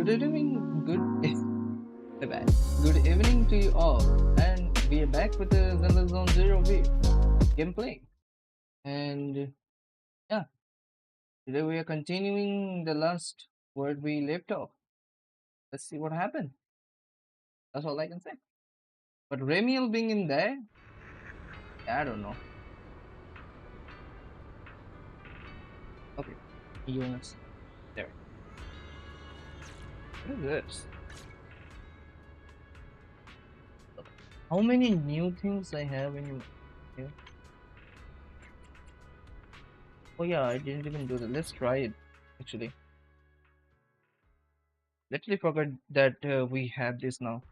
Good evening, my bad. Good evening to you all, and we are back with the Zenless Zone Zero V gameplay. And yeah, today we are continuing the last where we left off. Let's see what happened. That's all I can say. But Remiel being in there, I don't know. Okay, units there. What is this? How many new things I have in here? Oh yeah, I didn't even do that. Let's try it actually. Literally forgot that we have this now.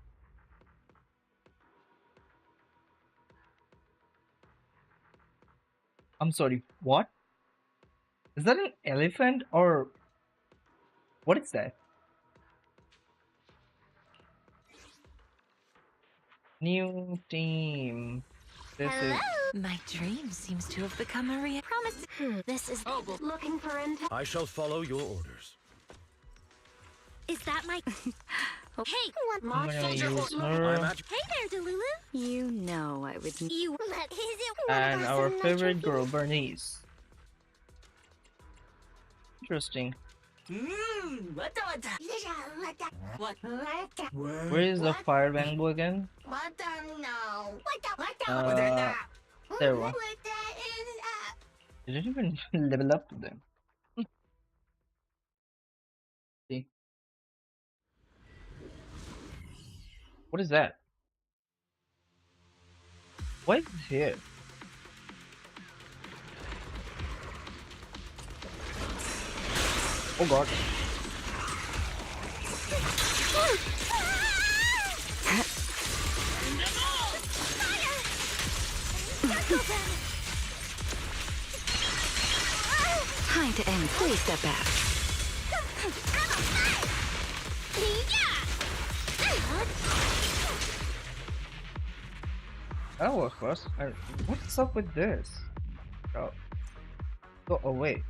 I'm sorry, what? Is that an elephant or what is that? New team. This is My dream seems to have become a reality. Promise. This is looking for intel. I shall follow your orders. Is that my? Hey, what I'm mod? gonna use I'm her at Hey there, Delulu. You know I would. You. Is it and our favorite girl, Bernice. Interesting. Where is the fire bamboo again? There one. Didn't even level up to them. See. What is that? What is here? Oh god. Time to end. Please step back. That was first. What's up with this? Oh. Go away.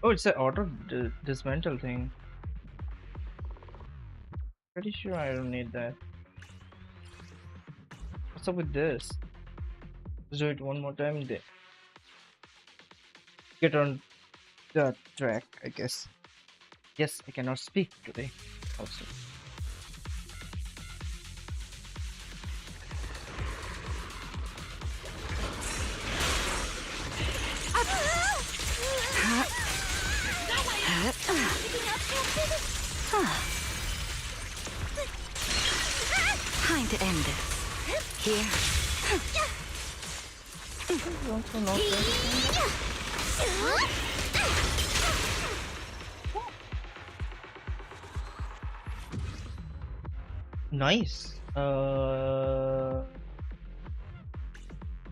Oh, it's an auto dismantle thing. Pretty sure I don't need that. What's up with this? Let's do it one more time. Then get on the track, I guess. Yes, I cannot speak today. Also. Time to end this. Here. Also not that. Nice.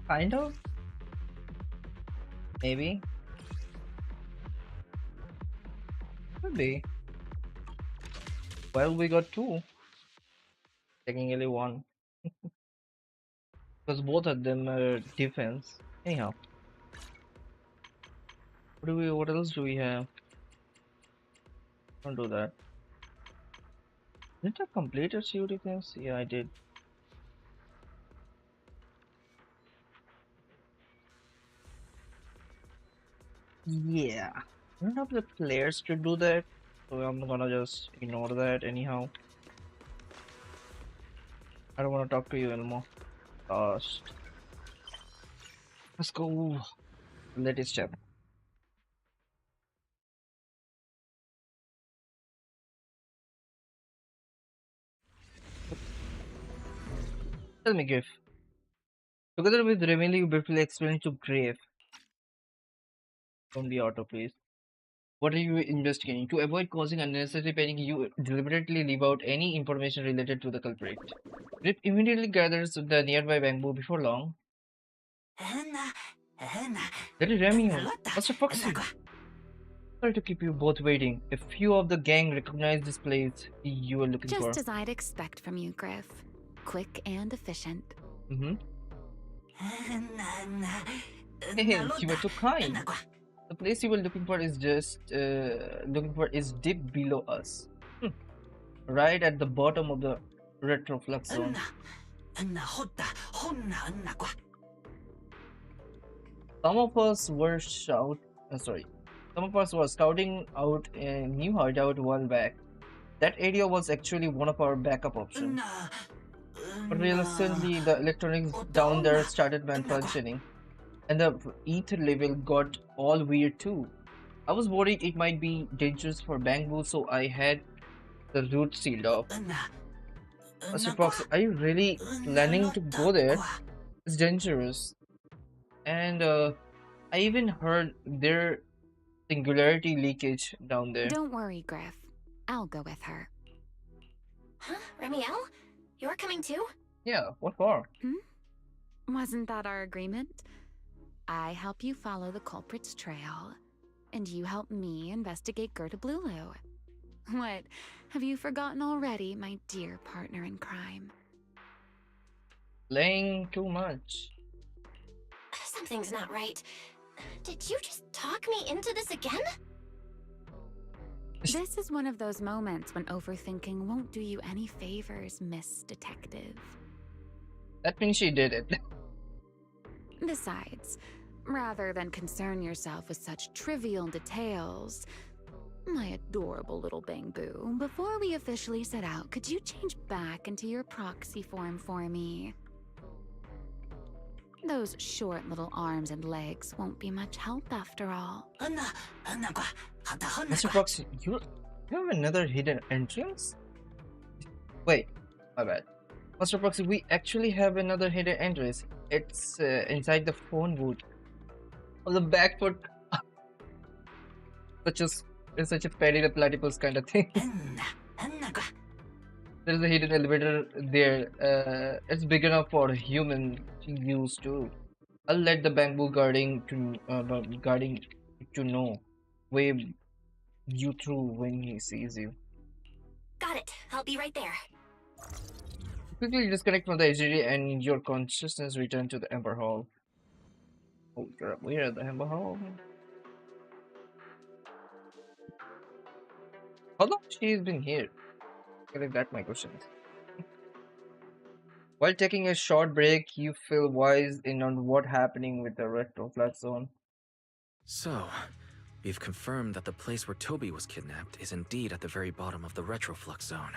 Kind of. Maybe. Could be. Well, we got two. Technically one. Because both of them are defense. Anyhow. What else do we have? Don't do that. Didn't I complete a few defense? Yeah, I did. Yeah. I don't have the players to do that, so I'm gonna just ignore that anyhow. I don't want to talk to you anymore. Lost. Let's go. Latest chapter. Tell me, Griff. Together with Remily, you briefly explained to Griff. Don't be auto, please. What are you investigating? To avoid causing unnecessary panic, you deliberately leave out any information related to the culprit. Griff immediately gathers the nearby bamboo before long. That is Remio, Master Foxy. Sorry to keep you both waiting. A few of the gang recognize this place you were looking for. Just as I'd expect from you, Griff. Quick and efficient. Mm-hmm. Hey, you were too kind. The place you were looking for is deep below us. Right at the bottom of the retroflux zone. Some of us were Some of us were scouting out a new hideout a while back. That area was actually one of our backup options. But recently, the electronics down there started malfunctioning, and the ether level got all weird too. I was worried it might be dangerous for bamboo, so I had the route sealed off. Mr. Fox, are you really planning to go there? It's dangerous. And I even heard there singularity leakage down there. Don't worry, Griff. I'll go with her. Huh? Remiel? You're coming too? Yeah, what for? Wasn't that our agreement? I help you follow the culprit's trail, and you help me investigate Gerda Blulu. What? Have you forgotten already, my dear partner in crime? Playing too much. Something's not right. Did you just talk me into this again? This is one of those moments when overthinking won't do you any favors, Miss Detective. That means she did it. Besides, rather than concern yourself with such trivial details, my adorable little Bamboo, before we officially set out, could you change back into your proxy form for me? Those short little arms and legs won't be much help after all. Mr. Fox, you have another hidden entrance? Wait, my bad. Mr. Foxy, we actually have another hidden entrance. It's inside the phone booth. On the back foot. It's such a petty platypus kind of thing. There's a hidden elevator there. It's big enough for a human to use too. I'll let the bamboo guarding to know. Wave you through when he sees you. Got it. I'll be right there. Quickly disconnect from the HDD and your consciousness return to the Ember Hall. Oh crap, we're at the Ember Hall. How long she's been here? I think that's my question. While taking a short break, you feel wise in on what happening with the retroflux zone. So, we've confirmed that the place where Toby was kidnapped is indeed at the very bottom of the retroflux zone.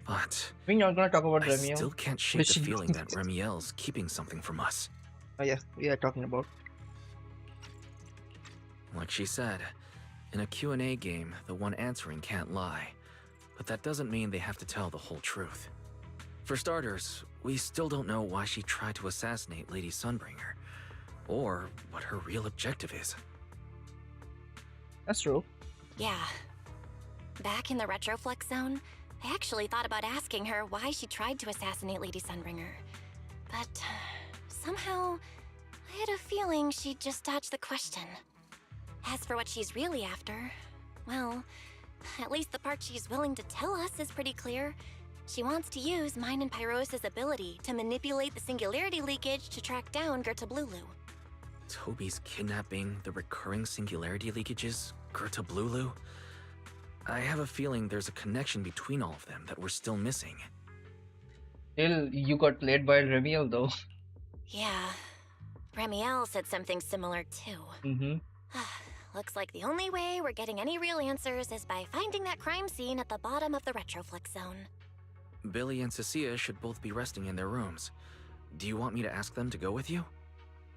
But We're not gonna talk about I Remiel. still can't shake the feeling that Remiel's keeping something from us. Oh yeah, we are talking about. Like she said, in a Q&A game, the one answering can't lie. But that doesn't mean they have to tell the whole truth. For starters, we still don't know why she tried to assassinate Lady Sunbringer, or what her real objective is. That's true. Yeah. Back in the retroflux zone, I actually thought about asking her why she tried to assassinate Lady Sunbringer. But somehow, I had a feeling she'd just dodge the question. As for what she's really after, well, at least the part she's willing to tell us is pretty clear. She wants to use mine and Pyros' ability to manipulate the singularity leakage to track down Gerta Blulu. Toby's kidnapping, the recurring singularity leakages, Gerta Blulu? I have a feeling there's a connection between all of them that we're still missing. Still, you got played by Remiel though. Yeah. Remiel said something similar too. Mm-hmm. Looks like the only way we're getting any real answers is by finding that crime scene at the bottom of the retroflux zone. Billy and Cecilia should both be resting in their rooms. Do you want me to ask them to go with you?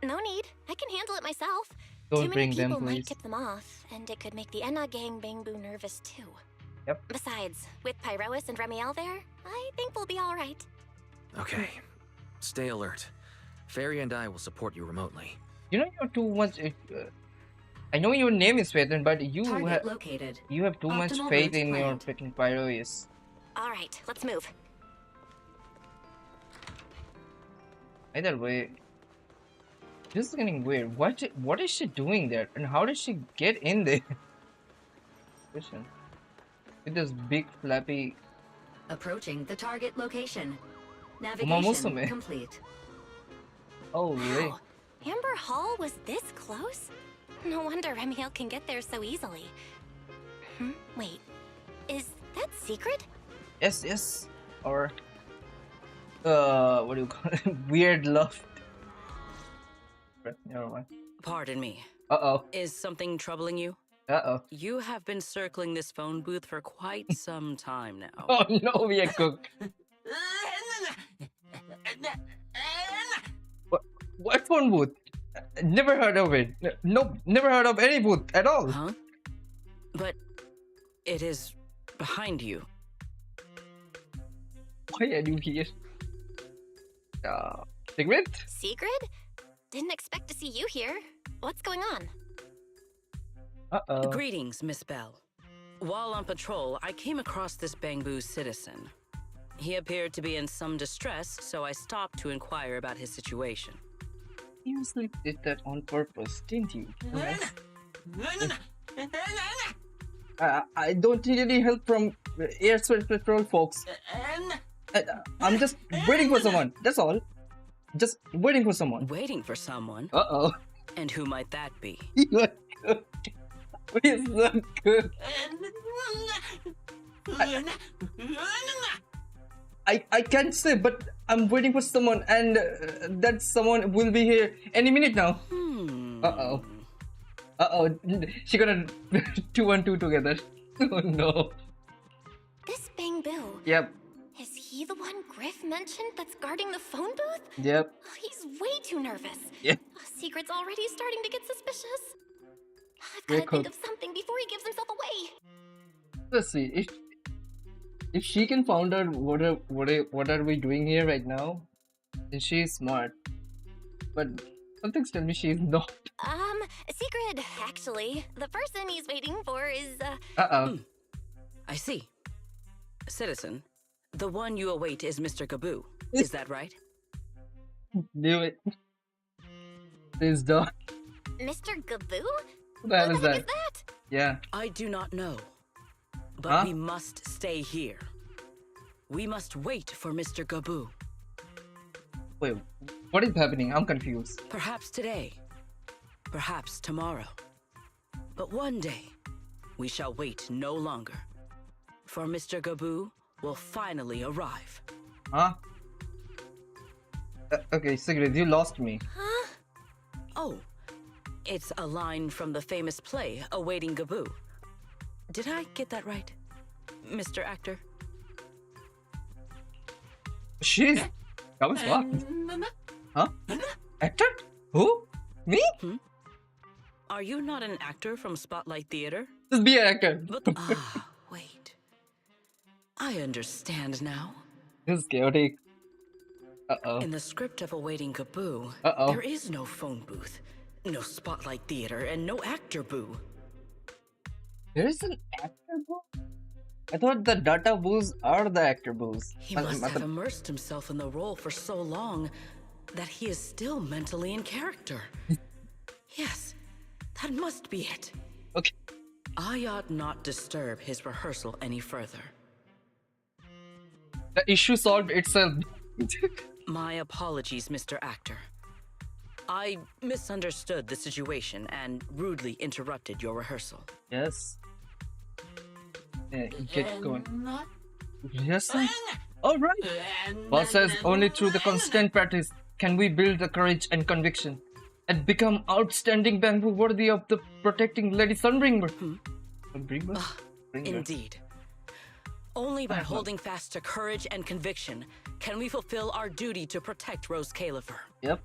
No need. I can handle it myself. Don't Too many bring them, people might please. tip them off, and it could make the Enna gang Bamboo nervous too. Yep. Besides, with Pyrois and Remiel there, I think we'll be all right. Okay. Stay alert. Fairy and I will support you remotely. You know you're too much. I know your name is Phaeton, but you Target located. you have too much Optimal faith route in your planned. freaking Pyrois. All right, let's move. Either way, this is getting weird. What is she doing there, and how did she get in there? Question. With this big flappy. Approaching the target location. Umamusume. Navigation complete. Oh really? Wow. Amber hall was this close? No wonder Remiel can get there so easily. Wait, is that secret? Yes, yes. Or what do you call it? Weird love. Never mind. Pardon me. Uh-oh. Is something troubling you? Uh-oh. You have been circling this phone booth for quite some time now. Oh no, we are cooked. What phone booth? Never heard of it. Nope, never heard of any booth at all. Huh? But it is behind you. Why are you here? Secret? Secret? Didn't expect to see you here. What's going on? Uh-oh. Greetings, Miss Belle. While on patrol, I came across this Bangbu citizen. He appeared to be in some distress, so I stopped to inquire about his situation. You did that on purpose, didn't you? I don't need any help from air search patrol folks. I'm just waiting for someone. That's all. Just waiting for someone. Waiting for someone? Uh-oh. And who might that be? You are good. He's so good. I can't say, but I'm waiting for someone, and that someone will be here any minute now. Uh-oh. Uh-oh. She gonna 2 and 2 together. Oh no. This Bangbu. Yep. Is he the one Griff mentioned that's guarding the phone booth? Yep. Oh, he's way too nervous. Yeah. Secret's already starting to get suspicious. I've Very got to think of something before he gives himself away. Let's see. If she can find out what are we doing here right now, then she's smart. But something's telling me she's not. Secret, actually. The person he's waiting for is, I see. Citizen, the one you await is Mr. Gaboo. Is that right? Knew it. This dog. Mr. Gaboo? What the hell is What the heck that? is that? Yeah. I do not know. But we must stay here. We must wait for Mr. Gaboo. Wait, what is happening? I'm confused. Perhaps today. Perhaps tomorrow. But one day, we shall wait no longer. For Mr. Gaboo will finally arrive. Huh? Okay, Sigrid, you lost me. Huh? Oh, it's a line from the famous play, Awaiting Gaboo. Did I get that right, Mr. Actor? She's... That was what? Huh? Actor? Who? Me? Are you not an actor from Spotlight Theater? Just be an actor. But, wait. I understand now. This is chaotic. Uh-oh. In the script of Awaiting Gaboo, Uh-oh. there is no phone booth, no Spotlight Theater, and no actor boo. There is an actor boo? I thought the data boos are the actor boos. He must have immersed himself in the role for so long that he is still mentally in character. Yes, that must be it. Okay. I ought not disturb his rehearsal any further. The issue solved itself. My apologies, Mr. Actor. I misunderstood the situation and rudely interrupted your rehearsal. Yes. Yeah, get going. Yes, sir. Alright. Boss says only through the constant practice can we build the courage and conviction and become outstanding Bangbu worthy of the protecting Lady Sunbringer. Sunbringer? Indeed. Only by holding fast to courage and conviction can we fulfill our duty to protect Rose Califer. Yep.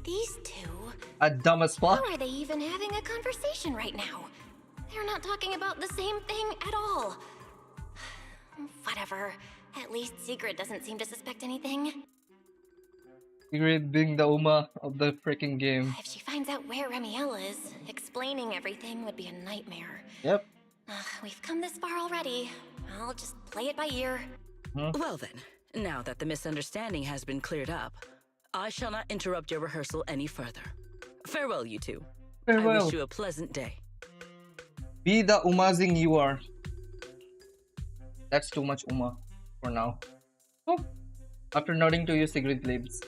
These two? A dumb as fuck. How are they even having a conversation right now? They're not talking about the same thing at all. Whatever. At least Sigrid doesn't seem to suspect anything. Sigrid being the Uma of the freaking game. If she finds out where Remiel is, explaining everything would be a nightmare. Yep. We've come this far already. I'll just play it by ear. Well then, now that the misunderstanding has been cleared up, I shall not interrupt your rehearsal any further. Farewell, you two. Farewell. I wish you a pleasant day. Be the Umazing you are. That's too much Uma for now. Oh. After nodding to you, Sigrid leaves.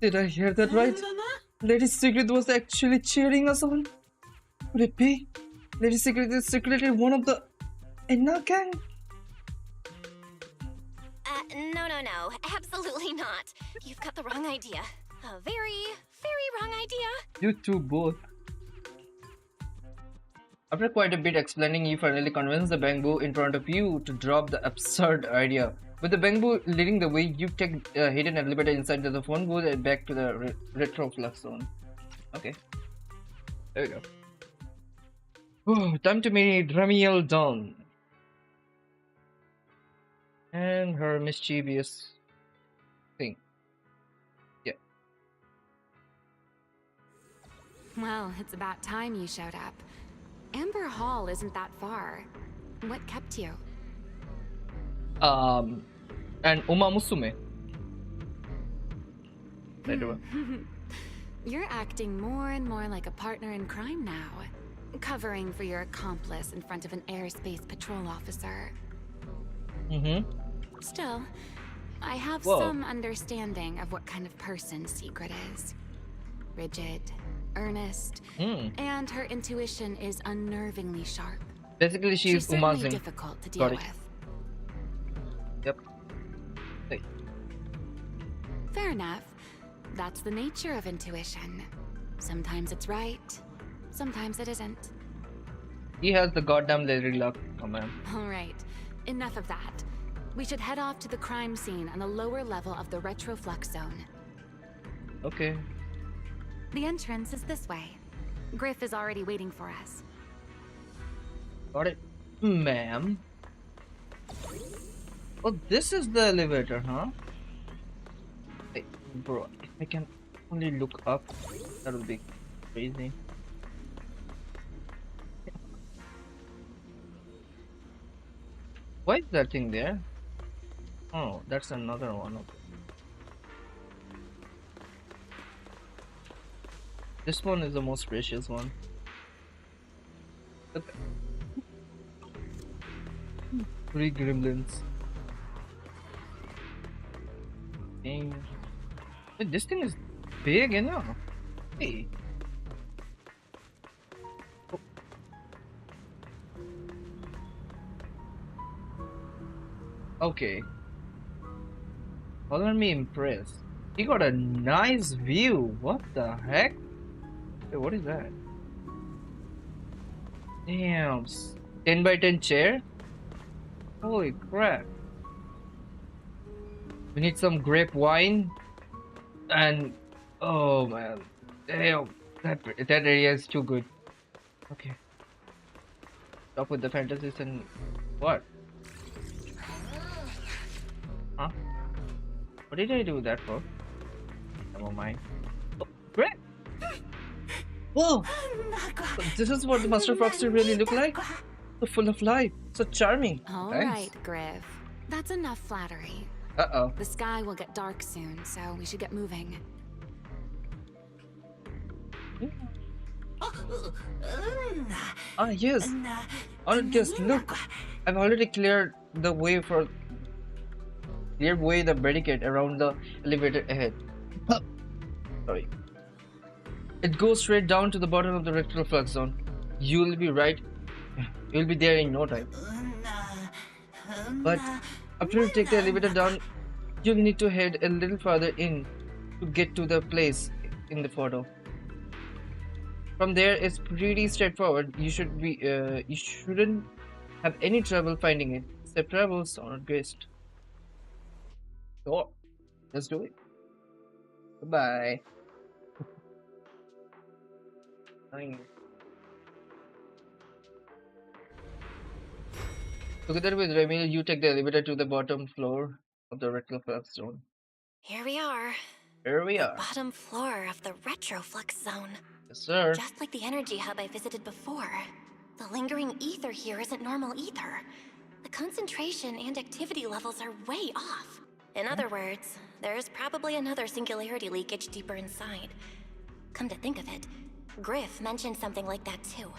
Did I hear that right? Lady Secret was actually cheering us on? Could it be? Lady Secret is secretly one of the Enna gang? No. Absolutely not. You've got the wrong idea. A very, very wrong idea. You two both. After quite a bit explaining, you finally convinced the Bangbu in front of you to drop the absurd idea. With the Bangbu leading the way, you take a hidden elevator inside the phone booth and back to the retro flux zone. Okay. There we go. Oh, time to meet Ramiel Dawn. And her mischievous thing. Yeah. Well, it's about time you showed up. Amber Hall isn't that far. What kept you? And Uma Musume. Later. You're acting more and more like a partner in crime now. Covering for your accomplice in front of an airspace patrol officer. Still, I have some understanding of what kind of person Secret is. Rigid, earnest, and her intuition is unnervingly sharp. Basically, she's certainly Umazing. difficult to deal with. Yep. Hey. Fair enough. That's the nature of intuition. Sometimes it's right, sometimes it isn't. He has the goddamn lady luck. Oh man. Alright, enough of that. We should head off to the crime scene on the lower level of the retroflux zone. Okay. The entrance is this way. Griff is already waiting for us. Got it, ma'am. Oh, this is the elevator, huh? Hey, bro, if I can only look up, that would be crazy. Why is that thing there? Oh, that's another one. Okay. This one is the most precious one. Okay. 3 gremlins. Dang. Wait, this thing is big, you know? Hey. Oh. Okay. Color me impressed. He got a nice view. What the heck? Hey, what is that? Damn. 10 by 10 chair? Holy crap. We need some grape wine. And oh man. Damn. That area is too good. Okay. Stop with the fantasies and what? Huh? What did I do that for? Never mind. Oh, great! Whoa! This is what the Master Foxy really look like? So full of life, so charming. Alright, Griff. That's enough flattery. Uh-oh. The sky will get dark soon, so we should get moving. Ah, yes. Just look. I've already cleared the way the barricade around the elevator ahead. Sorry. It goes straight down to the bottom of the rectal flux zone. You'll be right. You'll be there in no time. But after you take the elevator down, you'll need to head a little further in to get to the place in the photo. From there, it's pretty straightforward. You shouldn't have any trouble finding it. Except travels on a guest. So, let's do it. Goodbye. Together with Remy, you take the elevator to the bottom floor of the rectal flux zone. Here we are. Here we are. Bottom floor of the retroflux zone. Yes, sir. Just like the energy hub I visited before. The lingering ether here isn't normal either. The concentration and activity levels are way off. In other words, there's probably another singularity leakage deeper inside. Come to think of it, Griff mentioned something like that too.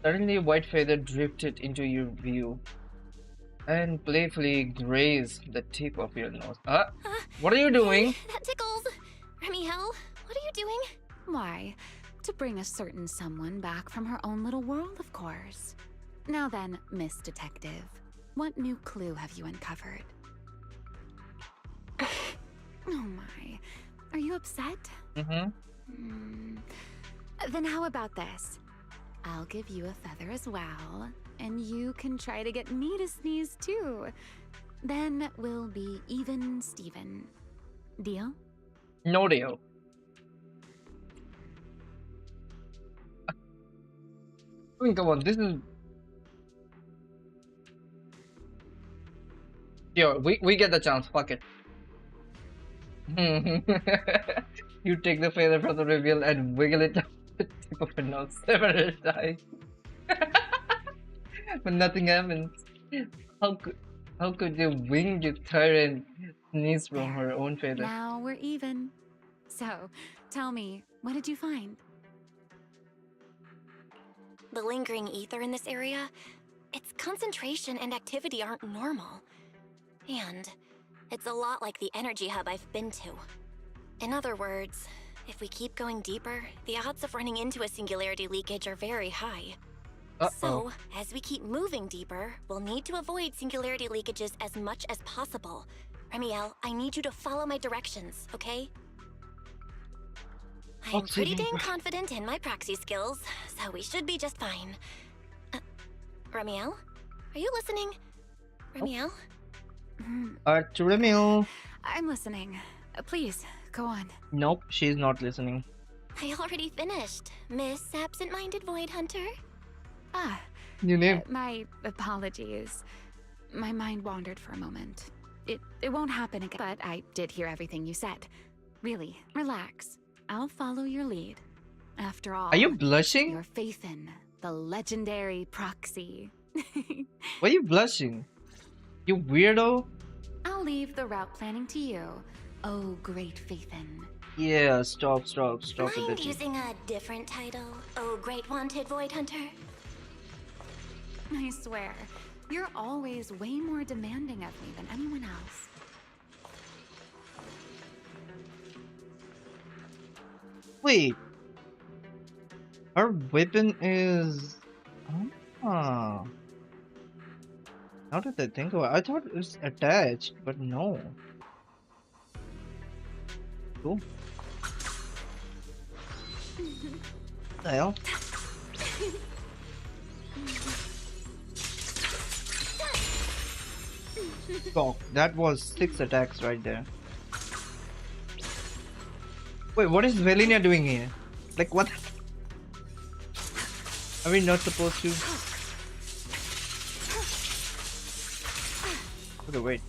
Suddenly, a white feather drifted into your view. and playfully graze the tip of your nose. What are you Hey, doing? that tickles. Remiel, what are you doing? Why? To bring a certain someone back from her own little world, of course. Now then, Miss Detective, what new clue have you uncovered? Oh my. Are you upset? Mm-hmm. Then how about this? I'll give you a feather as well, and you can try to get me to sneeze too. Then we'll be even Steven. Deal? No deal. I mean, come on, this is. Yo, we get the chance. Fuck it. You take the feather from the reveal and wiggle it up the tip of your nose several times. But nothing happens. How could how could the winged tyrant sneeze from her own feather? Now we're even. So, tell me, what did you find? The lingering ether in this area, its concentration and activity aren't normal. And it's a lot like the energy hub I've been to. In other words, if we keep going deeper, the odds of running into a singularity leakage are very high. So, as we keep moving deeper, we'll need to avoid singularity leakages as much as possible. Remiel, I need you to follow my directions, okay? I'm pretty dang confident in my proxy skills, so we should be just fine. Remiel? Are you listening? Remiel? Arturemio. I'm listening. Please, go on. Nope, she's not listening. I already finished, Miss Absent-Minded Void Hunter. Ah, New name. my apologies. My mind wandered for a moment. It won't happen again, but I did hear everything you said. Really, relax. I'll follow your lead. After all, Are you blushing? your faith in the legendary proxy. Why are you blushing? You weirdo. I'll leave the route planning to you. Oh, great Faithin. Yeah, stop with Mind it. using a different title? Oh, Great Wanted Void Hunter? I swear, you're always way more demanding of me than anyone else. Wait. Her weapon is. Ah. How did I think about it? I thought it was attached, but no. Cool. The hell? Oh, that was 6 attacks right there. Wait, what is Velinia doing here? Like, what? Are we not supposed to? Okay, wait.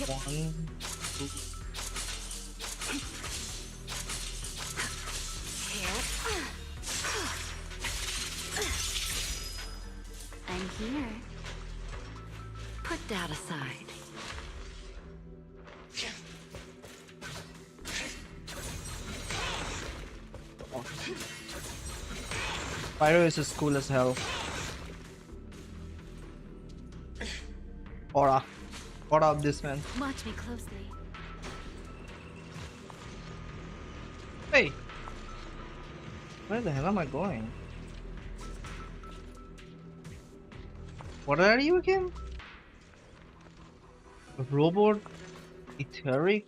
1, 2. I'm here. Put that aside. Pyro is as cool as hell. Aura up this man. Watch me closely. Hey! Where the hell am I going? What are you again? A robot? Etheric?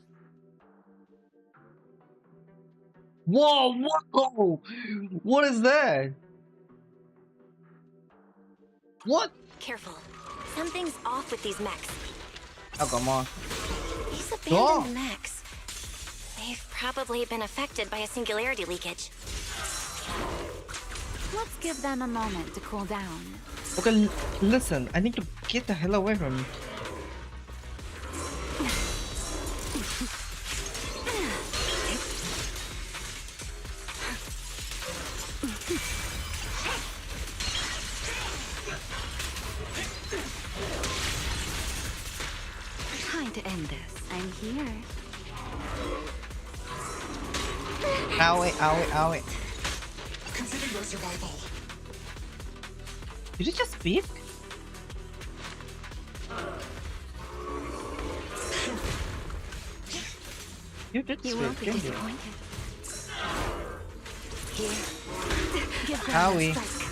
Whoa! Whoa! What is that? What? Careful. Something's off with these mechs. Oh, come on. These abandoned mechs. They've probably been affected by a singularity leakage. Let's give them a moment to cool down. Okay, listen. I need to get the hell away from you. Time to end this. I'm here. Owie, owie, owie. Consider your survival. Did he just speak? You did You speak, won't be didn't you? disappointed. Here. Give them Howie. a strike.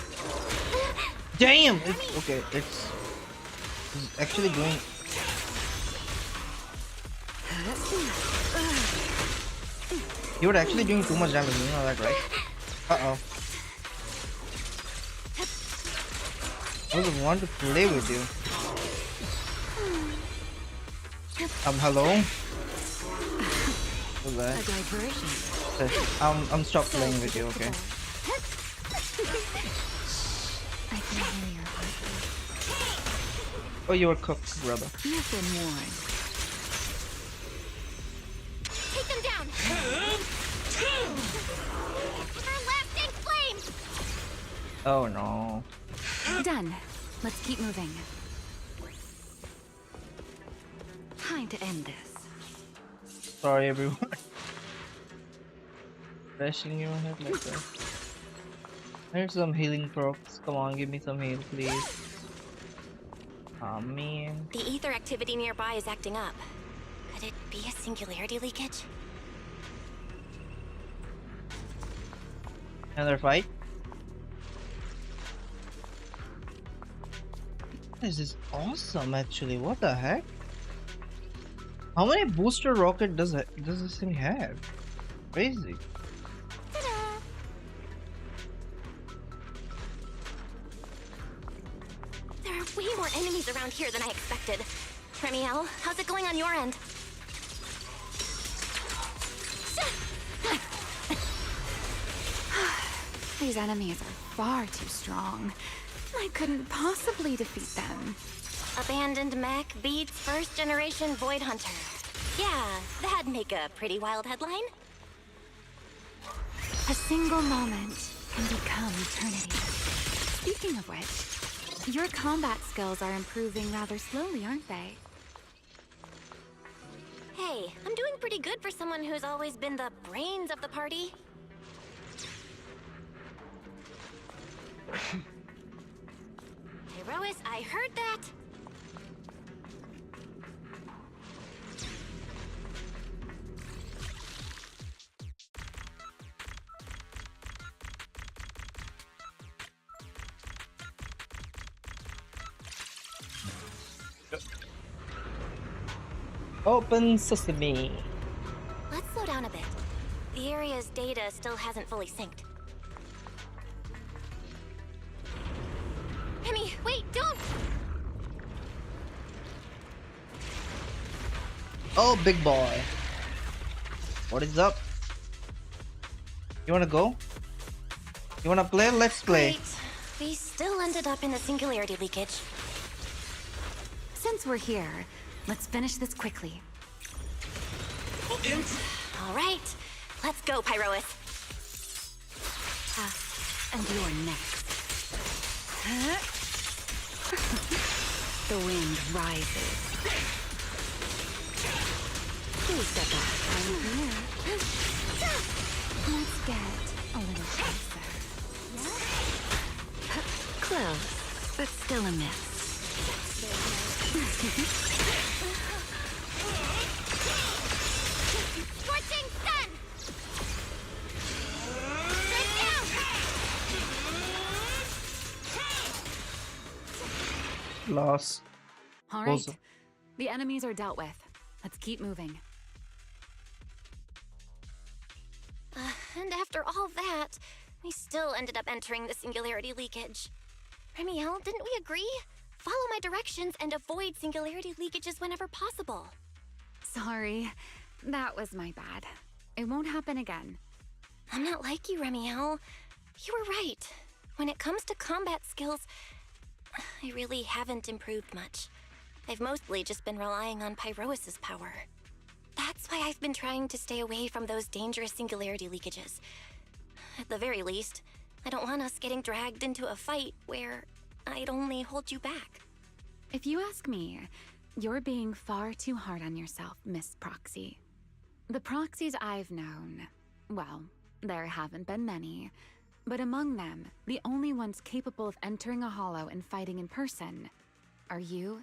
Damn! Okay, it's actually going. You were actually doing too much damage, you know that, right? Uh-oh. I was want to play with you. Hello? What's A that? diversion. I'm stop playing with you, okay? I can hear your heartbeat. Oh, you were cooked, brother. You've been warned. Take them down! For lasting flames! Oh no. Done. Let's keep moving. Time to end this. Sorry, everyone. Bashing your head like that. Here's some healing procs. Come on, give me some heal, please. Aw, man. The ether activity nearby is acting up. Could it be a singularity leakage? Another fight? This is awesome, actually. What the heck? How many booster rocket does this thing have? Crazy. Ta-da! There are way more enemies around here than I expected. Remiel, how's it going on your end? These enemies are far too strong. I couldn't possibly defeat them. Abandoned mech beats first generation Void Hunter. Yeah, that'd make a pretty wild headline. A single moment can become eternity. Speaking of which, your combat skills are improving rather slowly, aren't they? Hey, I'm doing pretty good for someone who's always been the brains of the party. Herois, I heard that. Open sesame. Let's slow down a bit. The area's data still hasn't fully synced. Remy, wait, don't! Oh, big boy. What is up? You wanna go? You wanna play? Let's play. Wait, we still ended up in the singularity leakage. Since we're here, let's finish this quickly. All right, let's go, Pyrois. And you're next. The wind rises. Please step back. I'm here. Let's get a little closer. Close, but still a miss. Scorching sun! Straight down! Loss. All right. Also- The enemies are dealt with. Let's keep moving. And after all that, we still ended up entering the singularity leakage. Remiel, didn't we agree? Follow my directions and avoid singularity leakages whenever possible. Sorry. That was my bad. It won't happen again. I'm not like you, Remiel. You were right. When it comes to combat skills, I really haven't improved much. I've mostly just been relying on Pyrois' power. That's why I've been trying to stay away from those dangerous singularity leakages. At the very least, I don't want us getting dragged into a fight where I'd only hold you back. If you ask me, you're being far too hard on yourself, Miss Proxy. The proxies I've known, well, there haven't been many, But among them, the only ones capable of entering a hollow and fighting in person are you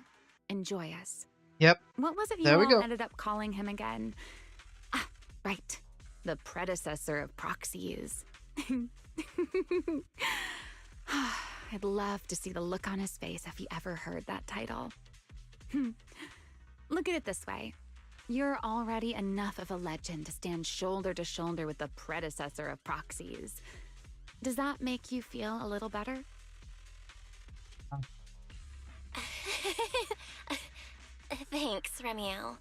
and Joyous. Yep. What was it you There we all go. ended up calling him again? Ah, right. The predecessor of Proxies. I'd love to see the look on his face if he ever heard that title. Look at it this way. You're already enough of a legend to stand shoulder to shoulder with the predecessor of Proxies. Does that make you feel a little better? Thanks, Remiel.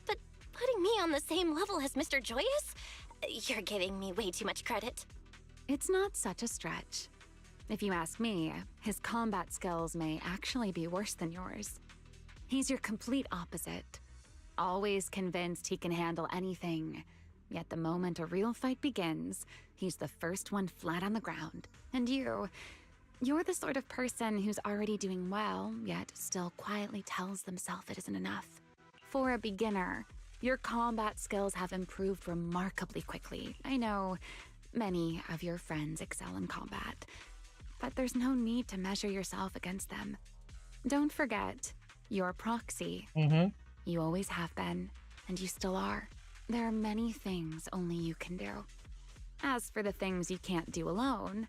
But putting me on the same level as Mr. Joyous? You're giving me way too much credit. It's not such a stretch. If you ask me, his combat skills may actually be worse than yours. He's your complete opposite. Always convinced he can handle anything. Yet the moment a real fight begins, he's the first one flat on the ground. And you're the sort of person who's already doing well, yet still quietly tells themselves it isn't enough. For a beginner, your combat skills have improved remarkably quickly. I know many of your friends excel in combat, but there's no need to measure yourself against them. Don't forget, you're a proxy. Mm-hmm. You always have been, and you still are. There are many things only you can do. As for the things you can't do alone,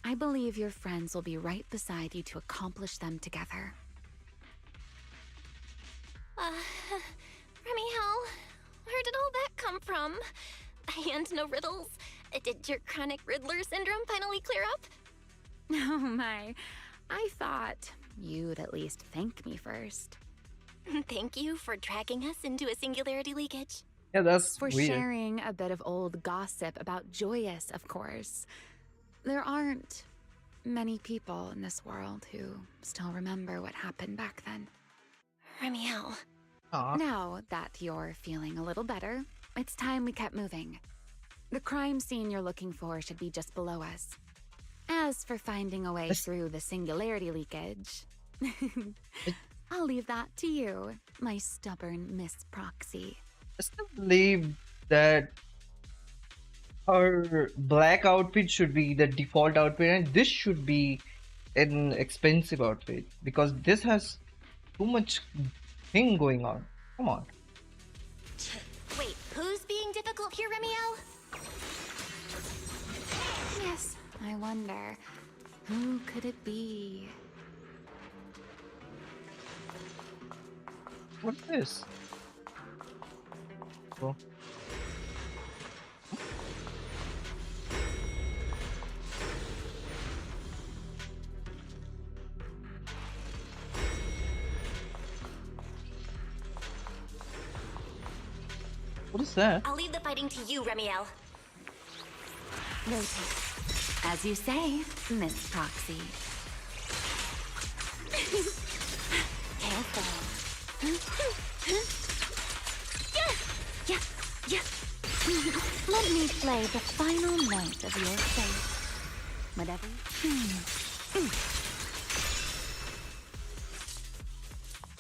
I believe your friends will be right beside you to accomplish them together. Remiel, where did all that come from? And no riddles. Did your chronic Riddler syndrome finally clear up? Oh my, I thought you'd at least thank me first. Thank you for dragging us into a singularity leakage. Yeah, that's For weird. sharing a bit of old gossip about Joyous, of course. There aren't many people in this world who still remember what happened back then. Remiel. Aw. Now that you're feeling a little better, it's time we kept moving. The crime scene you're looking for should be just below us. As for finding a way Yes. through the singularity leakage, I'll leave that to you, my stubborn Miss Proxy. I still believe that her black outfit should be the default outfit, and this should be an expensive outfit because this has too much thing going on. Come on. Wait, who's being difficult here, Remiel? Yes, I wonder, who could it be? What's this? Oh. What is that? I'll leave the fighting to you, Remiel. Rotate. As you say, Miss Proxy. Careful. Yeah. Let me play the final note of your fate. Whatever.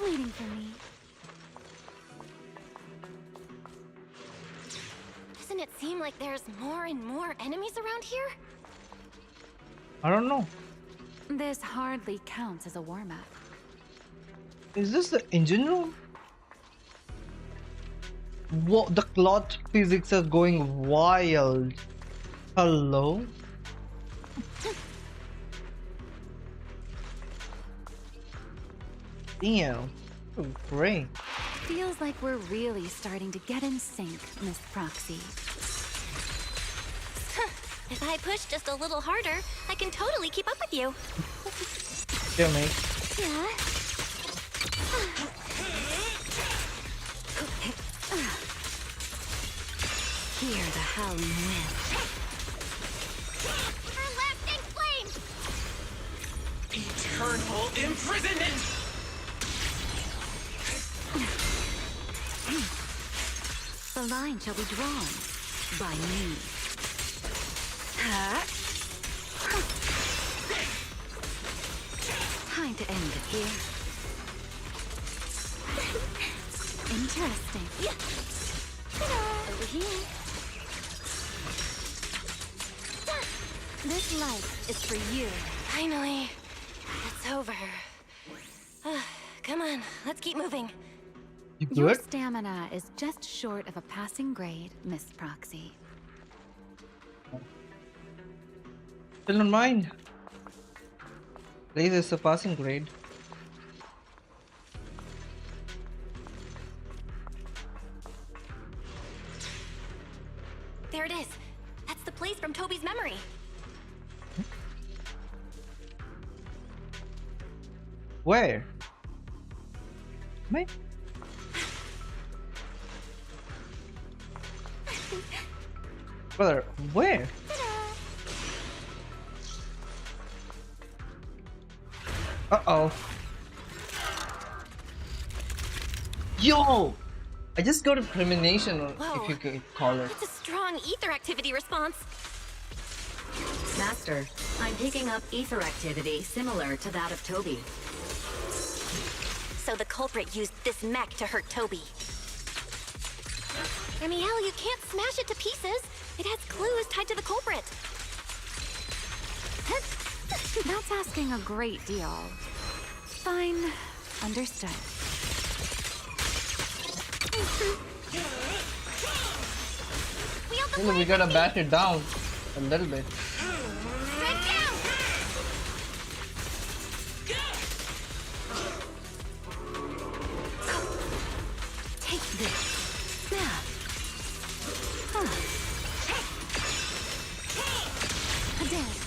Waiting for me. Doesn't it seem like there's more and more enemies around here? I don't know. This hardly counts as a warm-up. Is this the engine room? What? The cloth physics are going wild. Hello? Damn. Oh, great. Feels like we're really starting to get in sync, Miss Proxy. If I push just a little harder, I can totally keep up with you. Yeah, mate. Yeah. Hear the howling wind. Her lasting flame! Eternal imprisonment! The line shall be drawn by me. Time to end it here. Interesting. Over here. This life is for you. Finally, it's over. Come on, let's keep moving. You Your good? stamina is just short of a passing grade, Miss Proxy. Still on mine. Please, it's a passing grade. There it is. That's the place from Toby's memory. Where? Mate? Brother, where? Uh-oh. Yo! I just got a premonition, or Whoa. if you could call it. It's a strong ether activity response. Master, I'm picking up ether activity similar to that of Toby. So the culprit used this mech to hurt Toby. Amiel, you can't smash it to pieces. It has clues tied to the culprit. That's asking a great deal. Fine. Understood. Wield the We gotta bat it down a little bit. strike down! Take this. Yeah. Huh. A dance.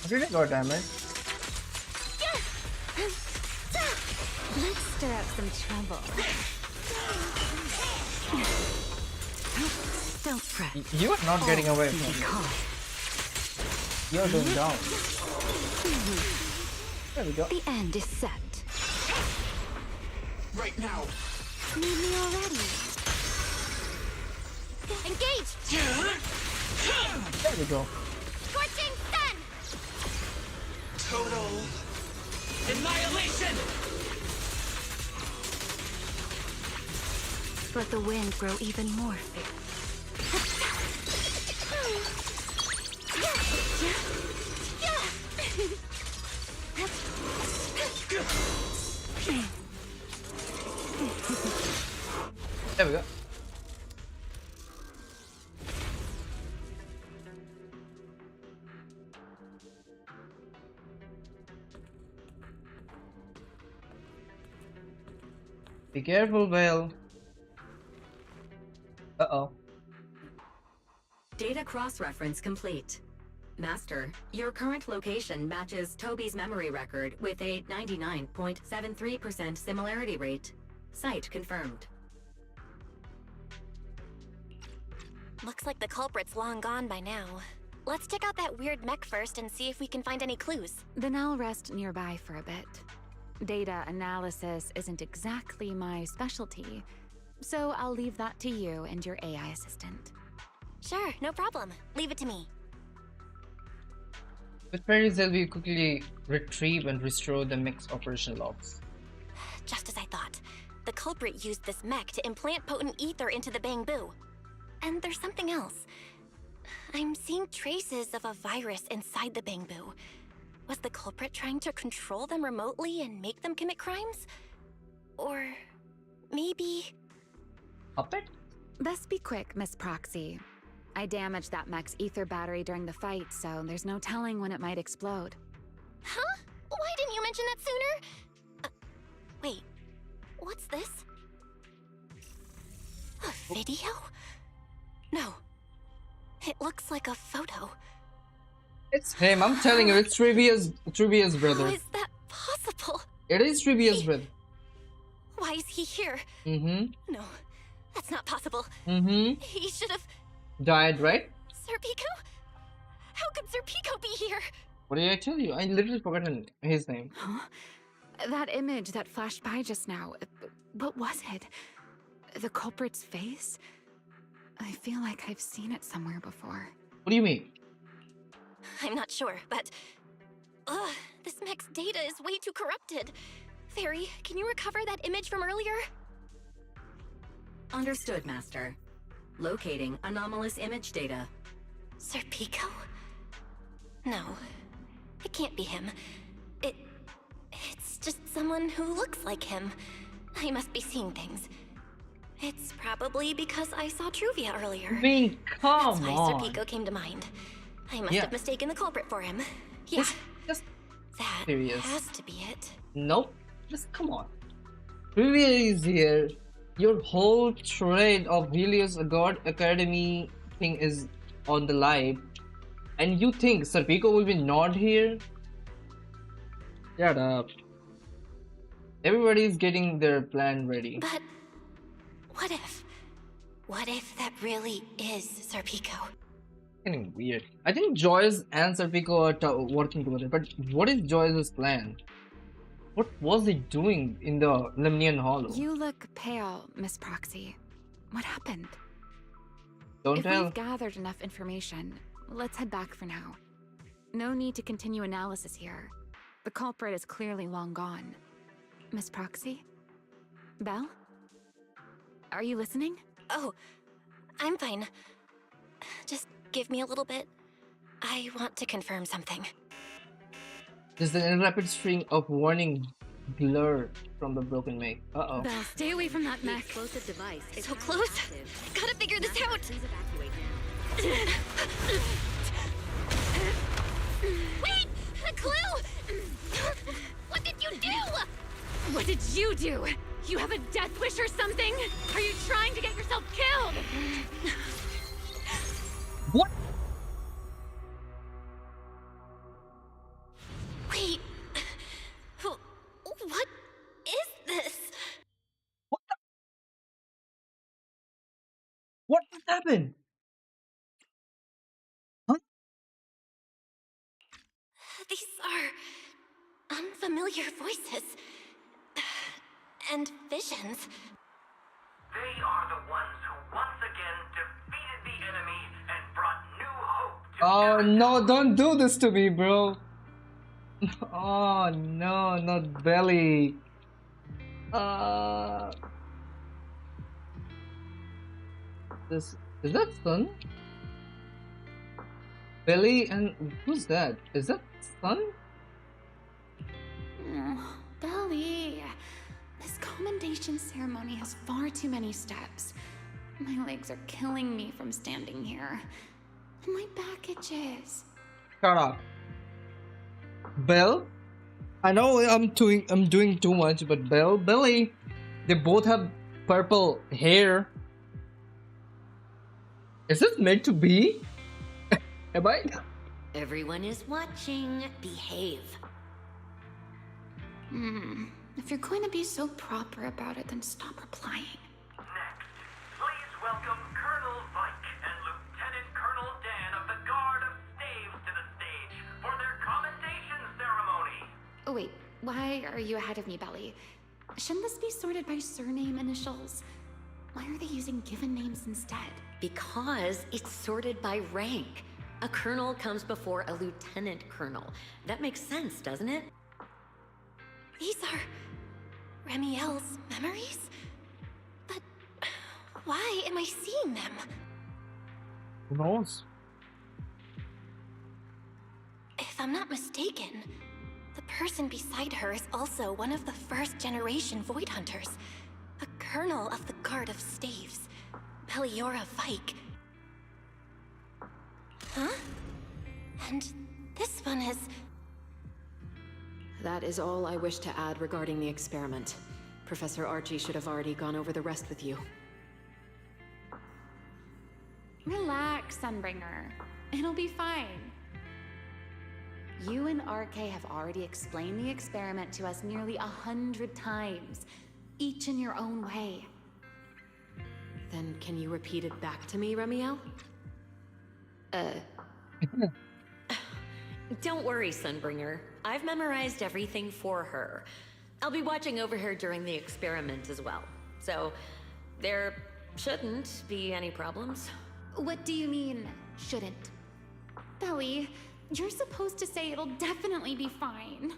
I really got damage. Let's stir up some trouble. Don't fret. You are not getting away Be from me. calm. You're going down. There we go. The end is set. Right now. Need me already? Engage! There we go. Scorching sun! Total annihilation. Let the wind grow even more fierce. There we go. Be careful, Belle. Uh-oh. Data cross-reference complete. Master, your current location matches Toby's memory record with a 99.73% similarity rate. Site confirmed. Looks like the culprit's long gone by now. Let's check out that weird mech first and see if we can find any clues. Then I'll rest nearby for a bit. Data analysis isn't exactly my specialty, so I'll leave that to you and your AI assistant. Sure, no problem. Leave it to me. With Paris, we quickly retrieve and restore the mech's operation logs. Just as I thought. The culprit used this mech to implant potent ether into the Bamboo. And there's something else. I'm seeing traces of a virus inside the Bamboo. Was the culprit trying to control them remotely and make them commit crimes? Or maybe... Puppet? Best be quick, Miss Proxy. I damaged that mech's ether battery during the fight, so there's no telling when it might explode. Huh? Why didn't you mention that sooner? Wait, what's this? A video? No. It looks like a photo. It's him. I'm telling you, it's Trivia's brother. How is that possible? It is Trivia's brother. Why is he here? Mm-hmm. No, that's not possible. Mm-hmm. He should have... Died, right? Serpico? How could Serpico be here? What did I tell you? I literally forgotten his name. Huh? That image that flashed by just now, what was it? The culprit's face? I feel like I've seen it somewhere before. What do you mean? I'm not sure, but... Ugh, this mech's data is way too corrupted. Fairy, can you recover that image from earlier? Understood, Master. Locating anomalous image data. Serpico? No, it can't be him. It's just someone who looks like him. I must be seeing things. It's probably because I saw Truvia earlier. I mean, come That's why on. Serpico came to mind. I must Yeah. have mistaken the culprit for him. Yeah, Just that serious. has to be it. Nope. Just come on. Trivia is here. Your whole trade of Helios God Academy thing is on the live. And you think Serpico will be not here? Shut up. Everybody's getting their plan ready. But what if? What if that really is Serpico? Getting weird. I think Joyce and Serpico are working together, but what is Joyce's plan? What was he doing in the Lemnian Hollow? You look pale, Miss Proxy. What happened? Don't If tell. we've gathered enough information, let's head back for now. No need to continue analysis here. The culprit is clearly long gone. Miss Proxy? Belle? Are you listening? Oh, I'm fine. Just give me a little bit. I want to confirm something. There's an rapid string of warning blur from the broken make. Uh-oh. Belle, stay away from that The mess. explosive device is So highly close. active. I gotta figure this out. Please evacuate now. Wait! A clue! What did you do? What did you do? You have a death wish or something? Are you trying to get yourself killed? What? Wait. What is this? What just happened? These are unfamiliar voices. And visions. They are the ones who once again defeated the enemy and brought new hope to Oh Arizona. no, don't do this to me, bro. Oh no, not Belly. This is that Sun? Belly and who's that? Is that Sun? Belly, this commendation ceremony has far too many steps. My legs are killing me from standing here. And my back itches. Shut up. Belle? I know I'm doing too much, but Belle, Belly, they both have purple hair. Is this meant to be? Am I? Everyone is watching. Behave. If you're going to be so proper about it, then stop replying. Next, please welcome Colonel Vike and Lieutenant Colonel Dan of the Guard of Staves to the stage for their commendation ceremony. Oh wait, why are you ahead of me, Belly? Shouldn't this be sorted by surname initials? Why are they using given names instead? Because it's sorted by rank. A colonel comes before a lieutenant colonel. That makes sense, doesn't it? These are Remiel's memories? But why am I seeing them? Who knows? If I'm not mistaken, the person beside her is also one of the first-generation Void Hunters. A colonel of the Guard of Staves, Beliora Vike. Huh? And this one is... That is all I wish to add regarding the experiment. Professor Archie should have already gone over the rest with you. Relax, Sunbringer. It'll be fine. You and RK have already explained the experiment to us nearly 100 times, each in your own way. Then can you repeat it back to me, Remiel? Don't worry, Sunbringer. I've memorized everything for her. I'll be watching over her during the experiment as well. So, there shouldn't be any problems. What do you mean, shouldn't? Belly, you're supposed to say it'll definitely be fine.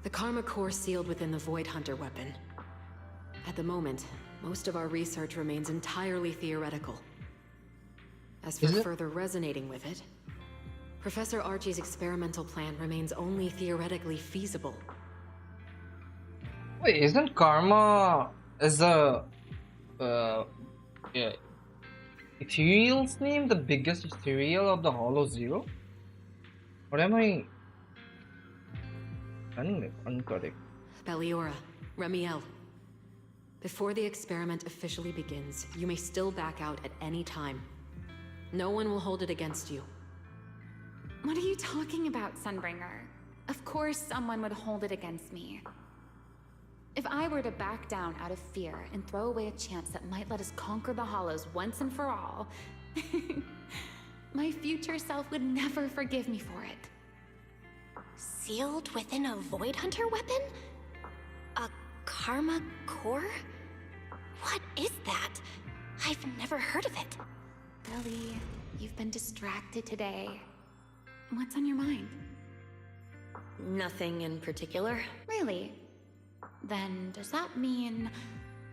The Karma Core sealed within the Void Hunter weapon. At the moment, most of our research remains entirely theoretical. As for Is it? further resonating with it, Professor Archie's experimental plan remains only theoretically feasible. Wait, isn't Karma is a yeah, ethereal's name the biggest ethereal of the Hollow Zero? What am I incorrect? Belliora, Remiel. Before the experiment officially begins, you may still back out at any time. No one will hold it against you. What are you talking about, Sunbringer? Of course someone would hold it against me. If I were to back down out of fear and throw away a chance that might let us conquer the Hollows once and for all, my future self would never forgive me for it. Sealed within a Void Hunter weapon? A Karma Core? What is that? I've never heard of it. Billy, you've been distracted today. What's on your mind? Nothing in particular. Really? Then does that mean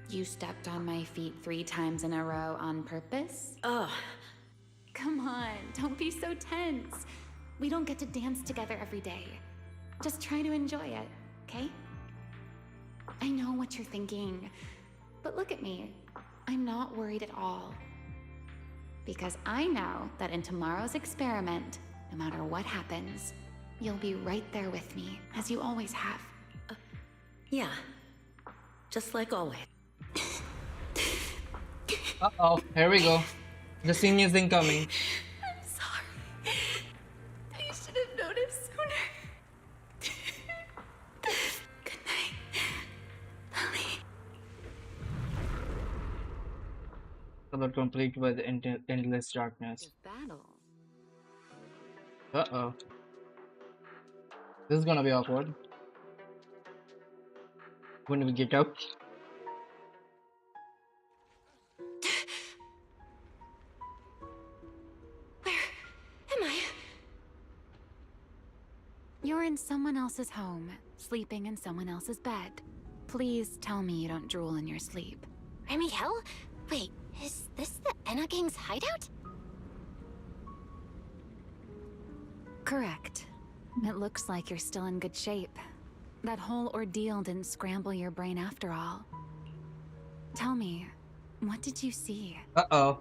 you stepped on my feet 3 times in a row on purpose? Ugh. Come on, don't be so tense. We don't get to dance together every day. Just try to enjoy it, okay? I know what you're thinking, but look at me. I'm not worried at all. Because I know that in tomorrow's experiment, no matter what happens, you'll be right there with me, as you always have. Yeah. Just like always. Uh-oh, here we go. The scene is incoming. I'm sorry. I should have noticed sooner. Good night, Belly. Color complete by the endless darkness. Battle. Uh-oh. This is gonna be awkward. When we get out. Where am I? You're in someone else's home, sleeping in someone else's bed. Please tell me you don't drool in your sleep. Remiel? Wait, is this the Enna Gang's hideout? Correct. It looks like you're still in good shape. That whole ordeal didn't scramble your brain after all. Tell me, what did you see? Uh-oh.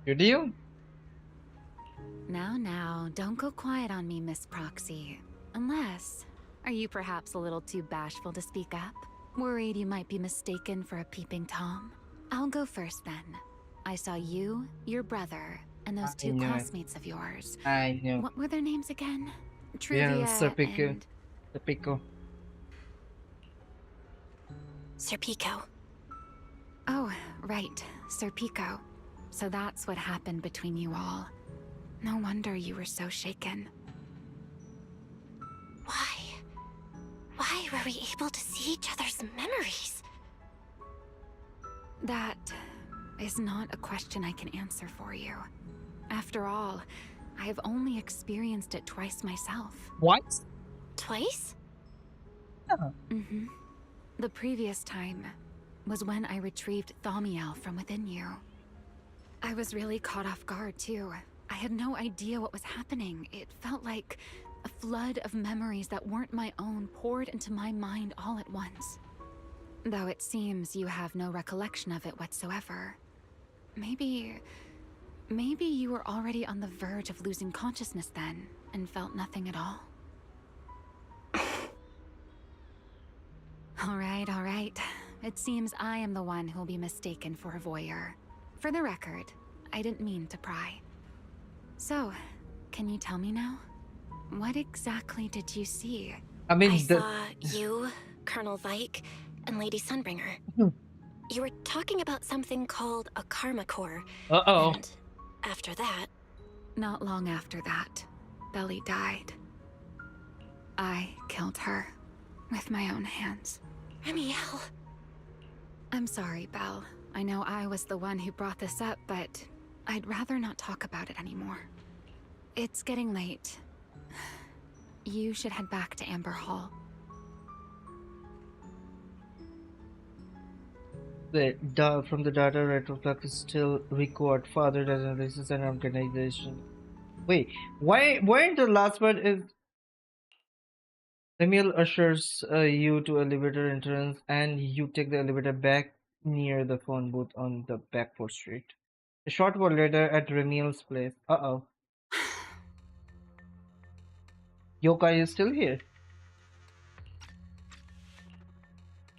Your deal? Now, don't go quiet on me, Miss Proxy. Unless, are you perhaps a little too bashful to speak up? Worried you might be mistaken for a peeping Tom? I'll go first then. I saw you, your brother, and those 2 knew it. classmates of yours. I know. What were their names again? Trivia Yeah, Sir Pico. and... The Pico. Sir Pico. Oh, right, Sir Pico. So that's what happened between you all. No wonder you were so shaken. Why? Why were we able to see each other's memories? That is not a question I can answer for you. After all, I have only experienced it twice myself. What? Twice? Mm-hmm. The previous time was when I retrieved Thaumiel from within you. I was really caught off guard, too. I had no idea what was happening. It felt like a flood of memories that weren't my own poured into my mind all at once. Though it seems you have no recollection of it whatsoever. Maybe you were already on the verge of losing consciousness then, and felt nothing at all. All right. It seems I am the one who'll be mistaken for a voyeur. For the record, I didn't mean to pry. So, can you tell me now? What exactly did you see? I mean, I saw you, Colonel Vike, and Lady Sunbringer. You were talking about something called a Karma Core. Uh-oh. And after that... Not long after that, Belle died. I killed her with my own hands. Remiel. I'm sorry, Belle. I know I was the one who brought this up, but I'd rather not talk about it anymore. It's getting late. you should head back to Amber Hall. From the data, Retroflux is still record further analysis and organization. Wait, why in the last part is Emil ushers you to elevator entrance and you take the elevator back near the phone booth on the Backport Street. A short while later at Remil's place. Uh-oh. Yokai is still here.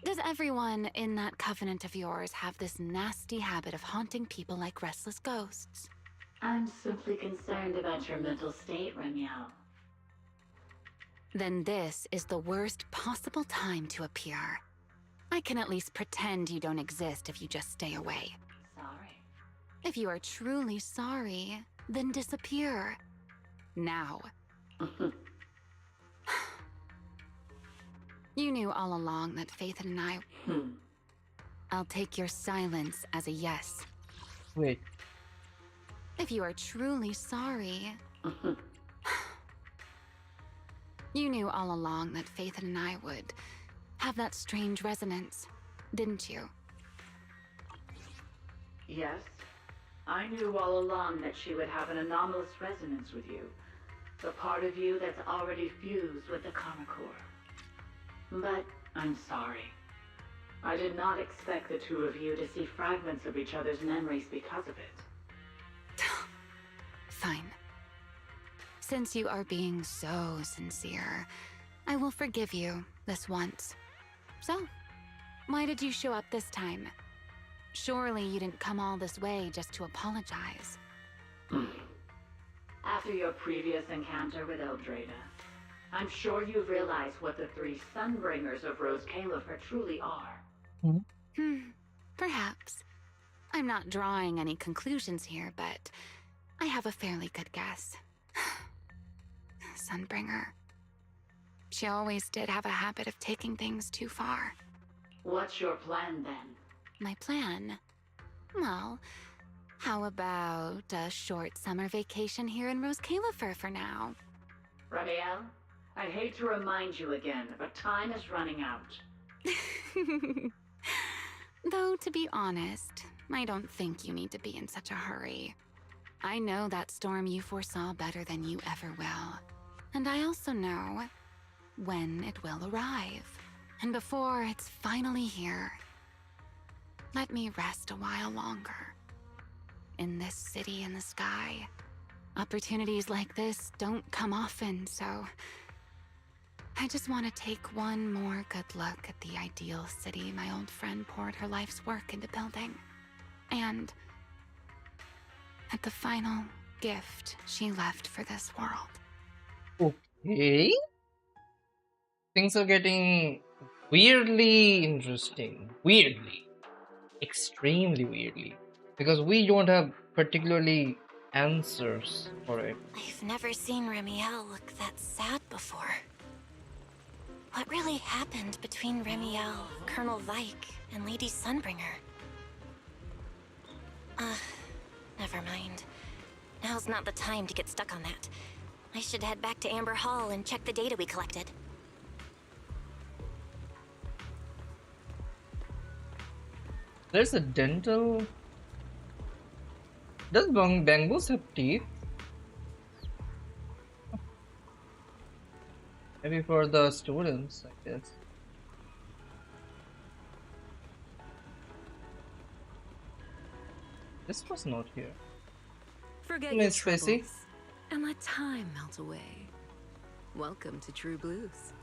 Does everyone in that covenant of yours have this nasty habit of haunting people like restless ghosts? I'm simply concerned about your mental state, Remiel. Then this is the worst possible time to appear. I can at least pretend you don't exist if you just stay away. Sorry. If you are truly sorry, then disappear. Now. You knew all along that Faith and I... I'll take your silence as a yes. Wait. If you are truly sorry... You knew all along that Faith and I would have that strange resonance, didn't you? Yes. I knew all along that she would have an anomalous resonance with you. The part of you that's already fused with the Karma Core. But I'm sorry. I did not expect the two of you to see fragments of each other's memories because of it. Fine. Since you are being so sincere, I will forgive you this once. So, why did you show up this time? Surely you didn't come all this way just to apologize. After your previous encounter with Eldrada, I'm sure you've realized what the three Sunbringers of Rose Califer truly are. Perhaps. I'm not drawing any conclusions here, but I have a fairly good guess. Sunbringer. She always did have a habit of taking things too far. What's your plan then? My plan? Well, how about a short summer vacation here in Rose Califer for now? Ramiel, I hate to remind you again, but time is running out. Though, to be honest, I don't think you need to be in such a hurry. I know that storm you foresaw better than you ever will. And I also know when it will arrive. And before it's finally here, let me rest a while longer. In this city in the sky, opportunities like this don't come often, so I just want to take one more good look at the ideal city my old friend poured her life's work into building. And at the final gift she left for this world. Okay. Things are getting weirdly interesting. Weirdly. Extremely weirdly. Because we don't have particularly answers for it. I've never seen Remiel look that sad before. What really happened between Remiel, Colonel Vike, and Lady Sunbringer? Never mind. Now's not the time to get stuck on that. I should head back to Amber Hall and check the data we collected. There's a dental... Does Bangbos have teeth? Maybe for the students, I guess. This was not here. Forget Miss your Spacey. troubles and let time melt away. Welcome to True Blues.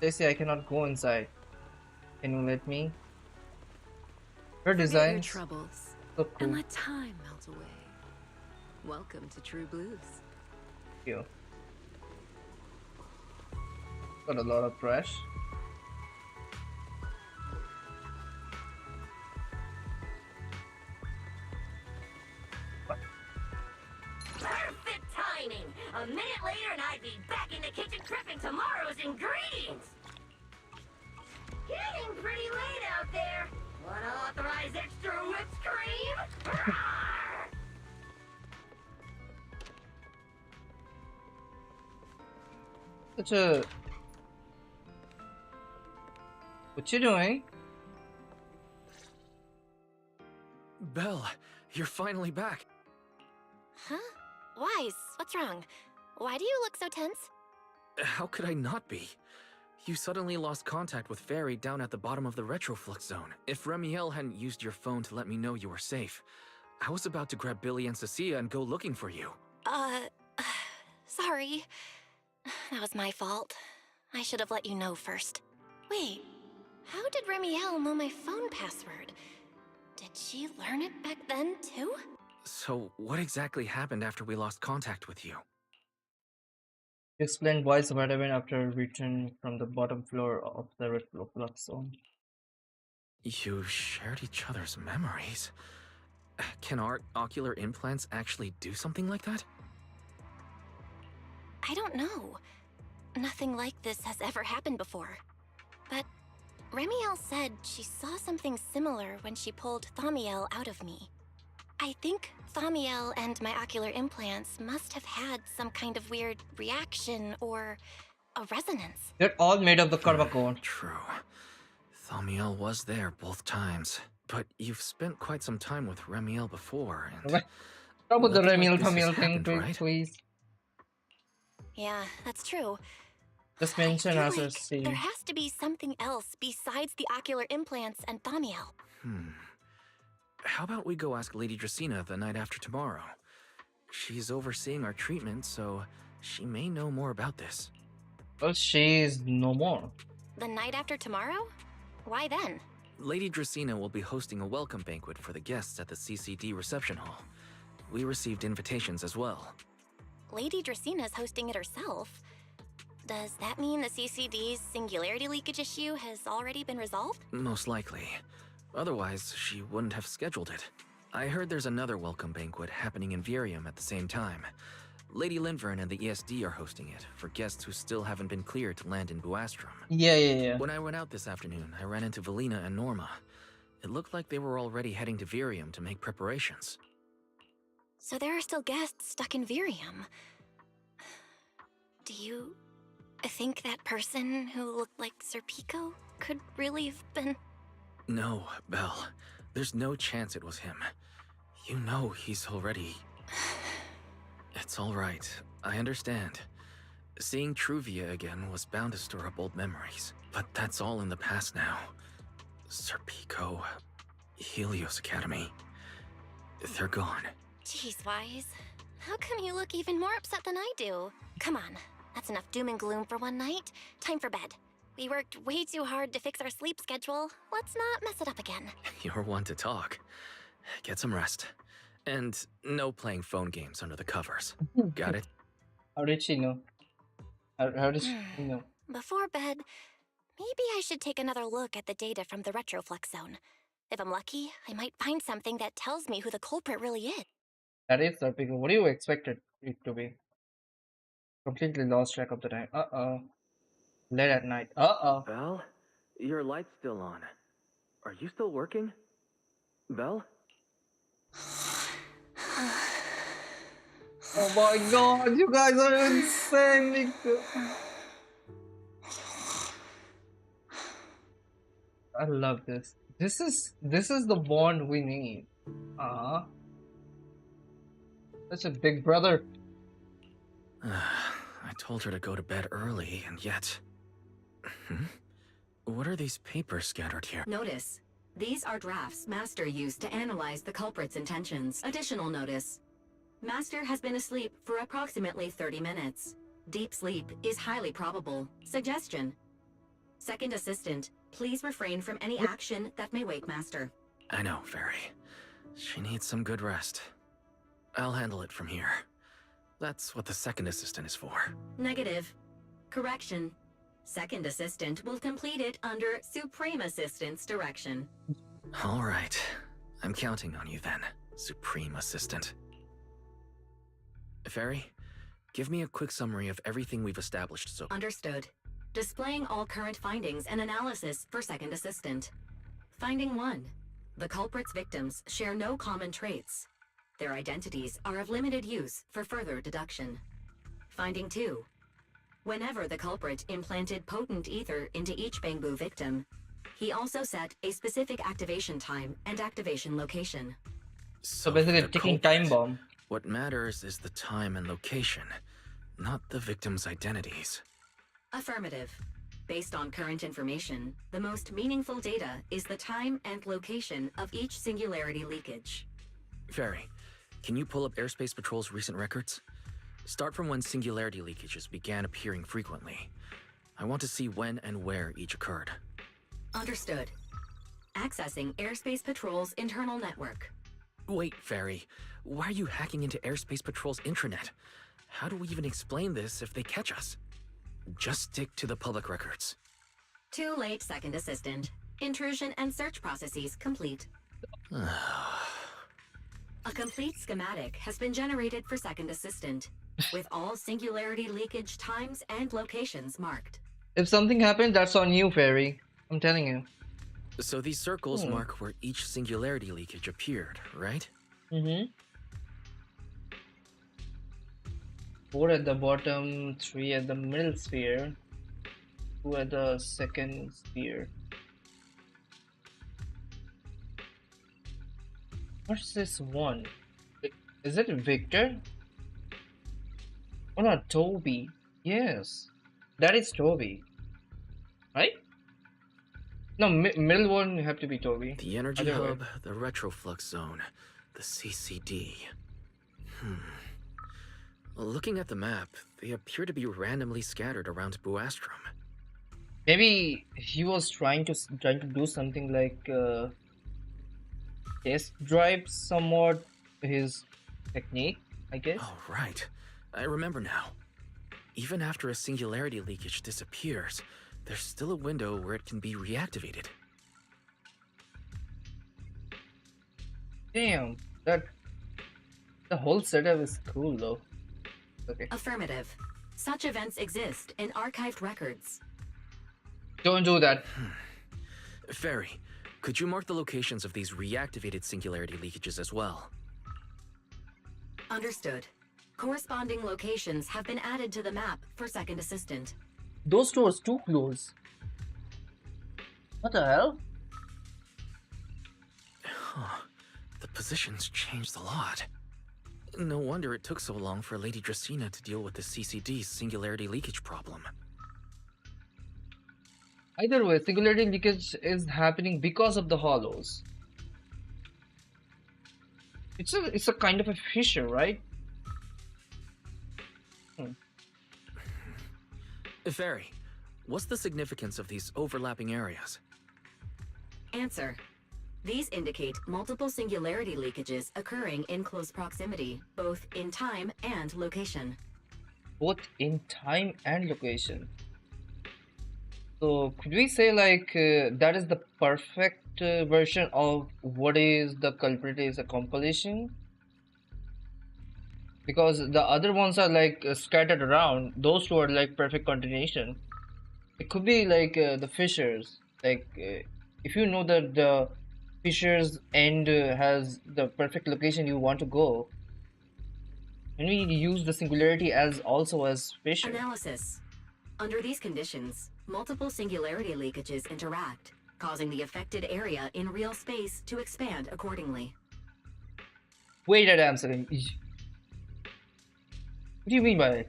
They say I cannot go inside. Can you let me? Her Forget your designs troubles look and cool. let time melt away. Welcome to True Blues. Here. Got a lot of trash. Perfect timing! A minute later and I'd be back in the kitchen prepping tomorrow's ingredients! Getting pretty late out there! Wanna authorize extra whipped cream? Rawr! Such a. What you doing? Belle, you're finally back. Huh? Wise, what's wrong? Why do you look so tense? How could I not be? You suddenly lost contact with Fairy down at the bottom of the Retroflux zone. If Remiel hadn't used your phone to let me know you were safe, I was about to grab Billy and Cecilia and go looking for you. Sorry. That was my fault. I should have let you know first. Wait, how did Remiel know my phone password? Did she learn it back then, too? So, what exactly happened after we lost contact with you? He explained why what happened after returning from the bottom floor of the Retroflux zone. You shared each other's memories. Can our ocular implants actually do something like that? I don't know. Nothing like this has ever happened before. But Remiel said she saw something similar when she pulled Thaumiel out of me. I think Thaumiel and my ocular implants must have had some kind of weird reaction or a resonance. They're all made of the karma code. True. Thaumiel was there both times. But you've spent quite some time with Remiel before, and... Stop with the nothing like Remiel this has Thaumiel thing, happened, right? please. Yeah, that's true. Just I mention feel as a like scene. there has to be something else besides the ocular implants and Thaumiel. How about we go ask Lady Dracena the night after tomorrow? She's overseeing our treatment, so she may know more about this. Well, she's no more. The night after tomorrow? Why then? Lady Dracena will be hosting a welcome banquet for the guests at the CCD reception hall. We received invitations as well. Lady Dracena's hosting it herself. Does that mean the CCD's singularity leakage issue has already been resolved? Most likely. Otherwise, she wouldn't have scheduled it. I heard there's another welcome banquet happening in Virium at the same time. Lady Linvern and the ESD are hosting it for guests who still haven't been cleared to land in Buastrom. Yeah. When I went out this afternoon, I ran into Valina and Norma. It looked like they were already heading to Virium to make preparations. So there are still guests stuck in Virium. Do you think that person who looked like Sir Pico could really have been... No, Belle. There's no chance it was him. You know he's already... It's all right. I understand. Seeing Truvia again was bound to stir up old memories. But that's all in the past now. Sir Pico, Helios Academy, they're gone. Jeez, Wise. How come you look even more upset than I do? Come on. That's enough doom and gloom for one night. Time for bed. We worked way too hard to fix our sleep schedule. Let's not mess it up again. You're one to talk. Get some rest. And no playing phone games under the covers. Got it? How did she know? How did she know? Before bed, maybe I should take another look at the data from the Retroflux zone. If I'm lucky, I might find something that tells me who the culprit really is. That is Sir Pico. What do you expect it to be? Completely lost track of the time. Late at night. Belle? Your light's still on. Are you still working? Belle? Oh my god, you guys are insane! I love this. This is the bond we need. Such a big brother. I told her to go to bed early, and yet... What are these papers scattered here? Notice. These are drafts Master used to analyze the culprit's intentions. Additional notice. Master has been asleep for approximately 30 minutes. Deep sleep is highly probable. Suggestion. Second Assistant, please refrain from any action that may wake Master. I know, Fairy. She needs some good rest. I'll handle it from here. That's what the Second Assistant is for. Negative. Correction. Second Assistant will complete it under Supreme Assistant's direction. All right. I'm counting on you then, Supreme Assistant. Fairy, give me a quick summary of everything we've established so far. Understood. Displaying all current findings and analysis for Second Assistant. Finding 1. The culprit's victims share no common traits. Their identities are of limited use for further deduction. Finding 2. Whenever the culprit implanted potent ether into each Bangbu victim, he also set a specific activation time and activation location. So for basically, the ticking culprit, time bomb. what matters is the time and location, not the victims' identities. Affirmative. Based on current information, the most meaningful data is the time and location of each singularity leakage. Fairy, can you pull up Airspace Patrol's recent records? Start from when singularity leakages began appearing frequently. I want to see when and where each occurred. Understood. Accessing Airspace Patrol's internal network. Wait, Fairy. Why are you hacking into Airspace Patrol's intranet? How do we even explain this if they catch us? Just stick to the public records. Too late, Second Assistant. Intrusion and search processes complete. A complete schematic has been generated for Second Assistant, with all singularity leakage times and locations marked. If something happens, that's on you, Fairy. I'm telling you. So these circles mark where each singularity leakage appeared, right? Mm-hmm. 4 at the bottom, 3 at the middle sphere, 2 at the second sphere. What's this one? Is it Victor? Oh no, Toby. Yes. That is Toby. Right? No, middle one have to be Toby. The energy Other way. hub, the retroflux zone, the CCD. Looking at the map, they appear to be randomly scattered around Buastrom. Maybe he was trying to do something like test drive somewhat his technique, I guess. Oh, right. I remember now. Even after a singularity leakage disappears, there's still a window where it can be reactivated. Damn, the whole setup is cool though. Okay. Affirmative. Such events exist in archived records. Don't do that. Fairy, could you mark the locations of these reactivated singularity leakages as well? Understood. Corresponding locations have been added to the map for Second Assistant. Those doors too close. What the hell? Huh. The positions changed a lot. No wonder it took so long for Lady Dracena to deal with the CCD's singularity leakage problem. Either way, singularity leakage is happening because of the hollows. It's a kind of a fissure, right? Fairy, what's the significance of these overlapping areas? Answer. These indicate multiple singularity leakages occurring in close proximity, both in time and location. Both in time and location. So could we say like that is the perfect version of what is the culprit is accomplishing? Because the other ones are like scattered around. Those two are like perfect continuation. It could be like the fissures. Like if you know that the fissures end has the perfect location you want to go, and we use the singularity as also as fissure. Analysis. Under these conditions, multiple singularity leakages interact, causing the affected area in real space to expand accordingly. Wait a damn second. What do you mean by it?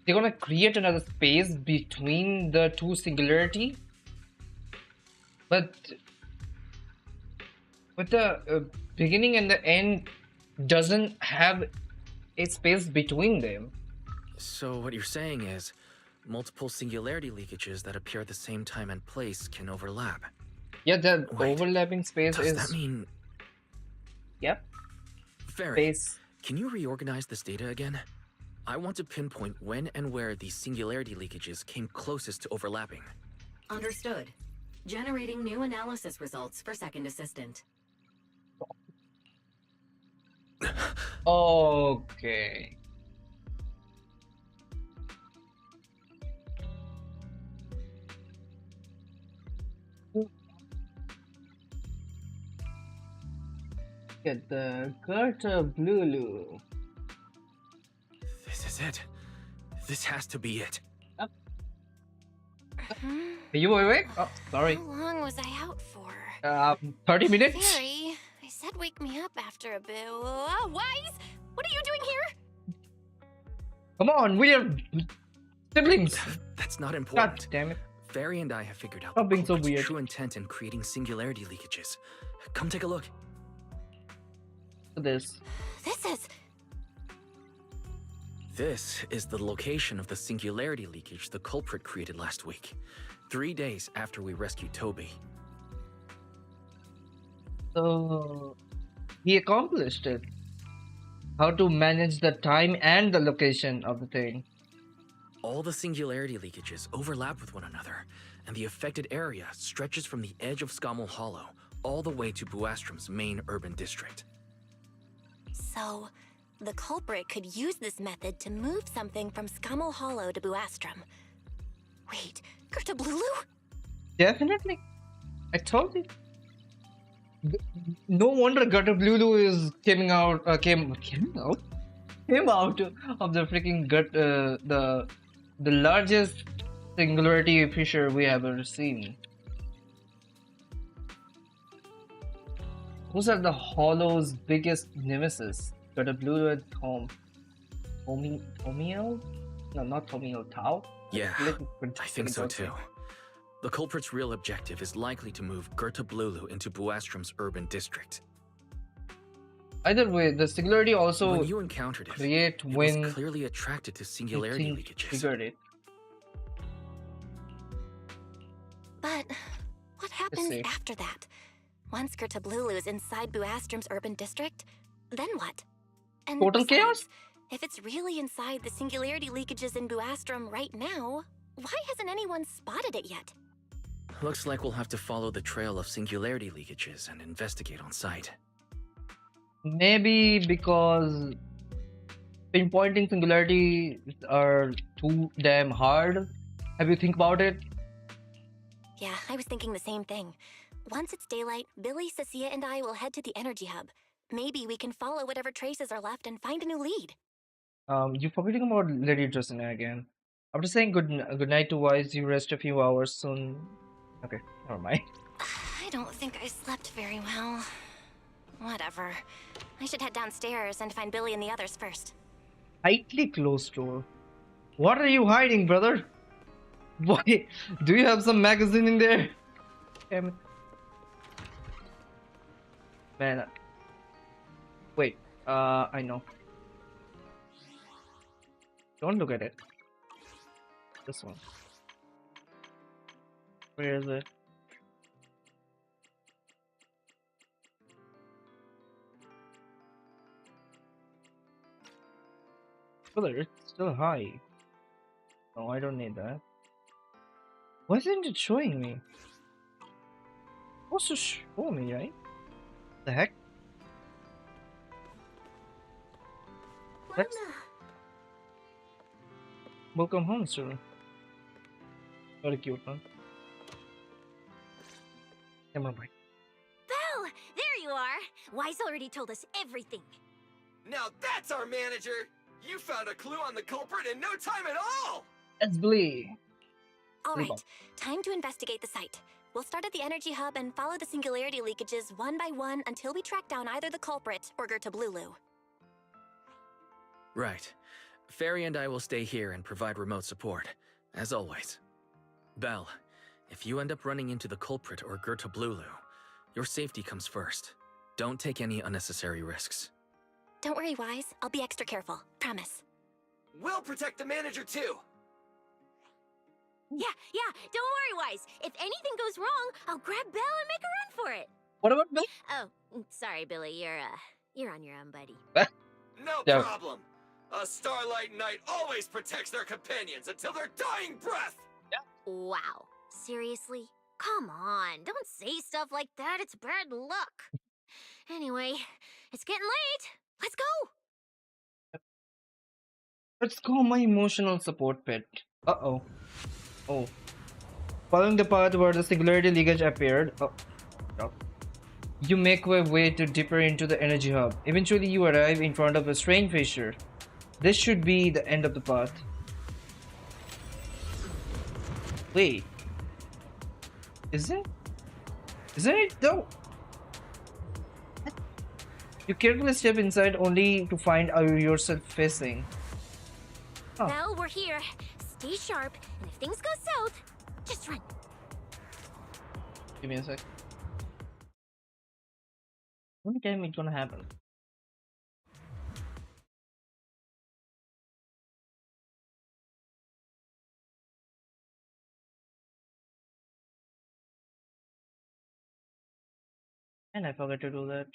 They're gonna create another space between the two singularity? But the beginning and the end doesn't have a space between them. So what you're saying is, multiple singularity leakages that appear at the same time and place can overlap. Yeah, the Wait, overlapping space Does is... that mean... Yep. Fairy, Space. can you reorganize this data again? I want to pinpoint when and where these singularity leakages came closest to overlapping. Understood. Generating new analysis results for Second Assistant. Okay. Get the Carter Blulu. This is it. This has to be it. Are you awake? Oh, sorry. How long was I out for? 30 minutes? Fairy, I said wake me up after a bit. Wise? What are you doing here? Come on, we are siblings. That's not God important. damn it. Fairy and I have figured out Stop the being so culprit's weird. true intent in creating singularity leakages. Come take a look. Look at this. This is the location of the singularity leakage the culprit created last week, 3 days after we rescued Toby. So he accomplished it. How to manage the time and the location of the thing. All the singularity leakages overlap with one another, and the affected area stretches from the edge of Scommel Hollow all the way to Buastrom's main urban district. So, the culprit could use this method to move something from Scommel Hollow to Buastrom. Wait, Gertablulu? Definitely. I told you. No wonder Gutter Blue is came out of the freaking the largest singularity fissure we have ever seen. Those are the Hollow's biggest nemesis. Gutter Blue and Tomiel? No, not Tomiel. Tao? Yeah, I think so too. The culprit's real objective is likely to move Gertablulu into Buastrom's urban district. Either way, the singularity also When you encountered it, create it when was clearly attracted to singularity it leakages. triggered it. But what happens see. after that? Once Gertablulu is inside Buastrom's urban district, then what? And Total besides, chaos? if it's really inside the singularity leakages in Buastrom right now, why hasn't anyone spotted it yet? Looks like we'll have to follow the trail of singularity leakages and investigate on site. Maybe because pinpointing singularities are too damn hard. Have you think about it? Yeah, I was thinking the same thing. Once it's daylight, Billy, Cecilia, and I will head to the energy hub. Maybe we can follow whatever traces are left and find a new lead. You're forgetting about Lady Drusilla again. After saying good night to Wise, you rest a few hours soon. Okay, never mind. I don't think I slept very well. Whatever. I should head downstairs and find Billy and the others first. Tightly closed door. What are you hiding, brother? Why? Do you have some magazine in there? Damn it. Man. Wait. I know. Don't look at it. This one. Where is it? Brother, it's still high. No, I don't need that. Why isn't it showing me? Supposed to show me, right? The heck? That's... Welcome home, sir. Very cute, huh? Come on, bye. Belle, there you are. Wise already told us everything. Now that's our manager! You found a clue on the culprit in no time at all! Let's bleed. All Move right, time to investigate the site. We'll start at the energy hub and follow the singularity leakages one by one until we track down either the culprit or Gertablulu. Right. Fairy and I will stay here and provide remote support, as always. Belle, if you end up running into the culprit or Gertablulu, your safety comes first. Don't take any unnecessary risks. Don't worry, Wise. I'll be extra careful. Promise. We'll protect the manager too! Yeah, don't worry, Wise. If anything goes wrong, I'll grab Belle and make a run for it. What about Bill? Oh, sorry, Billy. You're on your own, buddy. No Yeah. problem! A Starlight Knight always protects their companions until their dying breath! Wow. Seriously? Come on, don't say stuff like that. It's bad luck. Anyway, it's getting late. Let's go. Let's call my emotional support pet. Uh-oh. Oh. Following the path where the singularity leakage appeared. Oh. You make your way to deeper into the energy hub. Eventually you arrive in front of a strange fissure. This should be the end of the path. Wait, is it? Isn't it though? You carefully step inside only to find yourself facing. Oh. Well, we're here. Stay sharp, and if things go south, just run. Give me a sec. When time it's gonna happen? And I forgot to do that.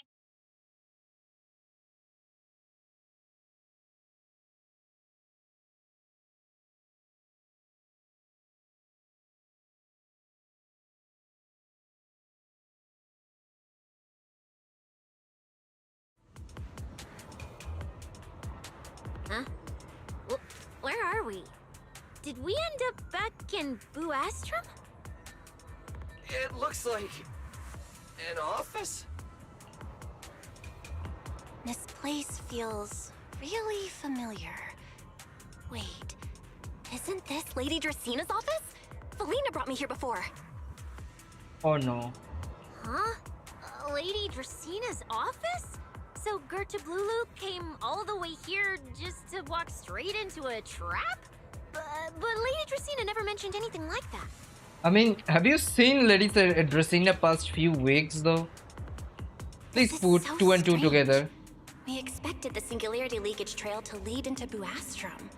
Huh? Where are we? Did we end up back in Buastrum? It looks like an office. This place feels really familiar. Wait, isn't this Lady Dracina's office? Felina brought me here before. Oh no. Huh? Lady Dracina's office? So Gerta Blulu came all the way here just to walk straight into a trap? But Lady Dracina never mentioned anything like that. I mean, have you seen Lady Dracina past few weeks though? Please This is put so two and two strange. together. We expected the Singularity Leakage Trail to lead into Buastrum.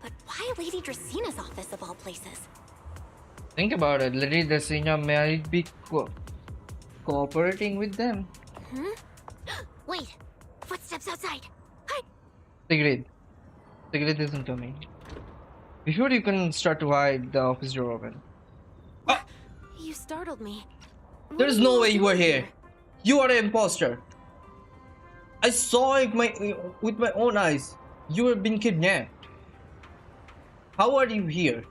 But why Lady Dracina's office of all places? Think about it. Lady Dracina might be cooperating with them. Hmm? Wait! Footsteps outside! Hide! Sigrid. Sigrid isn't coming. Before you can start to hide, the office door open. You startled me. What There's are no all way you were doing here. You are an imposter. I saw it with my own eyes. You were being kidnapped. How are you here?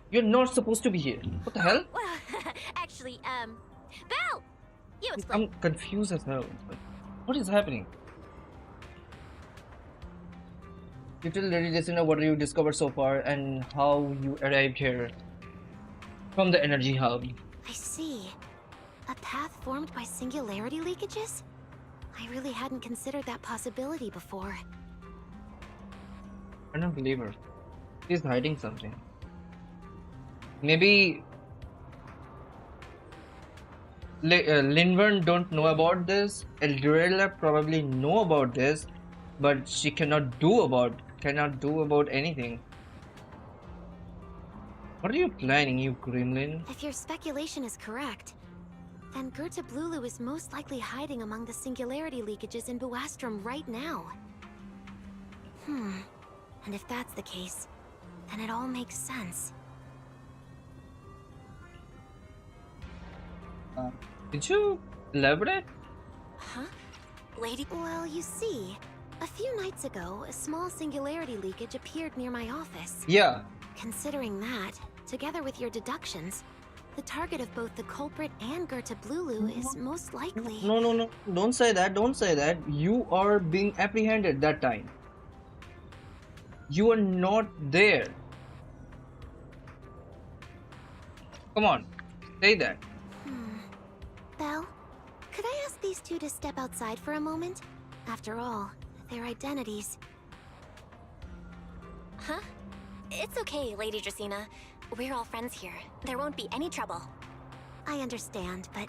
You're not supposed to be here. What the hell? Well, actually, Belle! You explain. I'm confused as hell. What is happening? You tell Lady Dracina what you discovered so far and how you arrived here from the energy hub. I see. A path formed by singularity leakages? I really hadn't considered that possibility before. I don't believe her. She's hiding something. Maybe Lindvern don't know about this. Eldrella probably know about this, but she cannot do about anything. What are you planning, you gremlin? If your speculation is correct, then Gerta Blulu is most likely hiding among the singularity leakages in Buastrum right now. And if that's the case, then it all makes sense. Did you elaborate? Huh? Lady... Well, you see, a few nights ago, a small singularity leakage appeared near my office. Yeah. Considering that, together with your deductions, the target of both the culprit and Gerta Blulu is most likely... No. Don't say that. Don't say that. You are being apprehended that time. You are not there. Come on. Say that. Belle, could I ask these two to step outside for a moment? After all, their identities... Huh? It's okay, Lady Dracina. We're all friends here. There won't be any trouble. I understand, but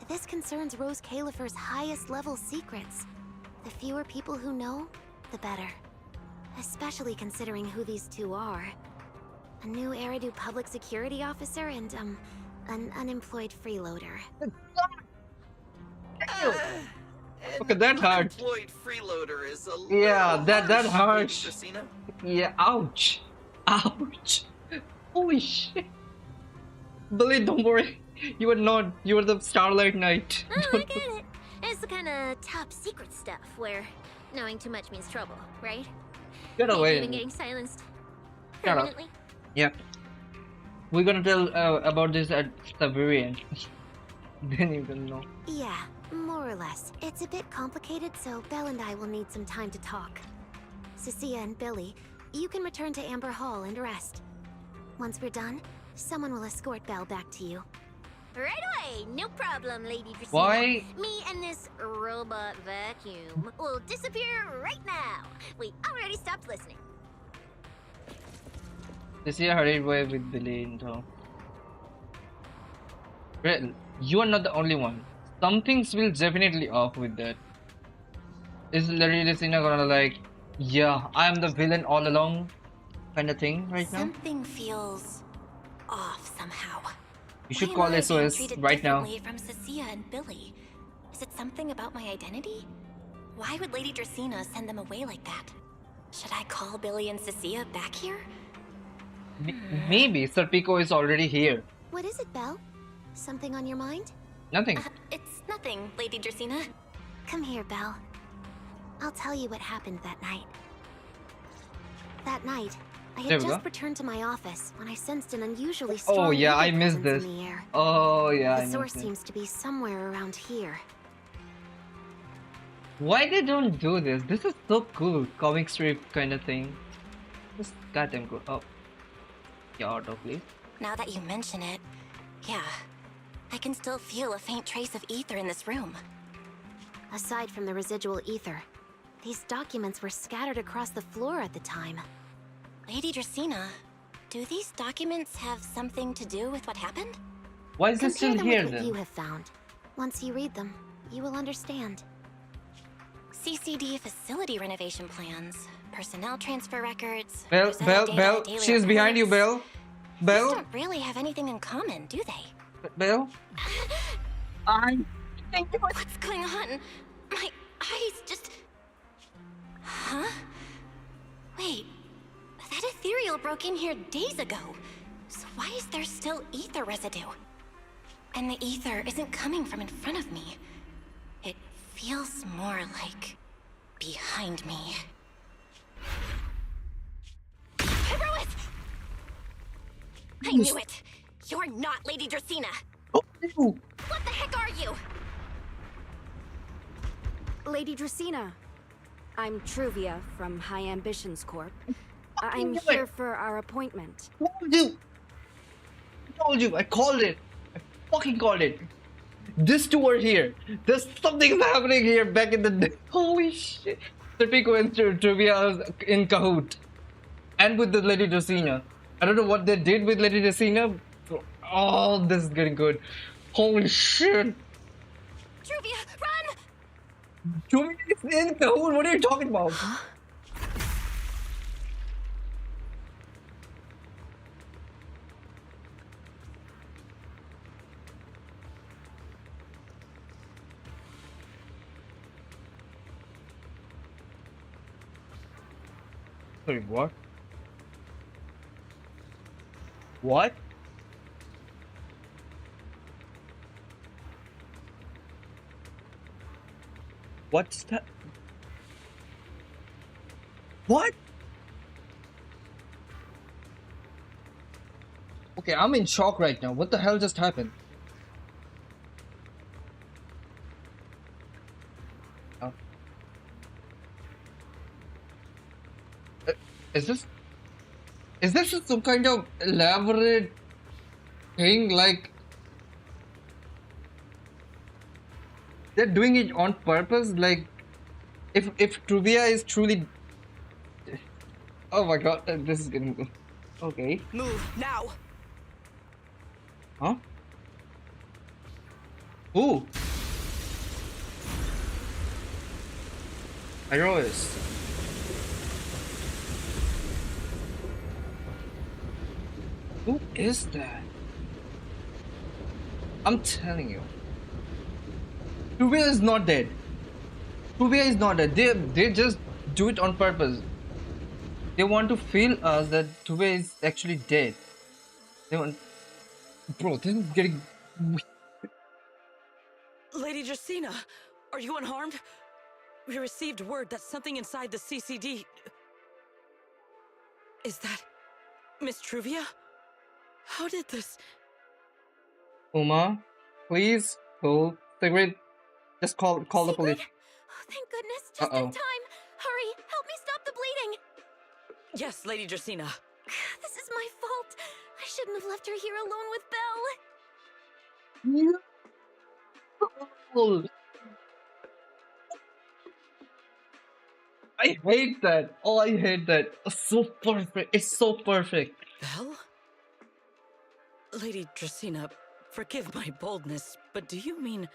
this concerns Rose Califer's highest level secrets. The fewer people who know, the better. Especially considering who these two are. A new Eridu public security officer and, an unemployed freeloader. Okay, that hurt. Unemployed freeloader is a Yeah, little that harsh, hurt. Dracina. Yeah, ouch. Ouch. Holy shit. Billy, don't worry. You are not. You are the Starlight Knight. Oh, I get it. It's the kind of top secret stuff where knowing too much means trouble, right? Get Maybe away. even getting silenced Shut up. permanently. Yep. We're gonna tell about this at the very end. Then you will know. Yeah, more or less. It's a bit complicated, so Belle and I will need some time to talk. Cecilia and Billy, you can return to Amber Hall and rest. Once we're done, someone will escort Belle back to you. Right away, no problem, Lady Dracena. Why? Me and this robot vacuum will disappear right now. We already stopped listening. This year hurried away with Billy into. Well, you are not the only one. Something's will definitely off with that. Is Lady Dracena gonna like, yeah, I'm the villain all along, kind of thing right now? Something feels off somehow. You should Why call am I being SOS treated right now. differently from Cecilia and Billy? Is it something about my identity? Why would Lady Dracena send them away like that? Should I call Billy and Cecilia back here? Maybe Sir Pico is already here. What is it, Belle? Something on your mind? Nothing. It's nothing, Lady Dracena. Come here, Belle. I'll tell you what happened that night. That night, I There had we just go. returned to my office when I sensed an unusually strong Oh yeah, I evil missed presence this. in the air. Oh yeah, I The source missed it. seems to be somewhere around here. Why they don't do this? This is so cool, comic strip kind of thing. Just goddamn cool. Oh, yeah, auto please. Now that you mention it, yeah, I can still feel a faint trace of ether in this room. Aside from the residual ether, these documents were scattered across the floor at the time. Lady Dracena, do these documents have something to do with what happened? Why is it Compare still them here with what then? you have found. Once you read them, you will understand. CCD facility renovation plans, personnel transfer records. Belle, personnel data, Belle, daily she is behind you, reports. Belle. Belle, These don't really have anything in common, do they? Belle. I think you What's going on? My eyes just... Huh? Wait, that ethereal broke in here days ago. So why is there still ether residue? And the ether isn't coming from in front of me. It feels more like behind me. Picrews! I knew it! You're not Lady Dracena! What the heck are you? Lady Dracena, I'm Truvia from High Ambitions Corp. I'm knew here it. for our appointment. I told you, I called it. I fucking called it. These two are here. There's something happening here back in the day. Holy shit. The Pico and Trivia are in cahoot. And with the Lady Dracena. I don't know what they did with Lady Dracena. Oh, this is getting good. Holy shit. Truvia, run! Trivia is in cahoot. What are you talking about? Sorry, what? What? What's that? What? Okay, I'm in shock right now. What the hell just happened? Oh. Is this some kind of elaborate thing? Like they're doing it on purpose? Like if Truvia is truly, oh my god, this is getting good. Okay. Move now. Huh? Who? Irois. Who is that? I'm telling you. Truvia is not dead. Truvia is not dead. They just do it on purpose. They want to feel us that Truvia is actually dead. They want... Bro, this is getting... Lady Dracena, are you unharmed? We received word that something inside the CCD... Is that... Miss Truvia? How did this... Uma, please, go. Sigrid, just call the police. Oh, thank goodness, just Uh-oh. in time. Hurry, help me stop the bleeding. Yes, Lady Dracena. This is my fault. I shouldn't have left her here alone with Belle. Oh, I hate that. Oh, I hate that. So perfect. It's so perfect. Belle? Lady Dracena, forgive my boldness, but do you mean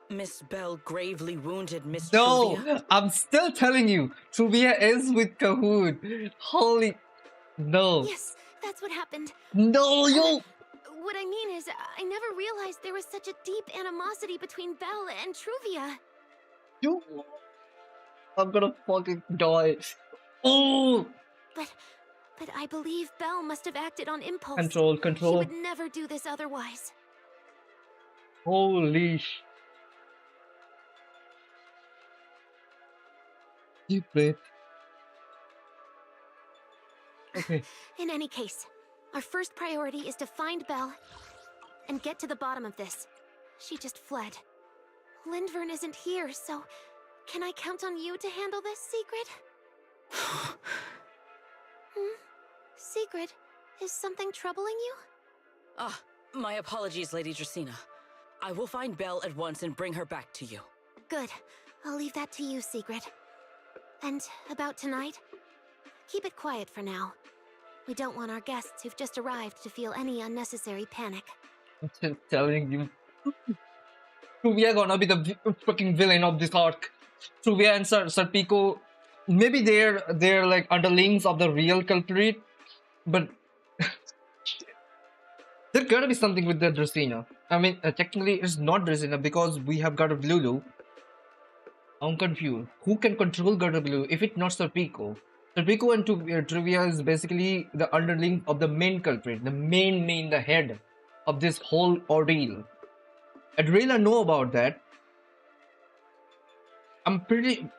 Miss Belle gravely wounded Miss Truvia? No, I'm still telling you. Truvia is with Kahoot. Holy. No. Yes, that's what happened. No, you. What I mean is, I never realized there was such a deep animosity between Belle and Truvia. You. I'm gonna fucking die. Oh. But I believe Belle must have acted on impulse. Control, She control. would never do this otherwise. Holy deep breath. Okay. In any case, our first priority is to find Belle and get to the bottom of this. She just fled. Lindvern isn't here, so can I count on you to handle this, Secret? Secret, is something troubling you? Ah, my apologies, Lady Dracena. I will find Belle at once and bring her back to you. Good. I'll leave that to you, Secret. And about tonight? Keep it quiet for now. We don't want our guests who've just arrived to feel any unnecessary panic. I'm just telling you. Truvia gonna be the fucking villain of this arc. Truvia and Serpico, maybe they're like underlings of the real culprit, but there gotta be something with the Dracena. I mean, technically it's not Dracena because we have got a Lulu. I'm confused. Who can control Garda Blue if it's not Serpico? Serpico and Truvia is basically the underling of the main culprit, the head of this whole ordeal. Adrela know about that. I'm pretty.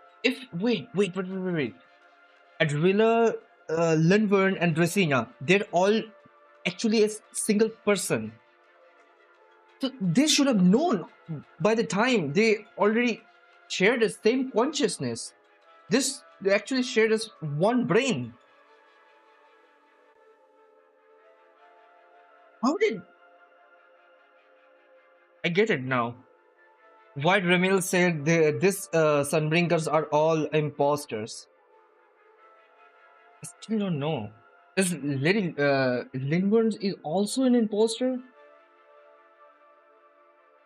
Wait. Adrela, Lindvern, and Dracena, they're all actually a single person. So they should have known by the time they already shared the same consciousness. They actually shared as one brain. How did I get it now? Why Remil said this Sunbringers are all imposters? I still don't know. Is Lady Lindburn is also an imposter?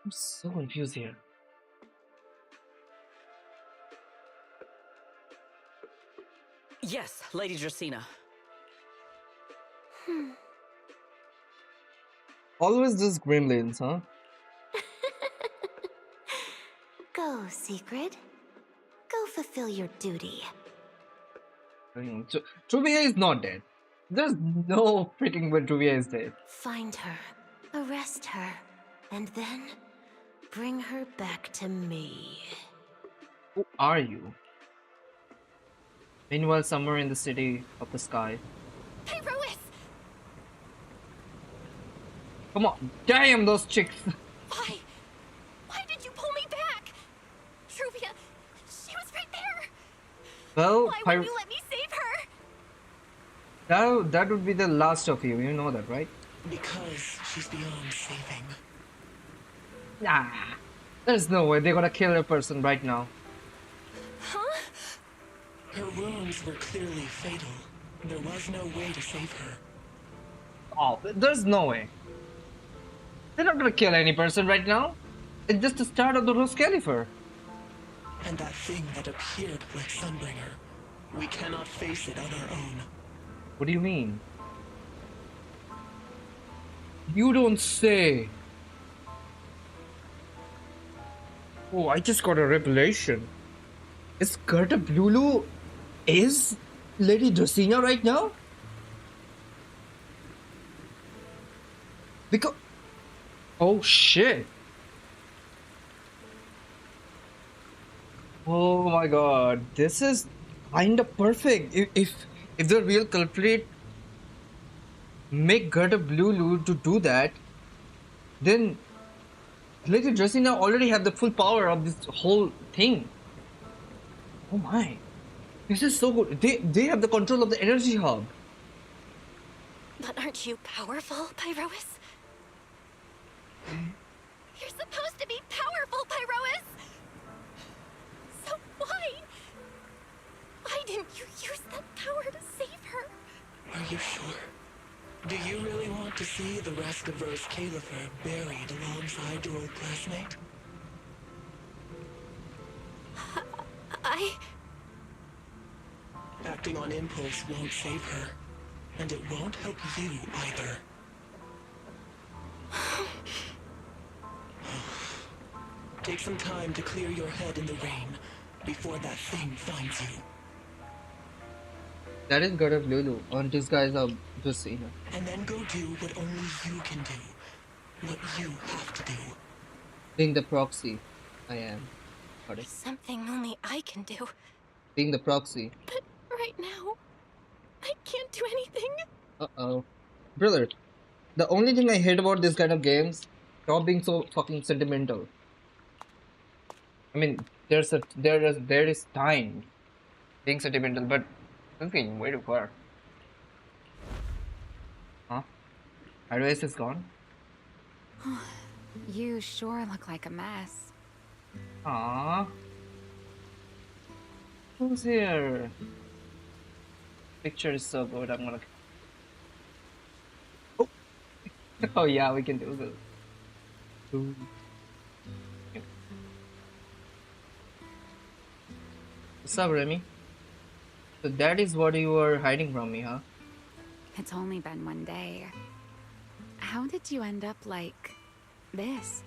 I'm so confused here. Yes, Lady Dracena. Always these gremlins, huh? Go, Secret. Go fulfill your duty. Truvia is not dead. There's no freaking way Truvia is dead. Find her, arrest her, and then bring her back to me. Who are you? Meanwhile, somewhere in the city of the sky. Picrews! Come on, damn those chicks! Why? Why did you pull me back? Truvia, she was right there. Well, Why wouldn't you let me save her? that would be the last of you. You know that, right? Because she's beyond saving. Nah, there's no way they're gonna kill a person right now. Huh? Her wounds were clearly fatal. There was no way to save her. Oh, there's no way. They're not gonna kill any person right now. It's just the start of the Rose Califer. And that thing that appeared like Sunbringer, we cannot face it on our own. What do you mean? You don't say. Oh, I just got a revelation. Is Gerda Blulu is Lady Dracena right now? Because... Oh shit. Oh my god. This is kinda perfect. If the real culprit make Gerda Blulu to do that, then Lady Dracena already have the full power of this whole thing. Oh my. This is so good. They have the control of the energy hub. But aren't you powerful, Pyrois? You're supposed to be powerful, Pyrois! So why? Why didn't you use that power to save her? Are you sure? Do you really want to see the rest of Rose Califer buried alongside your old classmate? Acting on impulse won't save her, and it won't help you either. Take some time to clear your head in the rain before that thing finds you. That is God of Lulu on Disguise of Justina. And then go do what only you can do. What you have to do. Being the proxy, I am. Got it. Something only I can do. Being the proxy. But right now, I can't do anything. Uh-oh. Brother, the only thing I hate about this kind of games, stop being so fucking sentimental. I mean, there is time being sentimental, but it's getting way too far. Huh? Iris is gone? You sure look like a mess. Aww. Who's here? Picture is so good, I'm gonna... Oh! Oh yeah, we can do this. Ooh. What's up, Remy? So that is what you were hiding from me, huh? It's only been one day. How did you end up like this?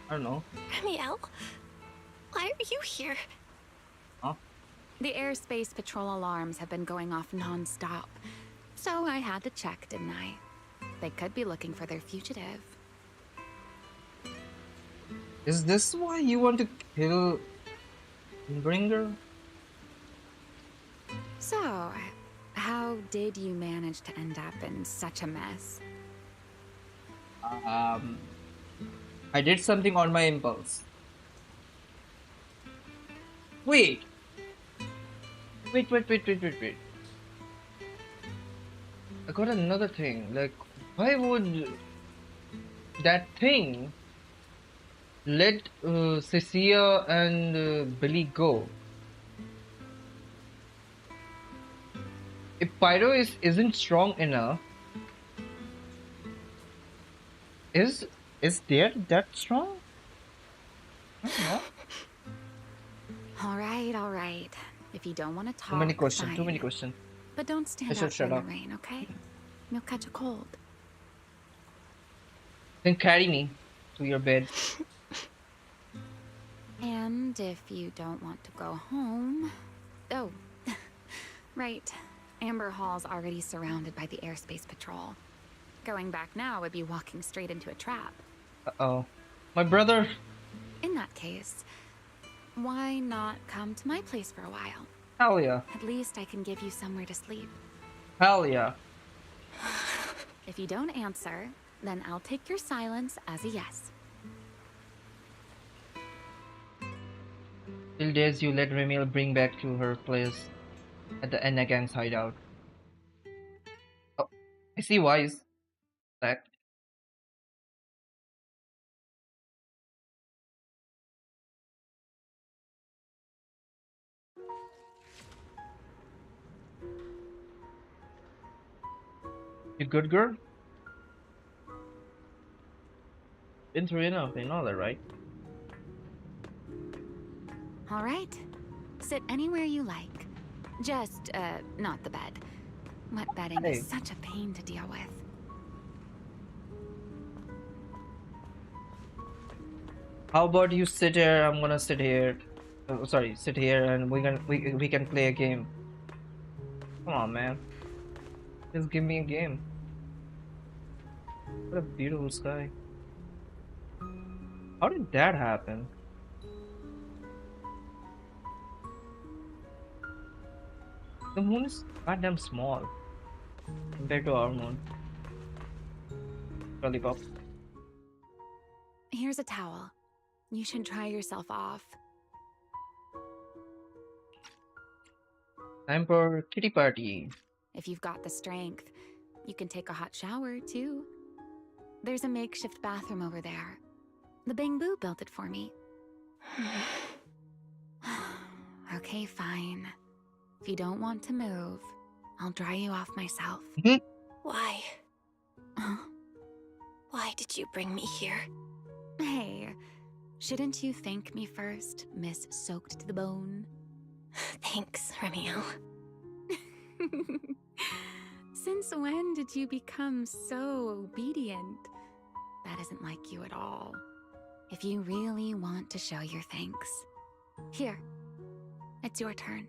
I don't know. Ramiel, why are you here? Huh? The airspace patrol alarms have been going off non-stop. So I had to check, didn't I? They could be looking for their fugitive. Is this why you want to kill Bringer? So, how did you manage to end up in such a mess? I did something on my impulse. Wait. I got another thing. Like, why would that thing let Cecilia and Billy go? If Pyro isn't strong enough, is there that strong? I don't know. All right. If you don't want to talk, Too many questions. Too fine. many questions. But don't stand I should out here shut in up. the rain, okay? You'll catch a cold. Then carry me to your bed. And if you don't want to go home... Oh, right. Amber Hall's already surrounded by the airspace patrol. Going back now would be walking straight into a trap. Uh-oh. My brother! In that case, why not come to my place for a while? Hell yeah. At least I can give you somewhere to sleep. Hell yeah. If you don't answer, then I'll take your silence as a yes. Till days you let Remiel bring back to her place at the Enna Gang's hideout. Oh, I see wise. Back. You good girl? Been through enough, you know that, right? All right. Sit anywhere you like. Just, not the bed. Wet bedding Hey. is such a pain to deal with. How about you sit here? I'm gonna sit here. Sorry, sit here, and we can play a game. Come on, man. Just give me a game. What a beautiful sky. How did that happen? The moon is goddamn small compared to our moon. Lollipop. Here's a towel. You should dry yourself off. Time for kitty party. If you've got the strength, you can take a hot shower, too. There's a makeshift bathroom over there. The Bangbu built it for me. Okay, fine. If you don't want to move, I'll dry you off myself. Why? Why did you bring me here? Hey, shouldn't you thank me first, Miss Soaked to the Bone? Thanks, Remiel. Since when did you become so obedient? That isn't like you at all. If you really want to show your thanks, here, it's your turn.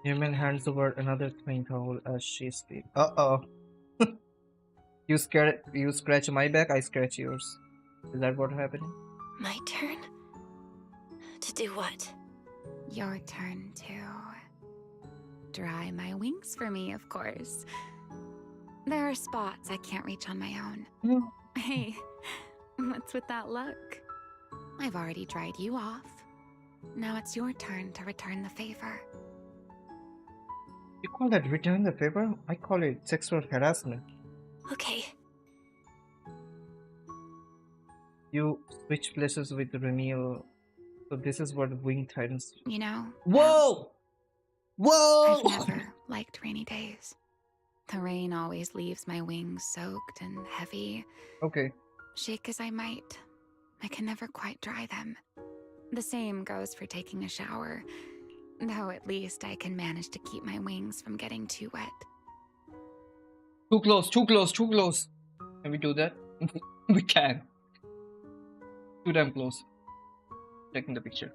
Human hands over another clean towel as she speaks. You scratch my back, I scratch yours. Is that what happening? My turn? To do what? Your turn to dry my wings for me, of course. There are spots I can't reach on my own. Hey, what's with that look? I've already dried you off. Now it's your turn to return the favor. You call that return the favor? I call it sexual harassment. Okay. You switch places with Remiel. So this is what Wing Titans... You know... Whoa! Whoa! I've never liked rainy days. The rain always leaves my wings soaked and heavy. Okay. Shake as I might, I can never quite dry them. The same goes for taking a shower, though at least I can manage to keep my wings from getting too wet. Too close, too close, too close. Can we do that? We can. Too damn close. Taking the picture.